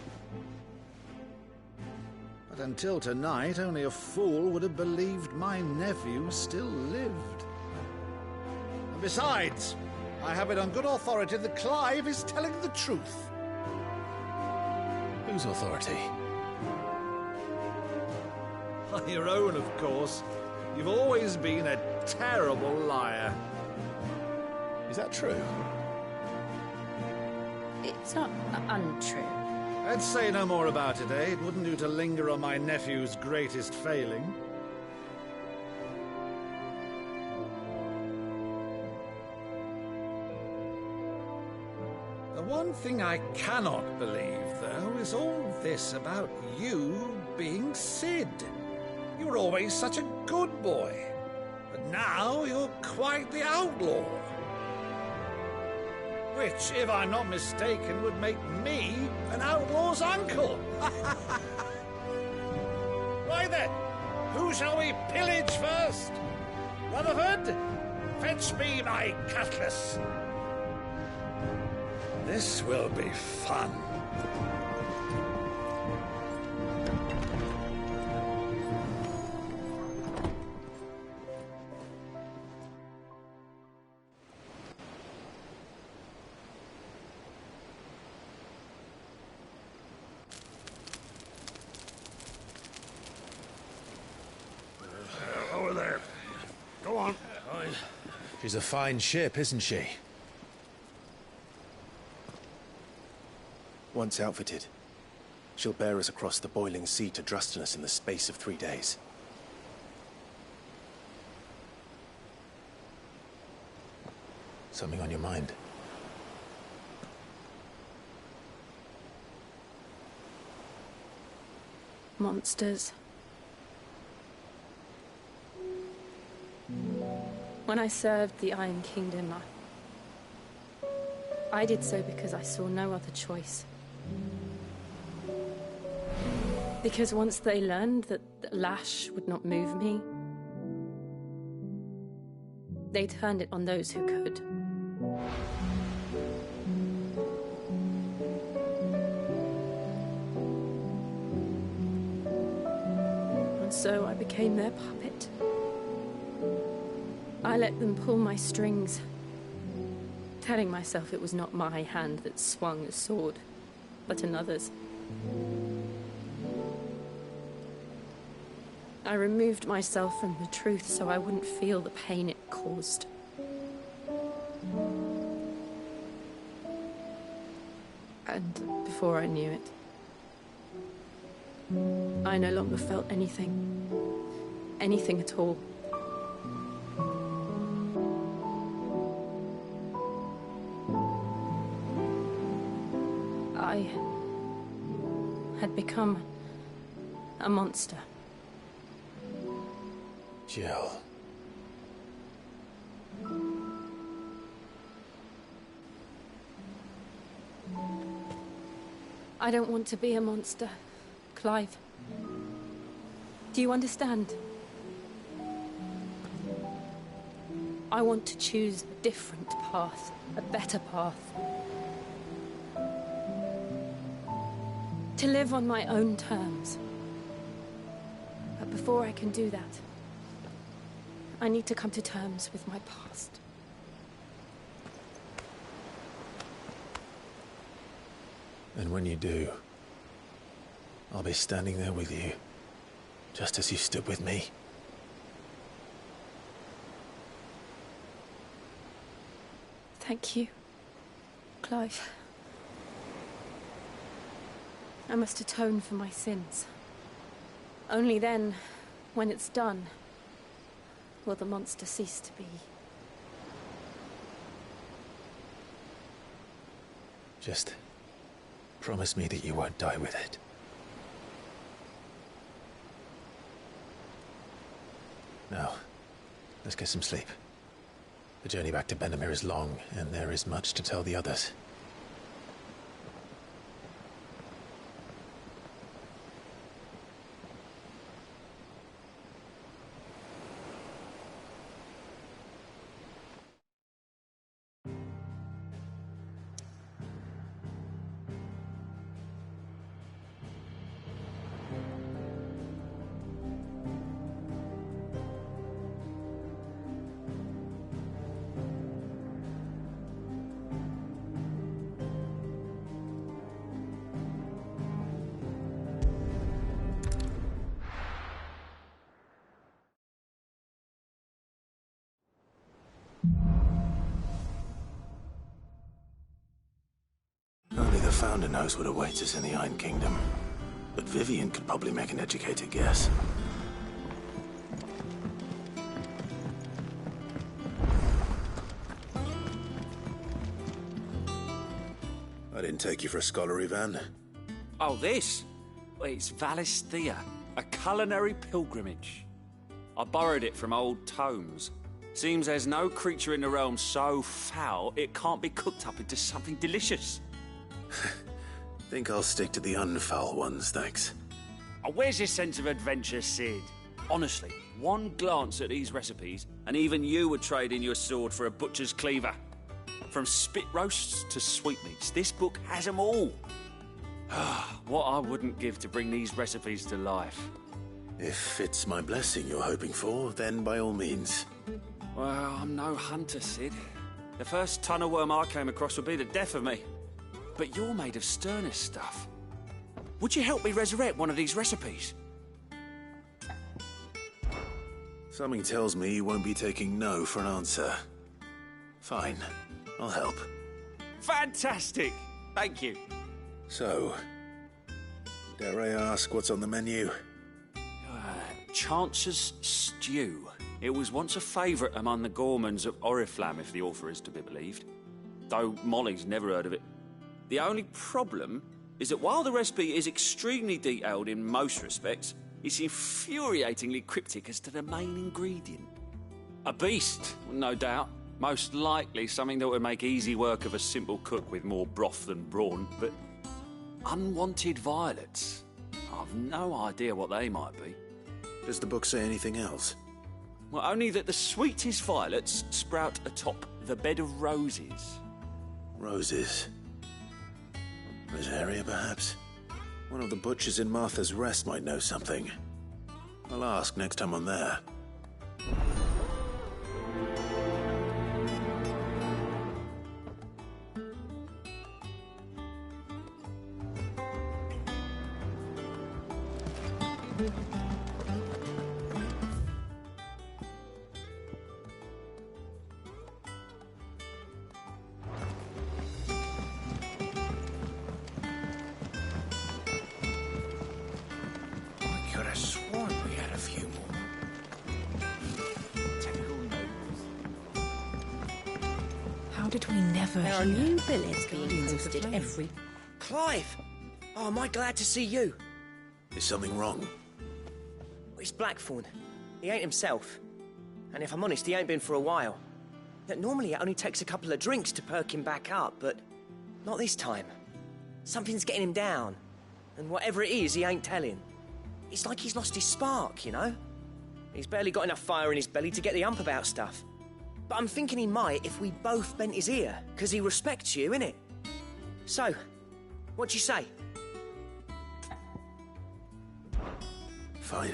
But until tonight, only a fool would have believed my nephew still lived. And besides, I have it on good authority that Clive is telling the truth. Whose authority? On your own, of course. You've always been a terrible liar. Is that true? It's not untrue. Let's say no more about it, eh? It wouldn't do to linger on my nephew's greatest failing. one thing I cannot believe, though, is all this about you being Sid. You were always such a good boy, but now you're quite the outlaw. Which, if I'm not mistaken, would make me an outlaw's uncle. Right then, who shall we pillage first? Rutherford, fetch me my cutlass. This will be fun. Over there. Go on. She's a fine ship, isn't she? Once outfitted, she'll bear us across the boiling sea to Drustinus in the space of 3 days. Something on your mind? Monsters. When I served the Iron Kingdom, I did so because I saw no other choice. Because once they learned that the lash would not move me, they turned it on those who could. And so I became their puppet. I let them pull my strings, telling myself it was not my hand that swung a sword, but another's. I removed myself from the truth so I wouldn't feel the pain it caused. And before I knew it, I no longer felt anything. Anything at all. I had become a monster. Jill. I don't want to be a monster, Clive. Do you understand? I want to choose a different path, a better path. To live on my own terms. But before I can do that, I need to come to terms with my past. And when you do, I'll be standing there with you, just as you stood with me. Thank you, Clive. I must atone for my sins. Only then, when it's done, will the monster cease to be. Just promise me that you won't die with it. Now, let's get some sleep. The journey back to Benamir is long, and there is much to tell the others. Only the Founder knows what awaits us in the Iron Kingdom. But Vivian could probably make an educated guess. I didn't take you for a scholarly van. Oh, this? Well, it's Valisthea, a culinary pilgrimage. I borrowed it from old tomes. Seems there's no creature in the realm so foul it can't be cooked up into something delicious. Think I'll stick to the unfoul ones, thanks. Oh, where's your sense of adventure, Sid? Honestly, one glance at these recipes, and even you would trade in your sword for a butcher's cleaver. From spit roasts to sweetmeats, this book has them all. What I wouldn't give to bring these recipes to life. If it's my blessing you're hoping for, then by all means. Well, I'm no hunter, Sid. The first tunnel worm I came across would be the death of me. But you're made of sterner stuff. Would you help me resurrect one of these recipes? Something tells me you won't be taking no for an answer. Fine, I'll help. Fantastic! Thank you. So, dare I ask what's on the menu? Chance's Stew. It was once a favourite among the gourmands of Oriflamme, if the author is to be believed. Though Molly's never heard of it. The only problem is that while the recipe is extremely detailed in most respects, it's infuriatingly cryptic as to the main ingredient. A beast, no doubt. Most likely something that would make easy work of a simple cook with more broth than brawn, but unwanted violets. I've no idea what they might be. Does the book say anything else? Well, only that the sweetest violets sprout atop the bed of roses. Roses. Rosaria, perhaps? One of the butchers in Martha's Rest might know something. I'll ask next time I'm there. Did we never There are hear? new billets being posted every... Clive! Oh, am I glad to see you? Is something wrong? It's Blackthorn. He ain't himself. And if I'm honest, he ain't been for a while. That normally it only takes a couple of drinks to perk him back up, but not this time. Something's getting him down. And whatever it is, he ain't telling. It's like he's lost his spark, you know? He's barely got enough fire in his belly to get the ump about stuff. But I'm thinking he might if we both bent his ear, because he respects you, innit? So, what do you say? Fine.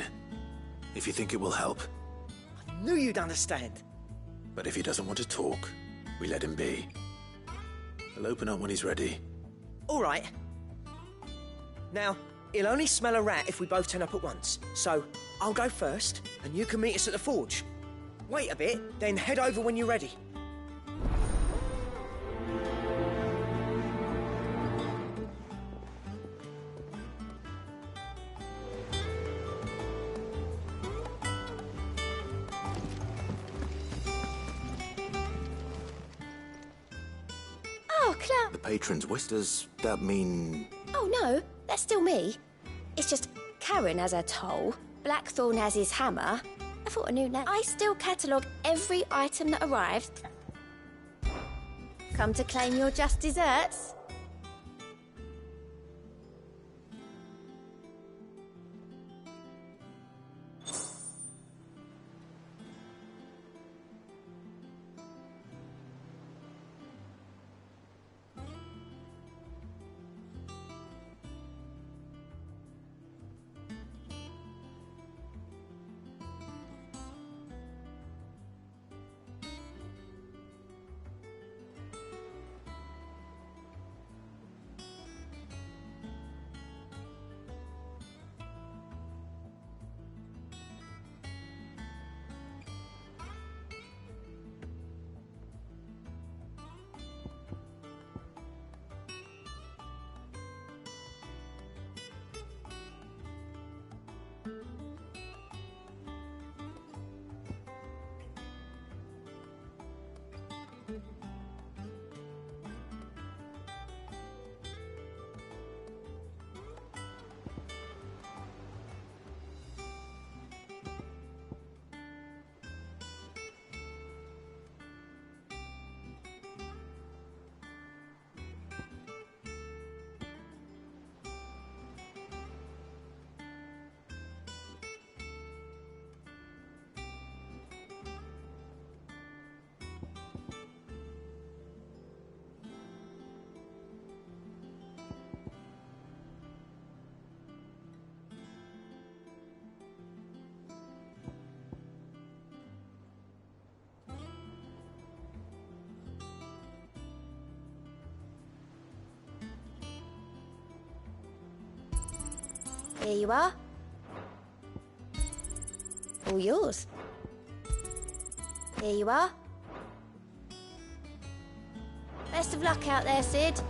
If you think it will help. I knew you'd understand. But if he doesn't want to talk, we let him be. He'll open up when he's ready. All right. Now, he'll only smell a rat if we both turn up at once. So, I'll go first, and you can meet us at the forge. Wait a bit, then head over when you're ready. Oh, Cloud. The patron's wish, does that mean... Oh, no, that's still me. It's just Karen has her toll, Blackthorn has his hammer. I thought I knew that. I still catalogue every item that arrives. Come to claim your just desserts? Here you are. All yours. Here you are. Best of luck out there, Sid.